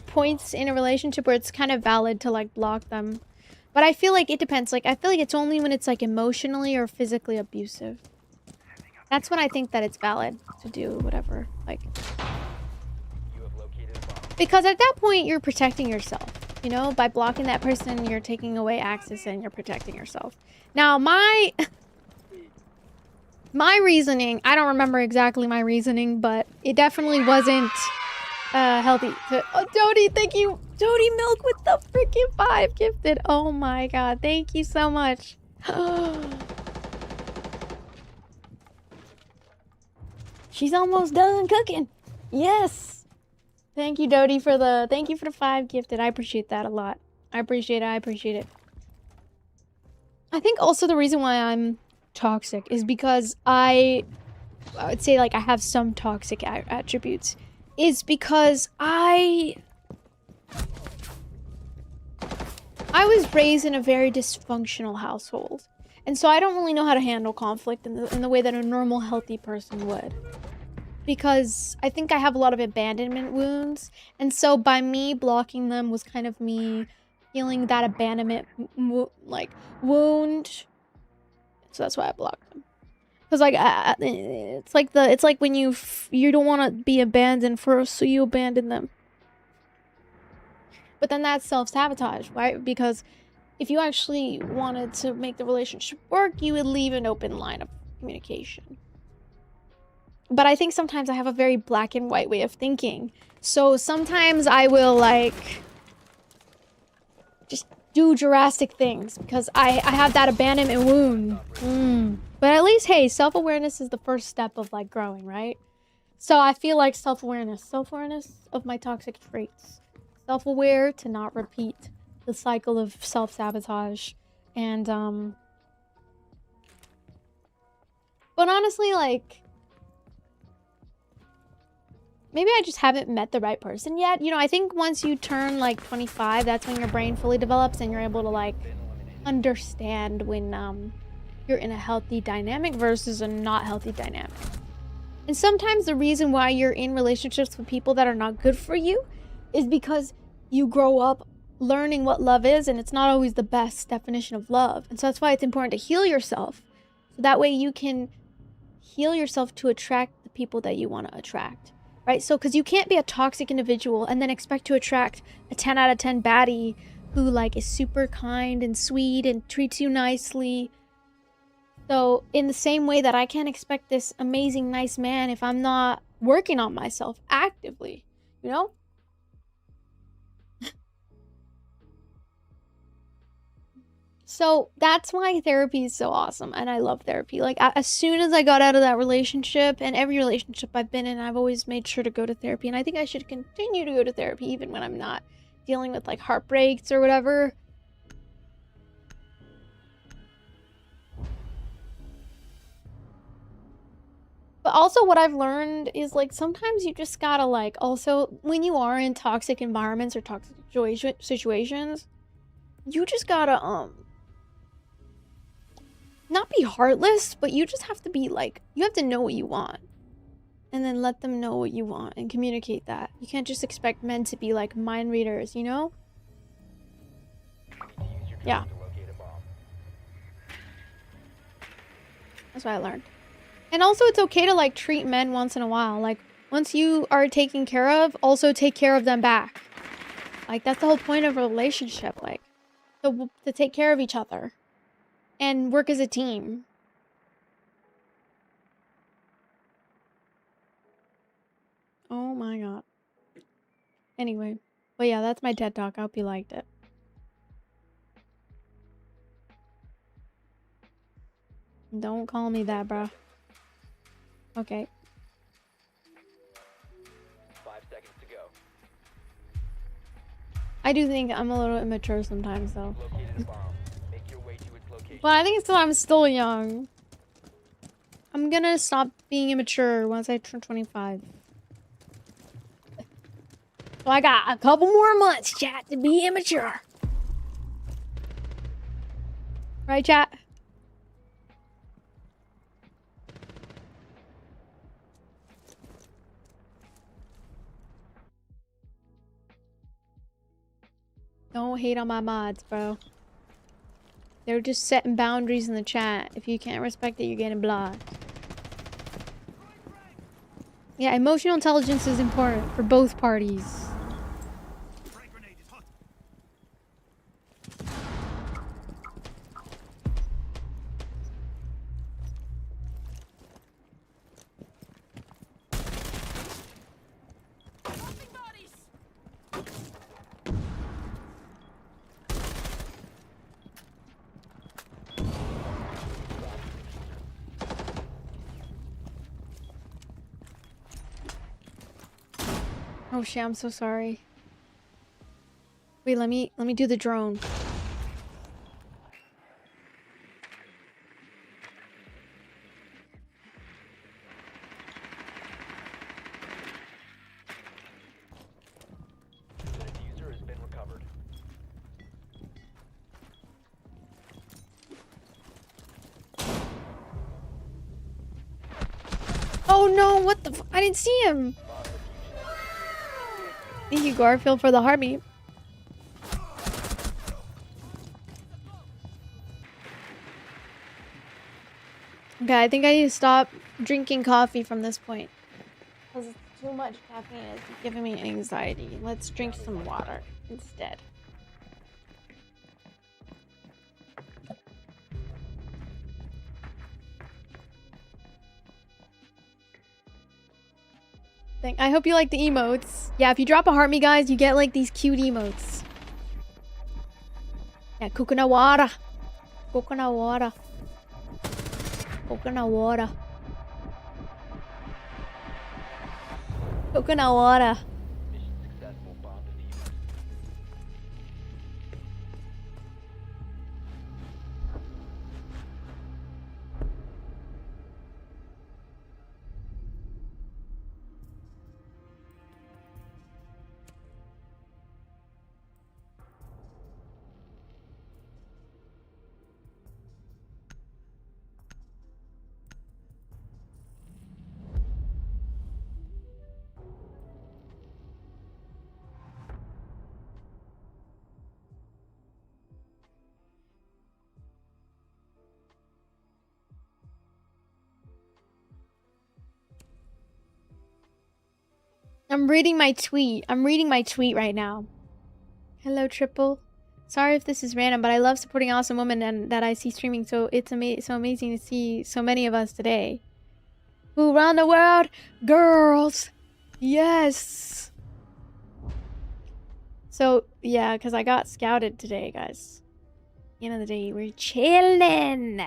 points in a relationship where it's kind of valid to, like, block them. But I feel like it depends. Like, I feel like it's only when it's, like, emotionally or physically abusive. That's when I think that it's valid to do whatever. Like, You have located a bomb. because at that point, you're protecting yourself. You know? By blocking that person, you're taking away access and you're protecting yourself. Now, my reasoning, I don't remember exactly my reasoning, but it definitely wasn't healthy. Oh, Jody, thank you. Jody Milk with the freaking 5 gifted. Oh my god, thank you so much. She's almost done cooking. Yes. Thank you, Dodie, for the 5 gifted. I appreciate that a lot. I appreciate it. I think also the reason why I'm toxic is because I would say, like, I have some toxic attributes is because I was raised in a very dysfunctional household, and so I don't really know how to handle conflict in the way that a normal healthy person would, because I think I have a lot of abandonment wounds, and so by me blocking them was kind of me healing that abandonment wound. So that's why I blocked them. Because, like, it's like when you don't want to be abandoned first, so you abandon them. But then that's self-sabotage, right? Because if you actually wanted to make the relationship work, you would leave an open line of communication. But I think sometimes I have a very black and white way of thinking. So sometimes I will, like, just do drastic things because I have that abandonment wound. But at least, hey, self-awareness is the first step of, like, growing, right? So I feel like self-awareness of my toxic traits. Self-aware to not repeat the cycle of self-sabotage. And, but honestly, like, maybe I just haven't met the right person yet. You know, I think once you turn, like, 25, that's when your brain fully develops and you're able to, like, understand when, you're in a healthy dynamic versus a not healthy dynamic. And sometimes the reason why you're in relationships with people that are not good for you is because you grow up learning what love is, and it's not always the best definition of love. And so that's why it's important to heal yourself. So that way you can heal yourself to attract the people that you want to attract. Right? So, because you can't be a toxic individual and then expect to attract a 10 out of 10 baddie who, like, is super kind and sweet and treats you nicely. So, in the same way that I can't expect this amazing, nice man if I'm not working on myself actively, you know? So that's why therapy is so awesome, and I love therapy. Like as soon as I got out of that relationship, and every relationship I've been in, I've always made sure to go to therapy, and I think I should continue to go to therapy even when I'm not dealing with like heartbreaks or whatever. But also what I've learned is like sometimes you just gotta like also when you are in toxic environments or toxic situations, you just gotta not be heartless, but you just have to be like, you have to know what you want. And then let them know what you want and communicate that. You can't just expect men to be like mind readers, you know? Yeah. That's what I learned. And also it's okay to like treat men once in a while. Like once you are taken care of, also take care of them back. Like that's the whole point of a relationship. Like to take care of each other. And work as a team. Oh my god. Anyway. But yeah, that's my TED Talk. I hope you liked it. Don't call me that, bro. Okay. 5 seconds to go. I do think I'm a little immature sometimes, though. Located a bomb. Make your way to its location. But I think I'm still young. I'm gonna stop being immature once I turn 25. So I got a couple more months, chat, to be immature. Right, chat? Don't hate on my mods, bro. They're just setting boundaries in the chat. If you can't respect it, you're getting blocked. Yeah, emotional intelligence is important for both parties. Oh shit, I'm so sorry. Wait, let me do the drone. The diffuser has been recovered. Oh no, what the I didn't see him. Thank you, Garfield, for the heartbeat. Okay, I think I need to stop drinking coffee from this point. Because it's too much caffeine. It's giving me anxiety. Let's drink some water instead. I hope you like the emotes. Yeah, if you drop a heart me, guys, you get like these cute emotes. Yeah, coconut water. Coconut water. Coconut water. Coconut water. Mission successful. Bomb defused. I'm reading my tweet. I'm reading my tweet right now. Hello, Triple. Sorry if this is random, but I love supporting awesome women and that I see streaming. So it's so amazing to see so many of us today. Who run the world? Girls. Yes. So, yeah, because I got scouted today, guys. the end of the day, we're chilling.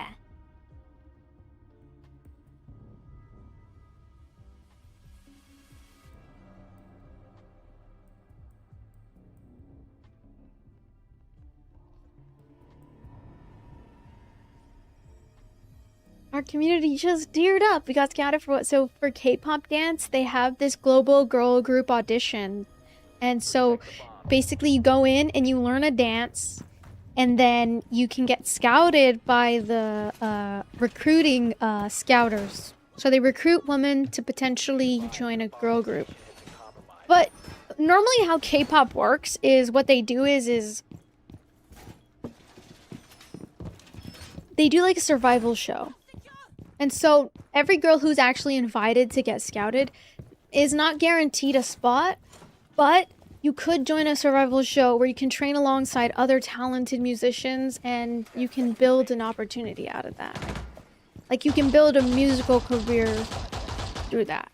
Our community just geared up. We got scouted for what? So for K-pop dance, they have this global girl group audition. And so basically you go in and you learn a dance, and then you can get scouted by the recruiting scouters. So they recruit women to potentially join a girl group. But normally how K-pop works is what they do is they do like a survival show. And so every girl who's actually invited to get scouted is not guaranteed a spot, but you could join a survival show where you can train alongside other talented musicians and you can build an opportunity out of that. Like you can build a musical career through that.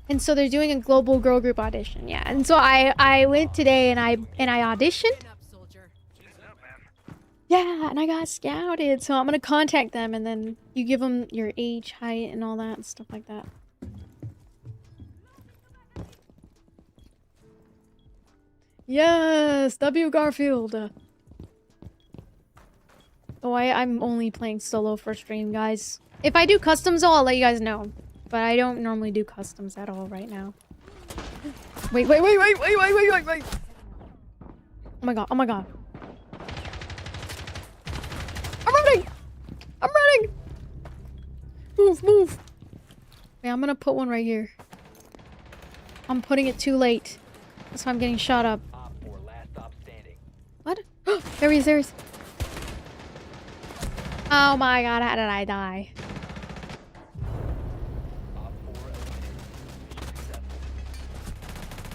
And so they're doing a global girl group audition, yeah. And so I went today and I auditioned. Yeah, and I got scouted, so I'm gonna contact them, and then you give them your age, height, and all that and stuff like that. Yes, W. Garfield. Oh, I'm only playing solo for stream, guys. If I do customs, though, I'll let you guys know. But I don't normally do customs at all right now. Wait. Oh my god, oh my god. I'm running! Move! Wait, I'm gonna put one right here. I'm putting it too late. That's why I'm getting shot up. What? There he is. Oh my god, how did I die?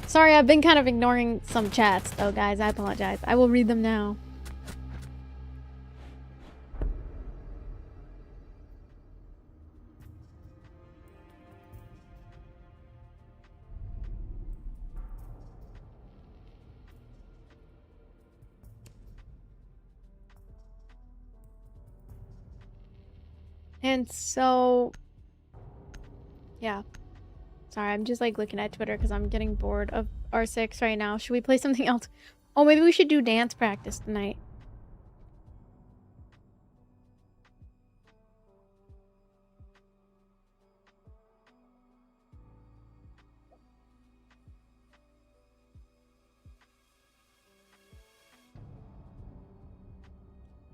Sorry, I've been kind of ignoring some chats though, guys. I apologize. I will read them now. And so, yeah. Sorry, I'm just like looking at Twitter because I'm getting bored of R6 right now. Should we play something else? Oh, maybe we should do dance practice tonight.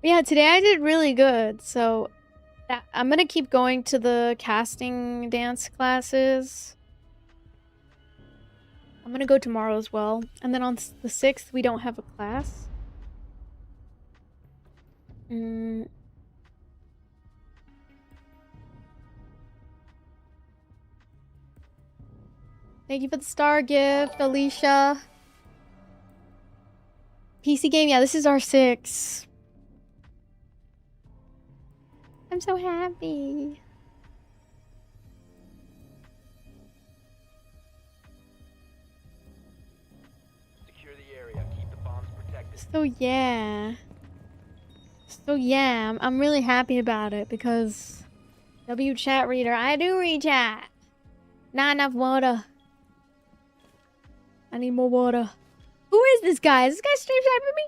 Yeah, today I did really good, so I'm gonna keep going to the casting dance classes. I'm gonna go tomorrow as well. And then on the 6th, we don't have a class. Thank you for the star gift, Alicia. PC game, yeah, this is R6. I'm so happy. Secure the area. Keep the bombs protected. So yeah, I'm really happy about it because W chat reader, I do read chat. Not enough water. I need more water. Who is this guy? Is this guy stream sniping me?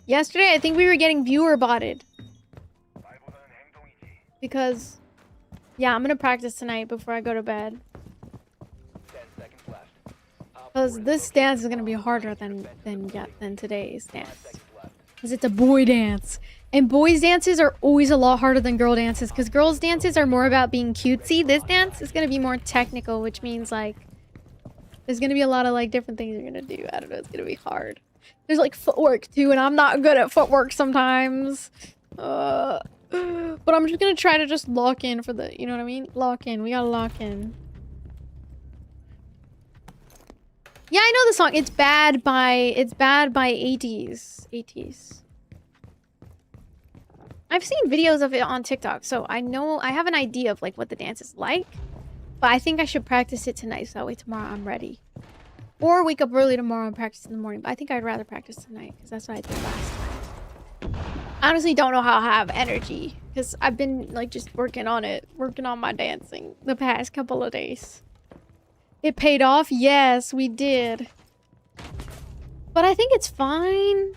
Yesterday, I think we were getting viewer botted. Because, yeah, I'm gonna practice tonight before I go to bed. 10 seconds left. Because this dance is gonna be harder than today's dance. Because it's a boy dance. And boys' dances are always a lot harder than girl dances. Because girls' dances are more about being cutesy. This dance is gonna be more technical, which means, like, there's gonna be a lot of, like, different things you're gonna do. I don't know, it's gonna be hard. There's, like, footwork, too, and I'm not good at footwork sometimes. But I'm just gonna try to just lock in for the, you know what I mean? Lock in. We gotta lock in. Yeah, I know the song. It's bad by 80s. I've seen videos of it on TikTok, so I know, I have an idea of, like, what the dance is like. But I think I should practice it tonight so that way tomorrow I'm ready. Or wake up early tomorrow and practice in the morning. But I think I'd rather practice tonight because that's what I did last time. I honestly don't know how I have energy because I've been like just working on it. Working on my dancing the past couple of days. It paid off? Yes, we did. But I think it's fine.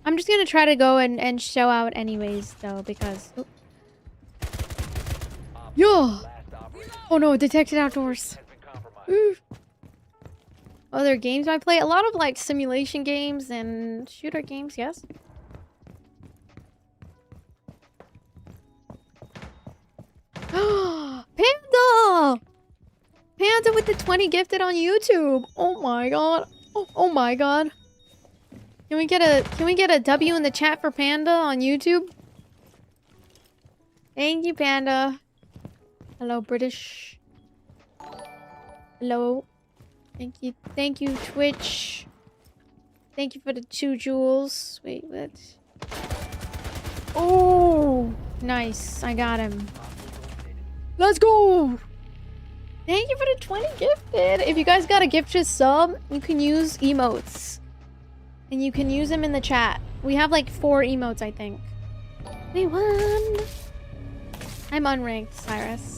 I'm just gonna try to go and show out anyways though because... Oh. Yo! Oh no, detected outdoors. Ooh. Other games I play? A lot of like simulation games and shooter games, yes. Panda! Panda with the 20 gifted on YouTube. Oh my god. Oh my god. Can we get a W in the chat for Panda on YouTube? Thank you, Panda. Hello, British. Hello. Thank you, Twitch. Thank you for the 2 jewels. Wait, what? Oh, nice. I got him. Let's go. Thank you for the 20 gifted. If you guys got a gifted sub, you can use emotes. And you can use them in the chat. We have like 4 emotes, I think. We won. I'm unranked, Cyrus.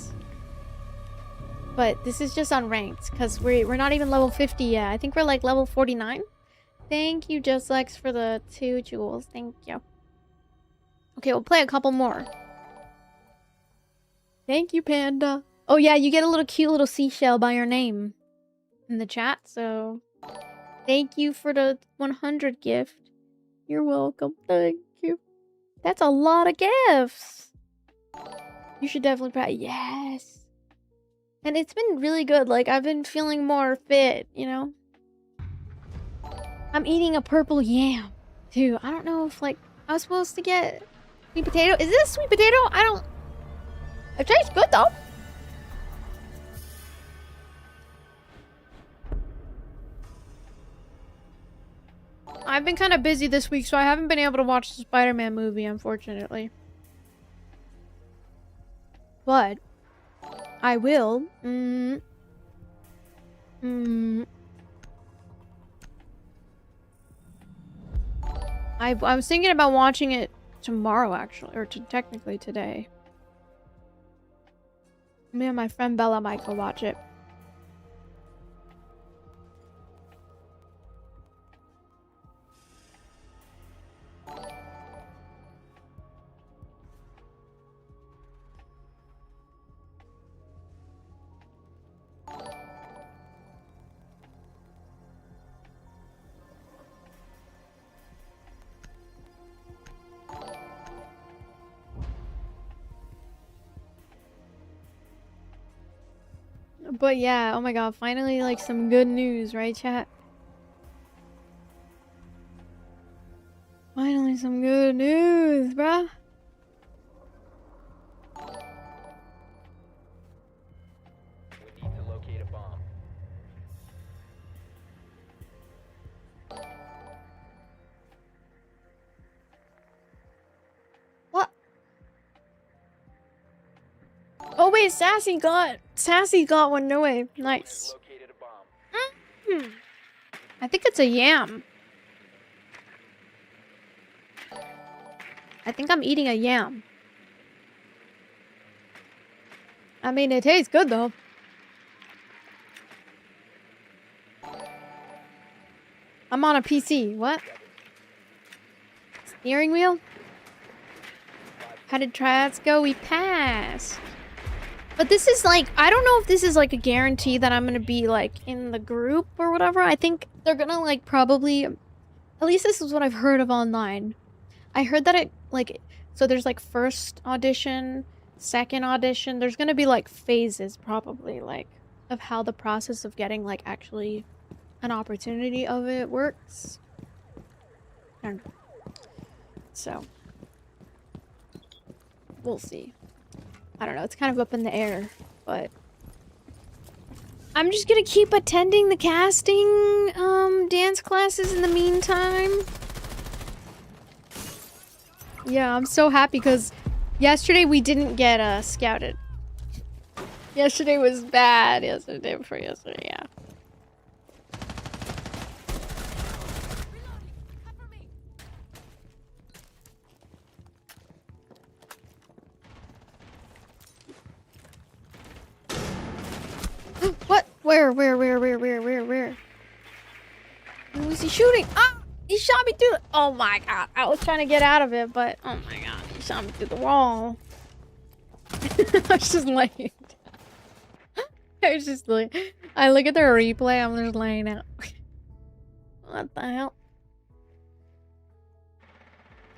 But this is just unranked because we're not even level 50 yet. I think we're like level 49. Thank you, Justlex, for the 2 jewels. Thank you. Okay, we'll play a couple more. Thank you, Panda. Oh yeah, you get a little cute little seashell by your name in the chat, so thank you for the 100 gift. You're welcome. Thank you. That's a lot of gifts. You should definitely practice. Yes. And it's been really good. Like, I've been feeling more fit, you know? I'm eating a purple yam, too. I don't know if, like, I was supposed to get sweet potato. Is this sweet potato? I don't... It tastes good, though. I've been kind of busy this week, so I haven't been able to watch the Spider-Man movie, unfortunately. But I will. I was thinking about watching it tomorrow, actually, or technically today. Me and my friend Bella might go watch it. But yeah, oh my god, finally like some good news, right, chat? Finally some good news, bruh. We need to locate a bomb. What? Oh wait, Sassy got one, no way. Nice. Located a bomb. I think it's a yam. I think I'm eating a yam. I mean, it tastes good though. I'm on a PC. What? Steering wheel? How did tryouts go? We passed. But this is like, I don't know if this is like a guarantee that I'm gonna be like in the group or whatever. I think they're gonna like probably, at least this is what I've heard of online. I heard that it like, so there's like first audition, second audition. There's gonna be like phases probably like of how the process of getting like actually an opportunity of it works. I don't know. So we'll see. I don't know, it's kind of up in the air, but I'm just gonna keep attending the casting dance classes in the meantime. Yeah, I'm so happy because yesterday we didn't get scouted. Yesterday was bad. Yesterday before yesterday, yeah. What? Where? Who was he shooting? Ah! He shot me through. Oh my god! I was trying to get out of it, but oh my god, he shot me through the wall. I was just laying. I was just like, I look at the replay. I'm just laying out. What the hell?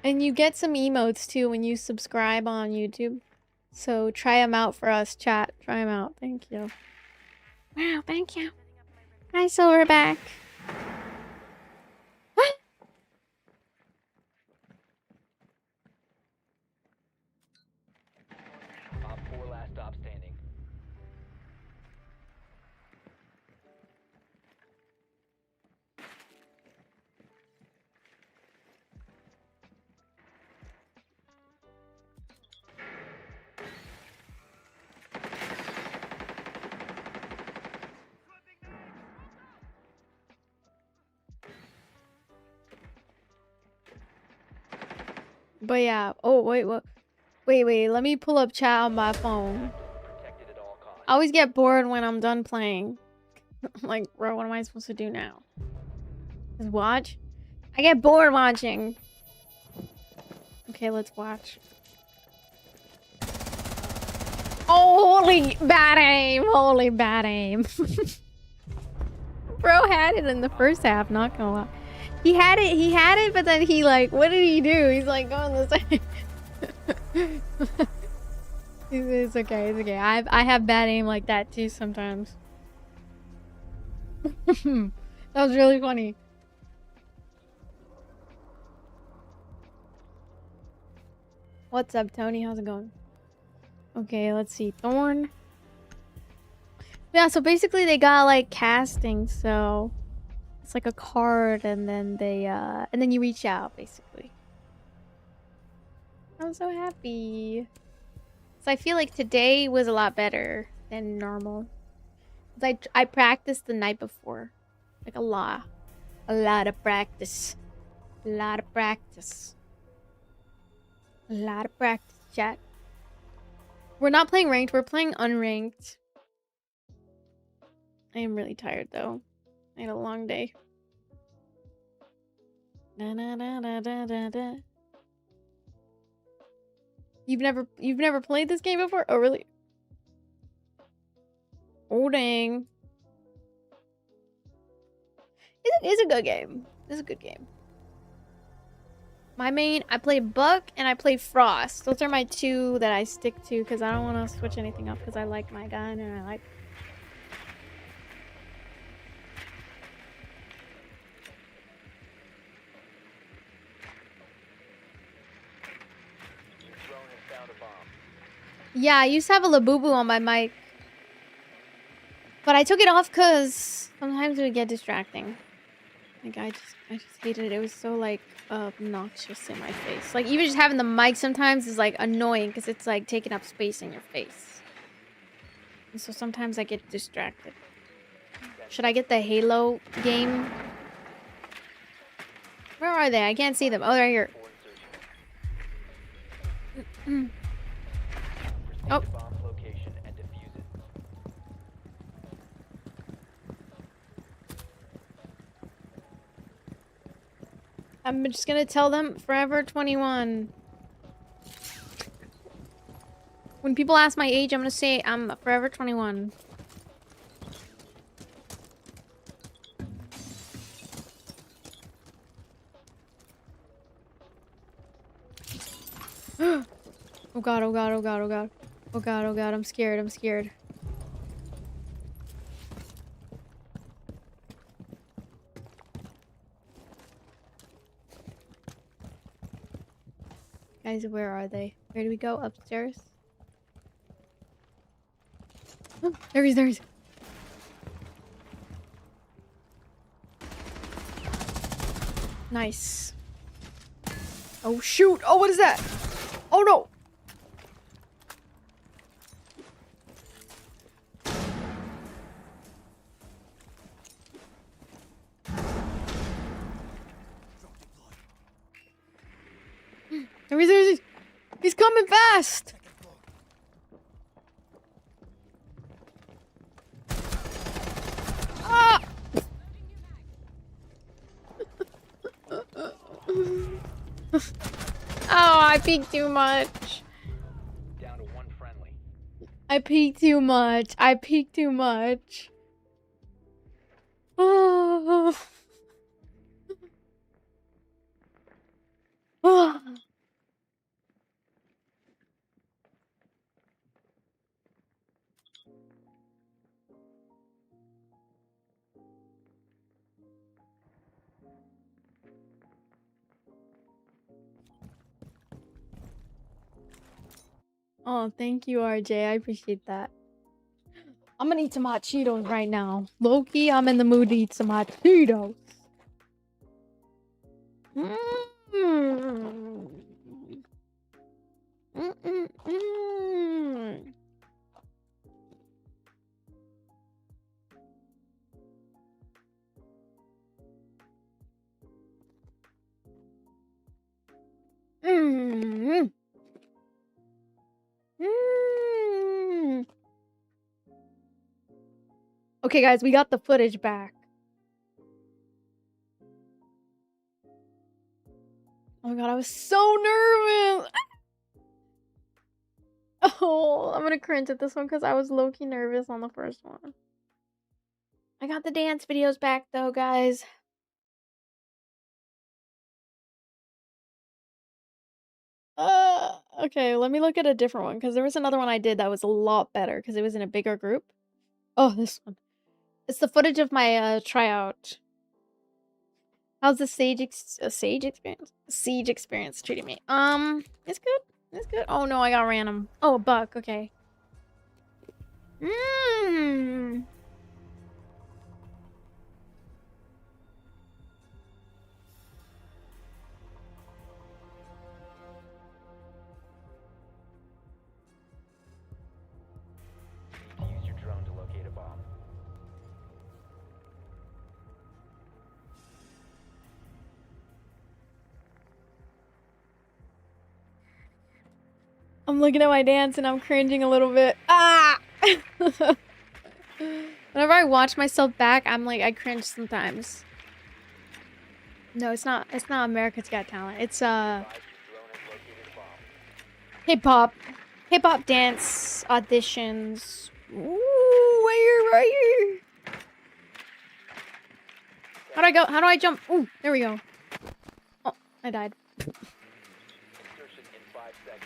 And you get some emotes too when you subscribe on YouTube. So try them out for us, chat. Try them out. Thank you. Wow, thank you. Hi, Silverback. What? Op 4 last stop standing. But yeah. Oh, wait, what? Wait. Let me pull up chat on my phone. Protected at all costs. I always get bored when I'm done playing. I'm like, bro, what am I supposed to do now? Just watch? I get bored watching. Okay, let's watch. Oh, holy bad aim. Holy bad aim. Bro had it in the first half, not gonna lie. He had it, but then he like, what did he do? He's like going this way. It's okay, it's okay. I have bad aim like that too sometimes. That was really funny. What's up, Tony? How's it going? Okay, let's see. Thorn. Yeah, so basically they got like casting, so it's like a card and then they and then you reach out basically. I'm so happy. So I feel like today was a lot better than normal. 'Cause I practiced the night before. Like a lot of practice. A lot of practice, chat. We're not playing ranked, we're playing unranked. I am really tired though. I had a long day. You've never played this game before? Oh really? Oh dang. It's a good game. It's a good game. My main, I play Buck and I play Frost. Those are my two that I stick to because I don't want to switch anything up because I like my gun and I like. Your drone has found a bomb. Yeah, I used to have a Labubu on my mic. But I took it off because sometimes it would get distracting. Like I just hated it. It was so like obnoxious in my face. Like even just having the mic sometimes is like annoying because it's like taking up space in your face. And so sometimes I get distracted. Should I get the Halo game? Where are they? I can't see them. Oh, they're here. Proceed Oh. to bomb's location and defuse it. I'm just gonna tell them Forever 21. When people ask my age, I'm gonna say I'm Forever 21. Oh god, oh god, oh god, oh god. Oh god, oh god, I'm scared, I'm scared. Guys, where are they? Where do we go? Upstairs? Oh, there he is, there he is. Nice. Oh shoot! Oh, what is that? Oh no! He's coming fast. Ah! Oh, I peeked too much. Down to one friendly. I peeked too much. I peeked too much. Oh. Oh. Oh, thank you, RJ. I appreciate that. I'm gonna eat some hot Cheetos right now. Loki, I'm in the mood to eat some hot Cheetos. Mm. Mm-mm-mm. Mm. Mm. Okay, guys, we got the footage back. Oh my god, I was so nervous. Oh, I'm gonna cringe at this one because I was low-key nervous on the first one. I got the dance videos back though, guys. Okay, let me look at a different one because there was another one I did that was a lot better because it was in a bigger group. Oh, this one. It's the footage of my tryout. How's the siege experience treating me? It's good. It's good. Oh no, I got random. Oh, a buck. Okay. Mmm. To use your drone to locate a bomb. I'm looking at my dance and I'm cringing a little bit. Ah! Whenever I watch myself back, I'm like, I cringe sometimes. No, it's not. It's not America's Got Talent. It's Advise your drone has located a bomb. hip hop dance auditions. Ooh, right here. How do I go? How do I jump? Ooh, there we go. Oh, I died. Insertion in 5 seconds.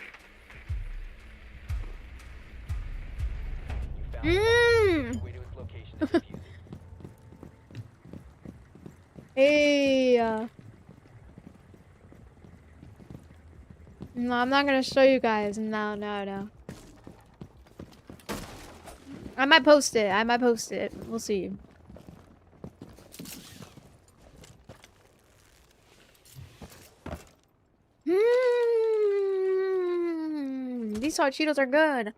You found the bomb. Way to its location and defuse it. Hey. No, I'm not gonna show you guys. No. I might post it. We'll see. These hot Cheetos are good.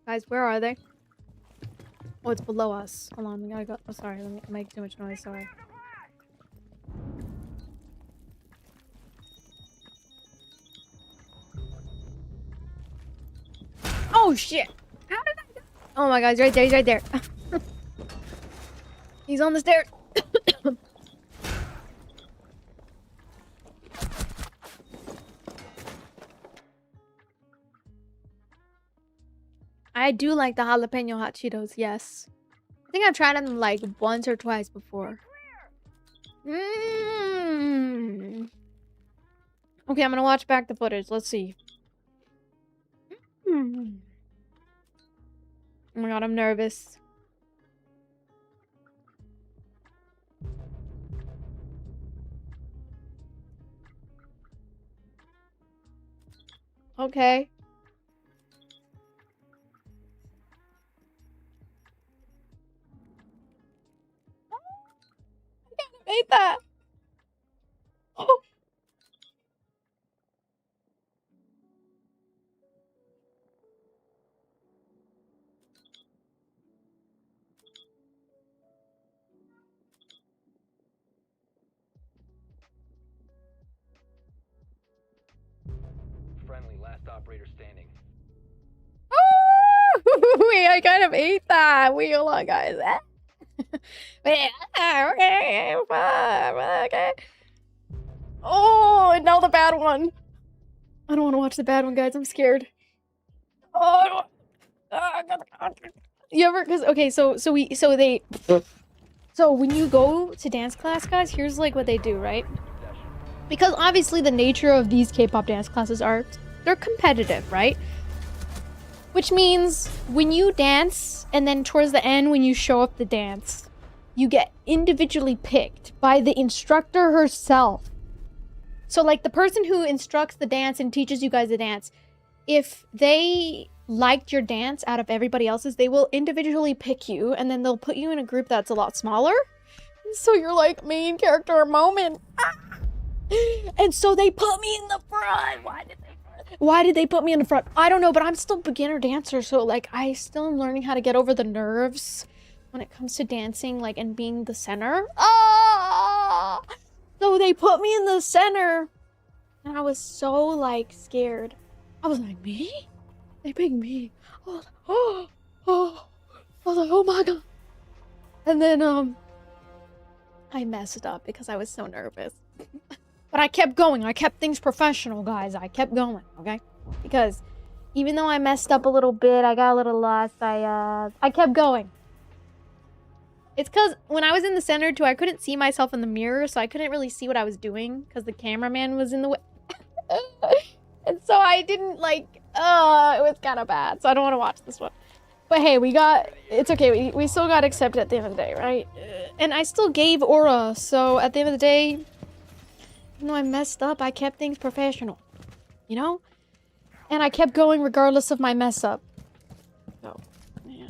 Guys, where are they? Oh, it's below us. Hold on, we gotta go. Oh, sorry, let me make too much noise. Sorry. Oh shit! How did I? Oh my god, he's right there. He's right there. He's on the stairs. I do like the jalapeno hot Cheetos. Yes, I think I've tried them like once or twice before. Mm. Okay, I'm gonna watch back the footage. Let's see. Mm. Oh my god, I'm nervous. Okay. I made that. Oh. operator standing. Oh, wait, I kind of ate that. Wait, hold on, guys. Wait, okay, okay. Oh, and now the bad one. I don't want to watch the bad one, guys. I'm scared. Oh, you ever? Cause okay, so when you go to dance class, guys, here's like what they do, right? Because obviously the nature of these K-pop dance classes they're competitive, right? Which means when you dance and then towards the end when you show up the dance, you get individually picked by the instructor herself. So like the person who instructs the dance and teaches you guys the dance, if they liked your dance out of everybody else's, they will individually pick you and then they'll put you in a group that's a lot smaller. So you're like main character moment. And so they put me in the front. Why did they put me in the front? I don't know, but I'm still beginner dancer, so like I still am learning how to get over the nerves when it comes to dancing, like, and being the center. Ah! So they put me in the center, and I was so like scared. I was like, me? They picked me. I was like, oh. I was like, oh my god. And then I messed up because I was so nervous. But I kept going. I kept things professional, guys. I kept going, okay? Because even though I messed up a little bit, I got a little lost, I kept going. It's because when I was in the center, too, I couldn't see myself in the mirror, so I couldn't really see what I was doing because the cameraman was in the way. And so I didn't, like, it was kind of bad, so I don't want to watch this one. But hey, it's okay. We still got accepted at the end of the day, right? And I still gave Aura, so at the end of the day, even though I messed up, I kept things professional, you know? And I kept going regardless of my mess up. So, yeah.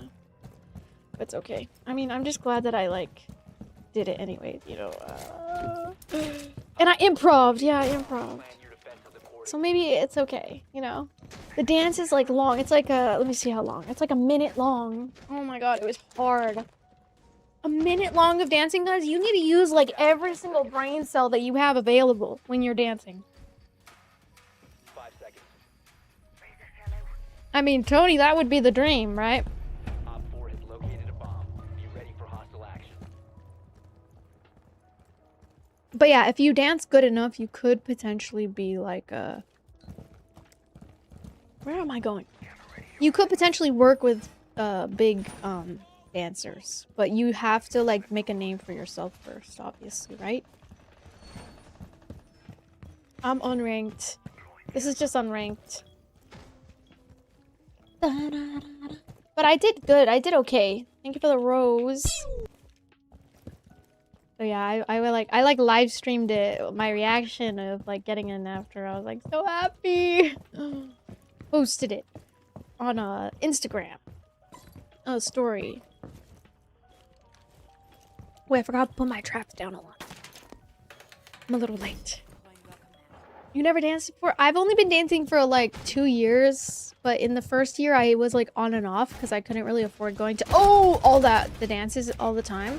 It's okay. I mean, I'm just glad that I, like, did it anyway, you know? And I improv'd. Yeah, I improv'd. So maybe it's okay, you know? The dance is, like, long. It's like let me see how long. It's like a minute long. Oh my god, it was hard. A minute long of dancing, guys? You need to use, like, every single brain cell that you have available when you're dancing. 5 seconds. I mean, Tony, that would be the dream, right? Op 4 has located a bomb. Be ready for hostile action. But yeah, if you dance good enough, you could potentially be, like, where am I going? You could potentially work with, big, dancers, but you have to like make a name for yourself first, obviously, right? I'm unranked. This is just unranked. But I did good. I did okay. Thank you for the rose. So yeah, I live streamed it. My reaction of like getting in after. I was like so happy. Posted it on Instagram. Oh, story. Wait, I forgot to put my traps down a lot. I'm a little late. You never danced before? I've only been dancing for like 2 years, but in the first year I was like on and off because I couldn't really afford going to the dances all the time.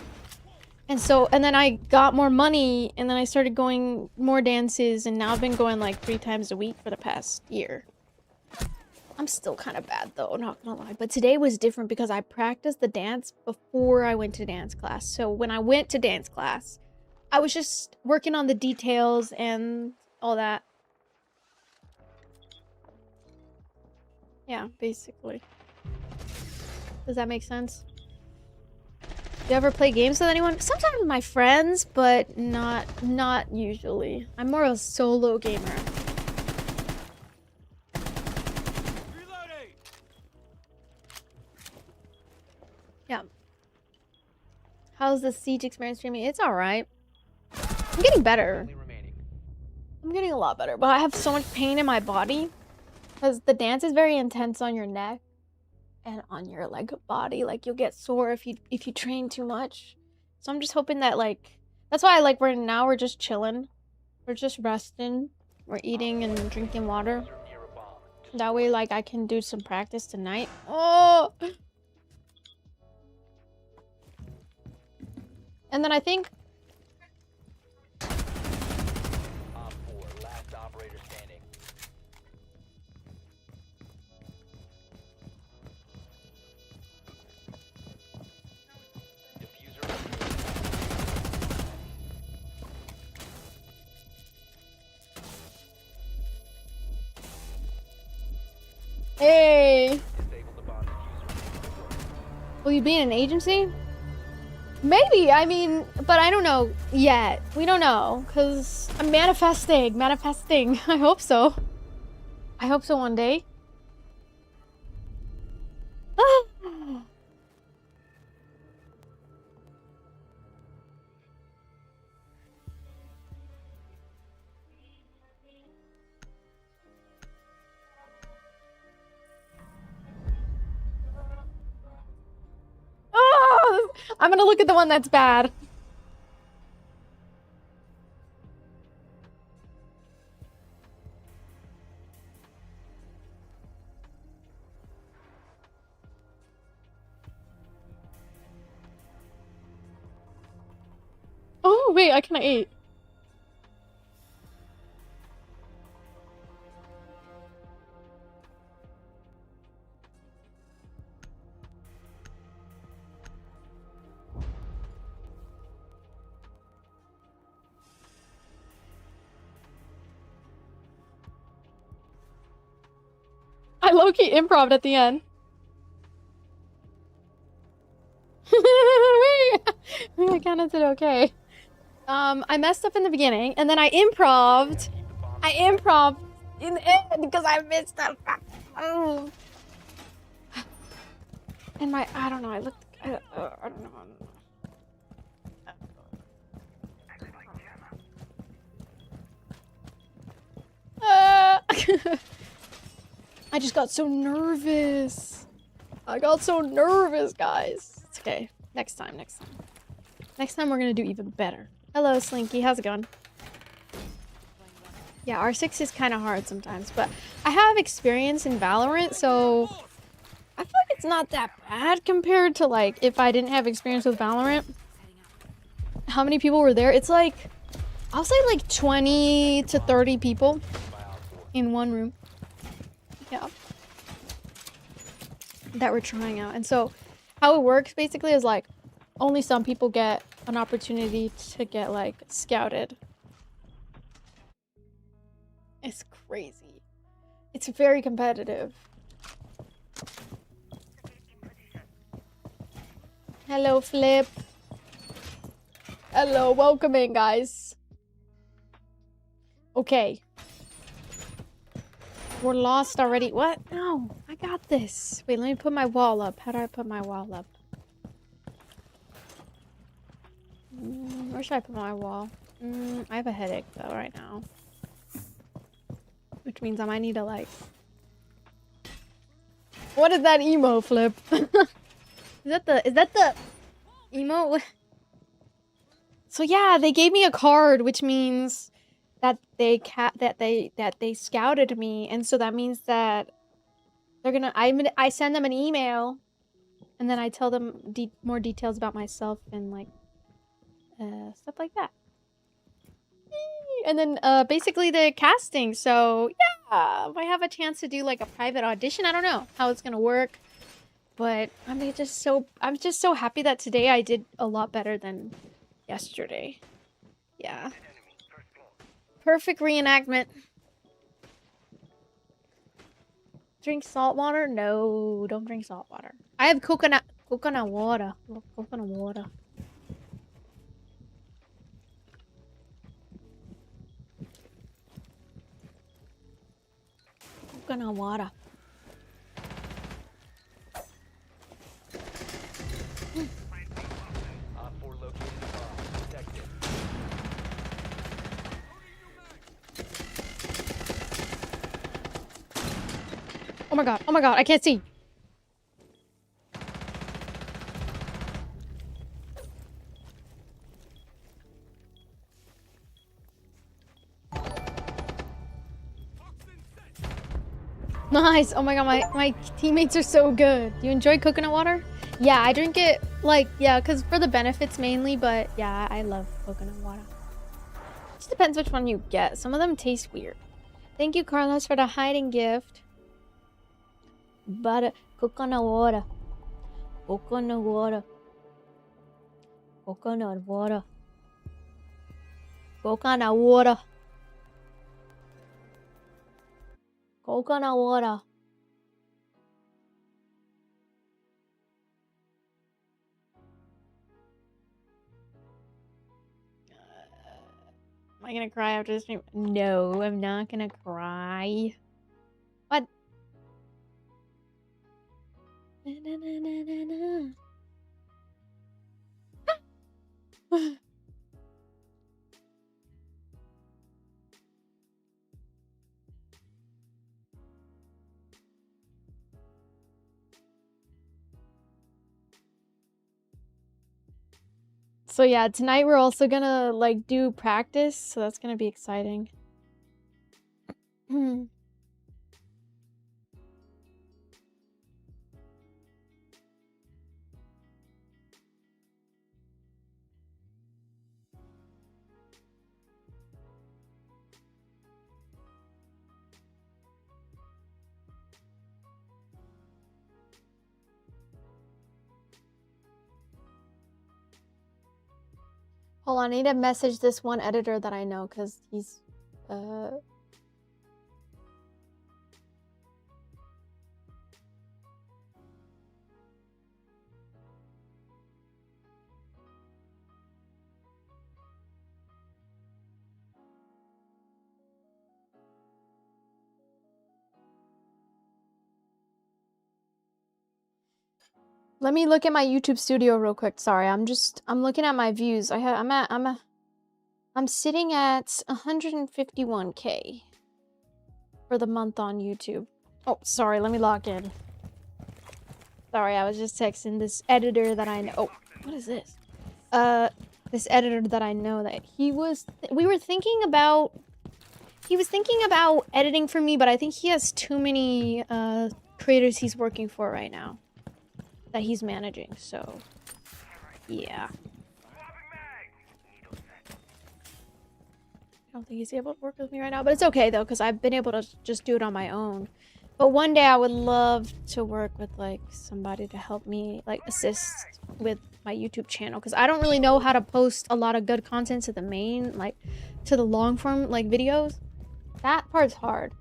And then I got more money and then I started going more dances and now I've been going like 3 times a week for the past year. I'm still kind of bad though, not gonna lie. But today was different because I practiced the dance before I went to dance class. So when I went to dance class, I was just working on the details and all that. Yeah, basically. Does that make sense? Do you ever play games with anyone? Sometimes with my friends, but not usually. I'm more a solo gamer. Yeah. How's the Siege experience streaming? It's alright. I'm getting better. Only remaining. I'm getting a lot better, but I have so much pain in my body. Because the dance is very intense on your neck. And on your, like, body. Like, you'll get sore if you train too much. So I'm just hoping that, like... That's why, like, right now we're just chilling. We're just resting. We're eating and drinking water. Near a bomb. That way, like, I can do some practice tonight. Oh! And then I think... Op 4, last operator standing. Will you be in an agency? Maybe, I mean, but I don't know yet. We don't know, because I'm manifesting. I hope so. I hope so one day. Oh, I'm gonna look at the one that's bad. Oh, wait, I kinda ate. I low-key improv at the end. Wait, I kinda did okay. I messed up in the beginning, and then I improv'd. I improv'd in the end because I missed up. Oh. And my, I don't know, I looked, I don't know. I just got so nervous. I got so nervous, guys. It's okay. Next time. Next time we're gonna do even better. Hello, Slinky. How's it going? Yeah, R6 is kind of hard sometimes, but I have experience in Valorant, so I feel like it's not that bad compared to, like, if I didn't have experience with Valorant. How many people were there? It's like, I'll say like 20 to 30 people in one room. Yeah. That we're trying out. And so how it works basically is like only some people get an opportunity to get like scouted. It's crazy. It's very competitive. Hello, Flip. Hello, welcome in, guys. Okay. We're lost already. What? No, I got this. Wait, let me put my wall up. How do I put my wall up? Where should I put my wall? I have a headache though right now. Which means I might need to like... What is that emo, Flip? Is that the emo? So yeah, they gave me a card, which means that they scouted me, and so that means that they're gonna I send them an email, and then I tell them more details about myself and like stuff like that. And then basically the casting. So yeah, I have a chance to do like a private audition. I don't know how it's gonna work, but I'm just so happy that today I did a lot better than yesterday. Yeah. Perfect reenactment. Drink salt water? No, don't drink salt water. I have coconut water. Coconut water. Coconut water. Oh my god, I can't see. Nice. Oh my god, my teammates are so good. You enjoy coconut water? Yeah, I drink it like, yeah, because for the benefits mainly, but yeah, I love coconut water. It just depends which one you get. Some of them taste weird. Thank you, Carlos, for the hiding gift. But coconut water. Coconut water. Coconut water. Coconut water. Coconut water. Am I gonna cry after this stream? No, I'm not gonna cry. What? Na, na, na, na, na, na. So yeah, tonight we're also gonna like do practice, so that's gonna be exciting. Hold on, I need to message this one editor that I know because he's let me look at my YouTube studio real quick. Sorry, I'm looking at my views. I'm sitting at 151K for the month on YouTube. Oh, sorry, let me log in. Sorry, I was just texting this editor that I know. Oh, what is this? This editor that I know that he was thinking about editing for me, but I think he has too many creators he's working for right now that he's managing, so yeah. I don't think he's able to work with me right now, but it's okay though, because I've been able to just do it on my own. But one day I would love to work with like somebody to help me like assist with my YouTube channel, because I don't really know how to post a lot of good content to the main, like to the long form like videos. That part's hard.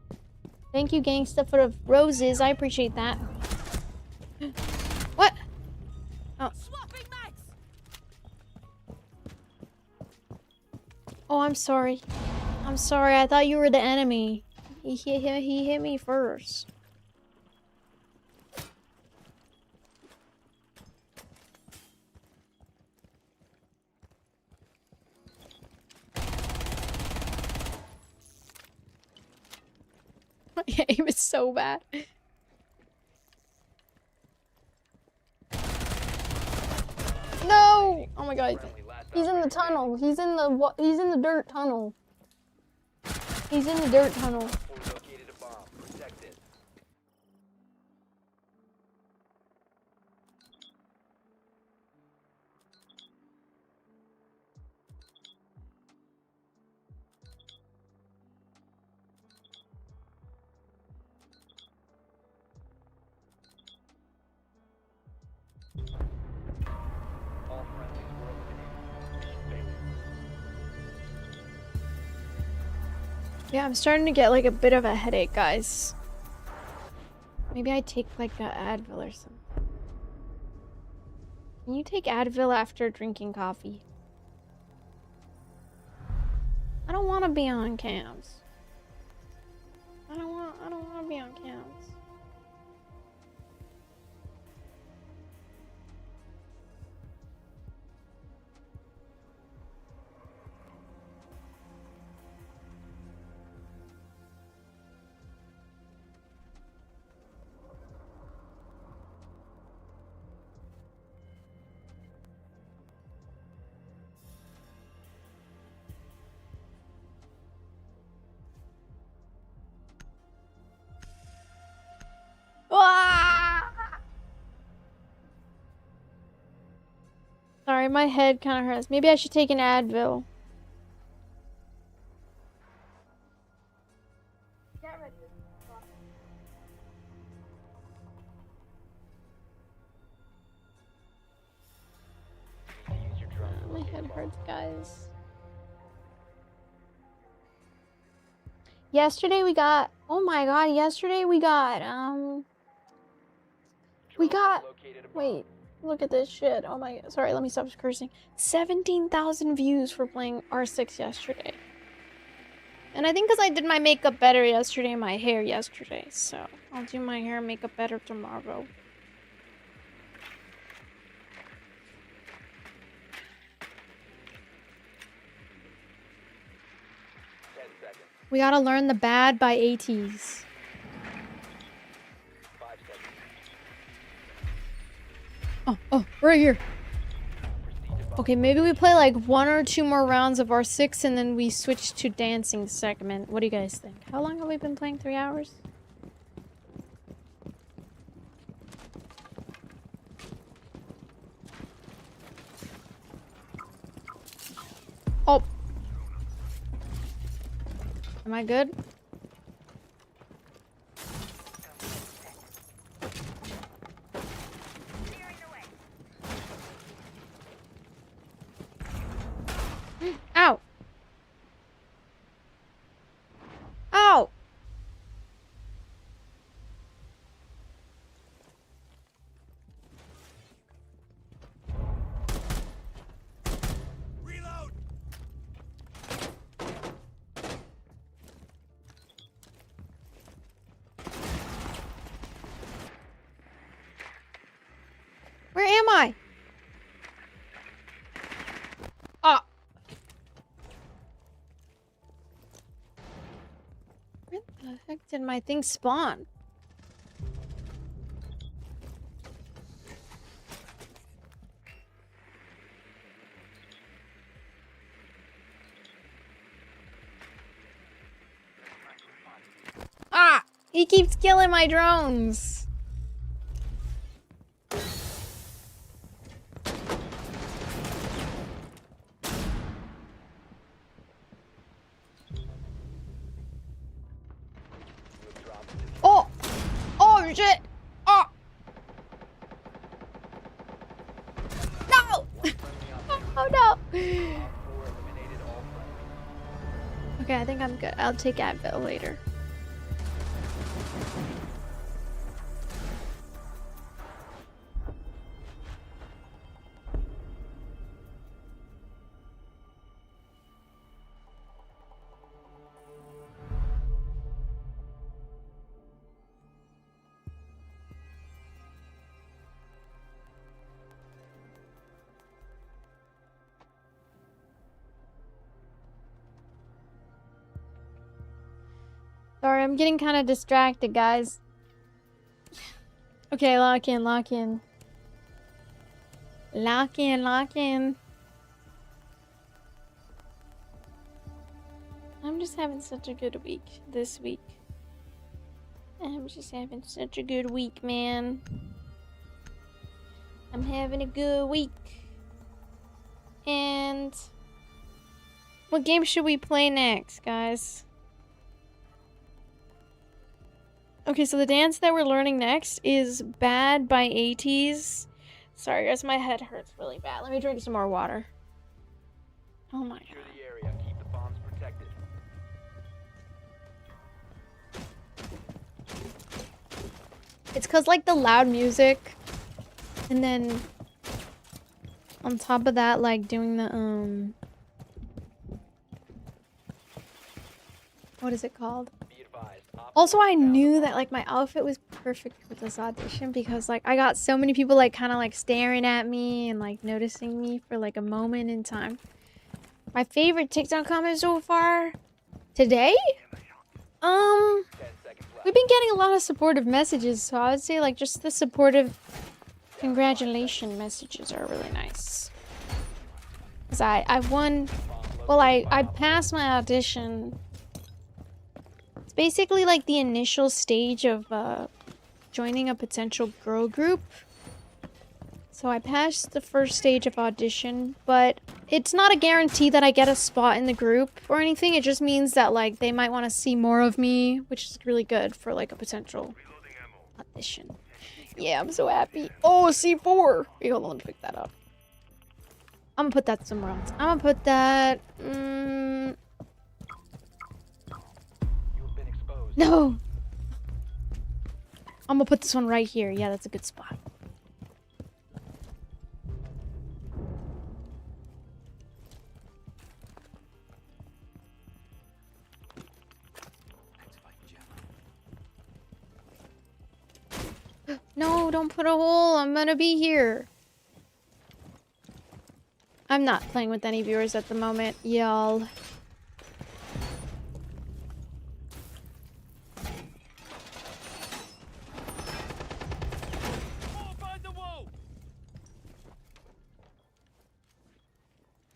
Thank you, Gangsta, for the roses. I appreciate that. What? Oh. Oh, I'm sorry. I'm sorry. I thought you were the enemy. He hit me first. My aim is so bad. No! Oh my god. He's in the tunnel. He's in the dirt tunnel. He's in the dirt tunnel. Located a bomb. Protect it. All friendlies were eliminated. Mission failure. Yeah, I'm starting to get like a bit of a headache, guys. Maybe I take like a Advil or something. Can you take Advil after drinking coffee? I don't want to be on cams. I don't want to be on cams. Ah! Sorry, my head kind of hurts. Maybe I should take an Advil. Use your drone to My locate a head bomb. hurts, guys. Yesterday we got, oh my god, yesterday we got, Located a bomb. wait, look at this shit. Oh my, sorry, let me stop cursing. 17,000 views for playing R6 yesterday. And I think because I did my makeup better yesterday, my hair yesterday, so I'll do my hair and makeup better tomorrow. 10 seconds. We gotta learn the bad by ATs. 5 seconds. Oh, right here. Proceed to bomb. Okay, maybe we play like 1 or 2 more rounds of R6 and then we switch to dancing segment. What do you guys think? How long have we been playing? 3 hours? Oh. Am I good? Ow! Ow! Reload! Where am I? Ah! Where the heck did my thing spawn? Ah! He keeps killing my drones. You have dropped the diffuser. Oh! Oh shit! Oh! No! One friendly operator Oh no! Op 4 eliminated all friendlies. Okay, I think I'm good. I'll take Advil later. Sorry, I'm getting kind of distracted, guys. Okay, lock in, lock in. Lock in, lock in. I'm just having such a good week this week. I'm just having such a good week, man. I'm having a good week. And what game should we play next, guys? Okay, so the dance that we're learning next is Bad by ATEEZ. Sorry, guys, my head hurts really bad. Let me drink some more water. Oh my Secure god. the area. Keep the bombs protected. It's cause like the loud music, and then on top of that, like doing the what is it called? Be advised. Op Also, 4 I found the knew bomb. that like my outfit was perfect for this audition because like I got so many people like kind of like staring at me and like noticing me for like a moment in time. My favorite TikTok comment so far today? 10 seconds left. We've been getting a lot of supportive messages, so I would say like just the supportive congratulation messages are really nice. Cause I won. Bomb Well, located by I Op 4. passed my audition. It's basically like the initial stage of joining a potential girl group. So I passed the first stage of audition, but it's not a guarantee that I get a spot in the group or anything. It just means that like they might want to see more of me, which is really good for like a potential audition. Yeah, I'm so happy. Oh, C4. Wait, hold on, let me pick that up. I'm gonna put that somewhere else. I'm gonna put that. You have been exposed. No. I'm gonna put this one right here. Yeah, that's a good spot. No, don't put a hole. I'm gonna be here. I'm not playing with any viewers at the moment, y'all.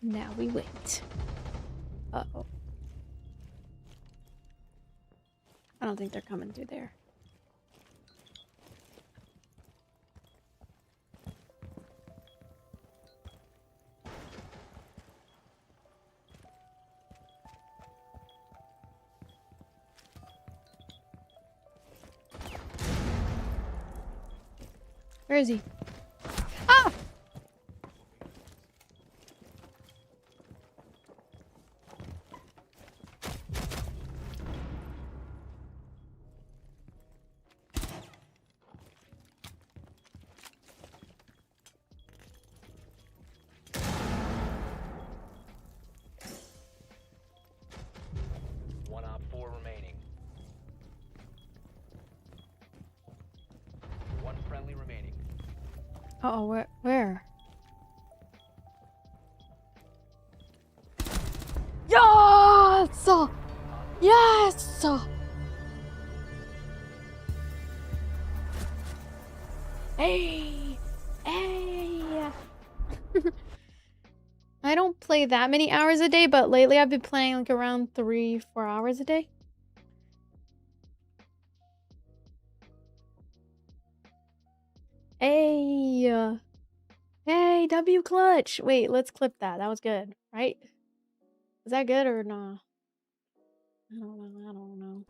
Now we wait. Uh-oh. I don't think they're coming through there. Where is he? Ah! One op 4 remaining. One friendly remaining. Uh-oh, where? Yes! Yes! Hey! Hey! I don't play that many hours a day, but lately I've been playing like around 3-4 hours a day. Hey! Hey, W clutch! Wait, let's clip that. That was good, right? Is that good or nah? I don't know.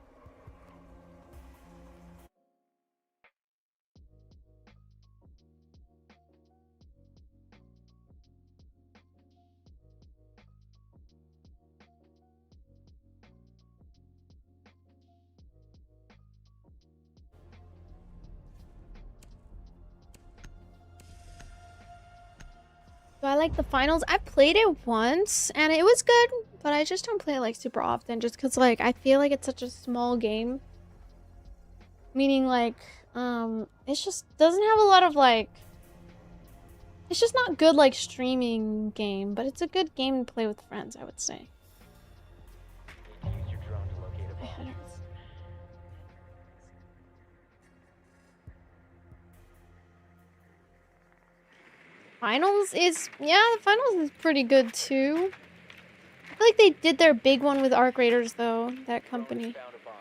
Do I like the finals? I played it once and it was good, but I just don't play it like super often just because like I feel like it's such a small game. Meaning like, it just doesn't have a lot of like, it's just not good like streaming game, but it's a good game to play with friends, I would say. Need to use your drone to locate a bomb. Finals is, yeah, the finals is pretty good too. I feel like they did their big one with Arc Raiders though, that company. Found a bomb.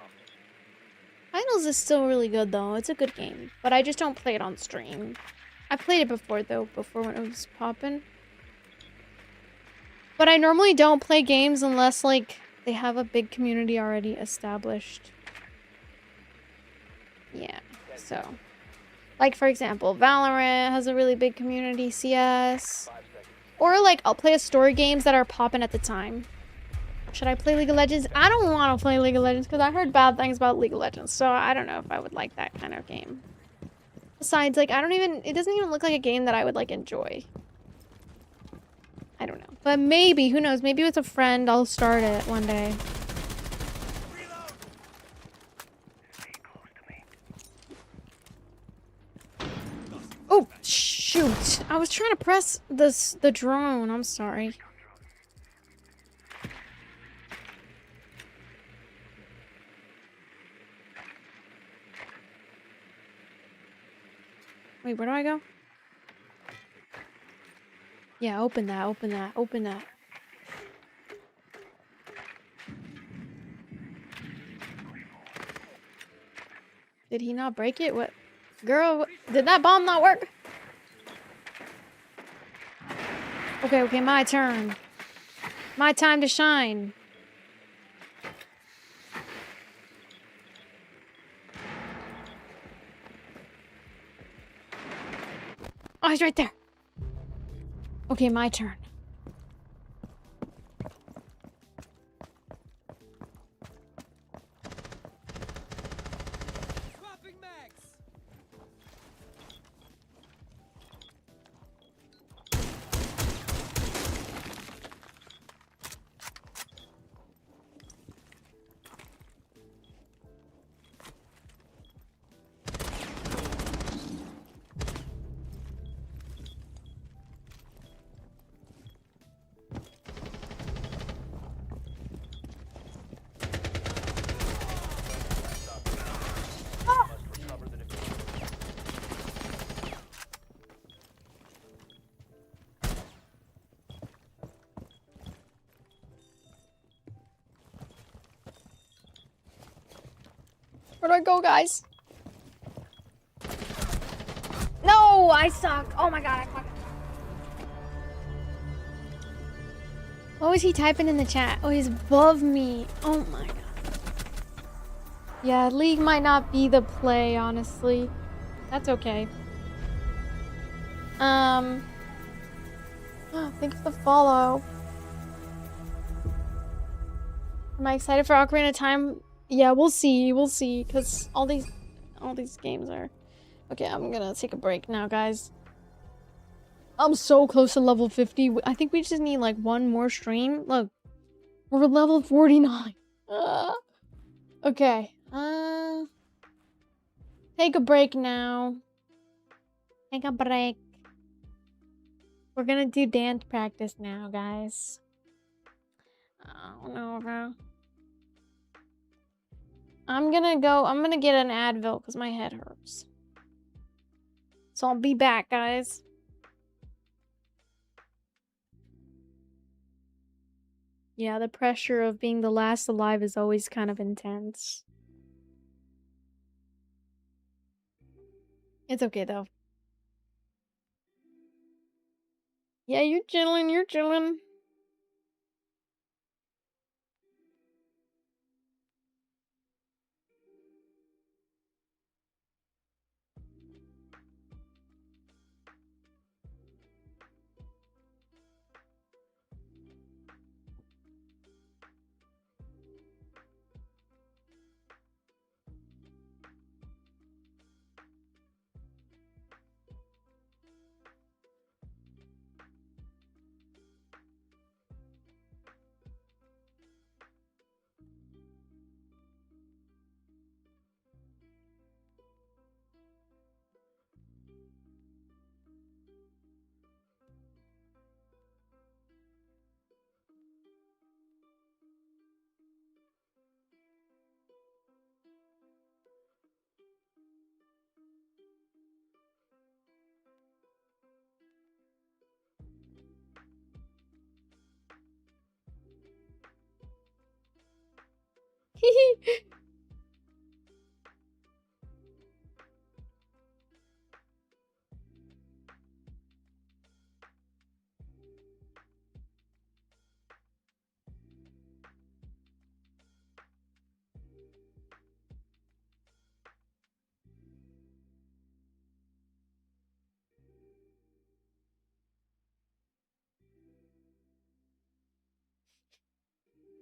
Finals is still really good though, it's a good game, but I just don't play it on stream. I played it before though, before when it was poppin'. But I normally don't play games unless like they have a big community already established. Yeah, so. Like for example, Valorant has a really big community, CS. 5 seconds. Or like I'll play story games that are popping at the time. Should I play League of Legends? I don't want to play League of Legends because I heard bad things about League of Legends. So I don't know if I would like that kind of game. Besides, like it doesn't even look like a game that I would like enjoy. I don't know. But maybe, who knows, maybe with a friend I'll start it one day. Oh, shoot. I was trying to press the drone. I'm sorry. Wait, where do I go? Yeah, open that, open that, open that. Did he not break it? What? Girl, did that bomb not work? Okay, okay, my turn. My time to shine. Oh, he's right there. Okay, my turn. Where do I go, guys? No, I suck. Oh my god, I fucking. What was he typing in the chat? Oh, he's above me. Oh my god. Yeah, League might not be the play, honestly. That's okay. Thanks for the follow. Am I excited for Ocarina of Time? Yeah, we'll see. We'll see. Because all these games are... Okay, I'm gonna take a break now, guys. I'm so close to level 50. I think we just need, like, one more stream. Look. We're level 49. Okay. Take a break now. Take a break. We're gonna do dance practice now, guys. Oh, no, bro. I'm gonna get an Advil because my head hurts. So I'll be back, guys. Yeah, the pressure of being the last alive is always kind of intense. It's okay, though. Yeah, you're chilling, you're chilling.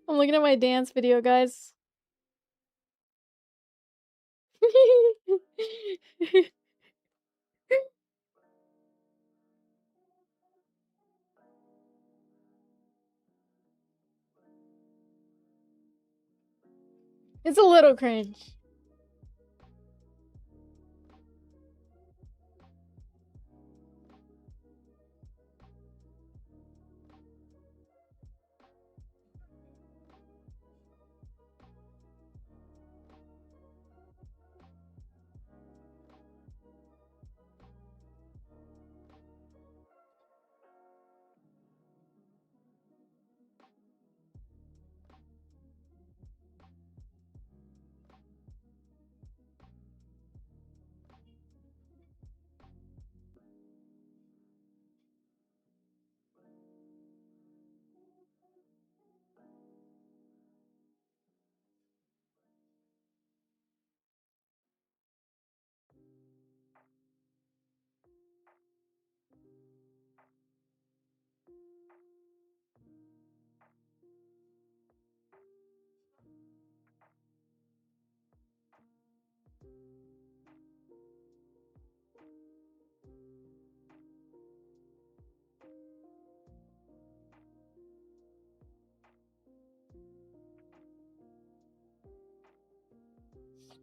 I'm looking at my dance video, guys. It's a little cringe.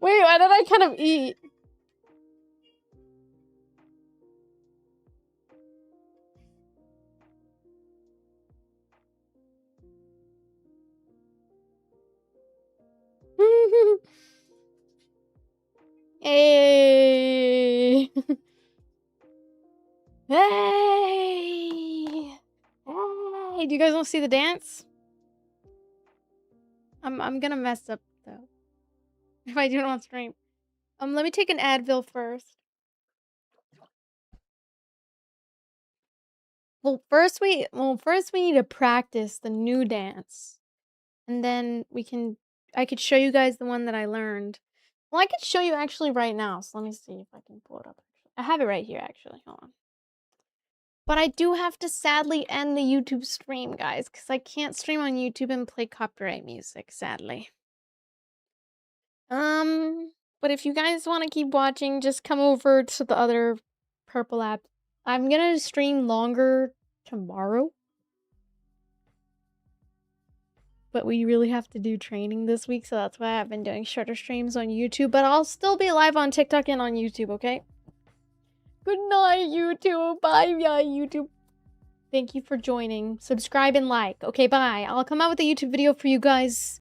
Wait, why did I kind of eat? Hey. Hey. Hey. Do you guys want to see the dance? I'm gonna mess up though. if I do it on stream. Let me take an Advil first. First we need to practice the new dance. And then I could show you guys the one that I learned. Well, I could show you actually right now. So let me see if I can pull it up. I have it right here actually. Hold on. But I do have to sadly end the YouTube stream, guys, because I can't stream on YouTube and play copyright music, sadly. But if you guys want to keep watching, just come over to the other purple app. I'm gonna stream longer tomorrow. But we really have to do training this week, so that's why I've been doing shorter streams on YouTube. But I'll still be live on TikTok and on YouTube, okay? Good night, YouTube. Bye, YouTube. Thank you for joining. Subscribe and like. Okay, bye. I'll come out with a YouTube video for you guys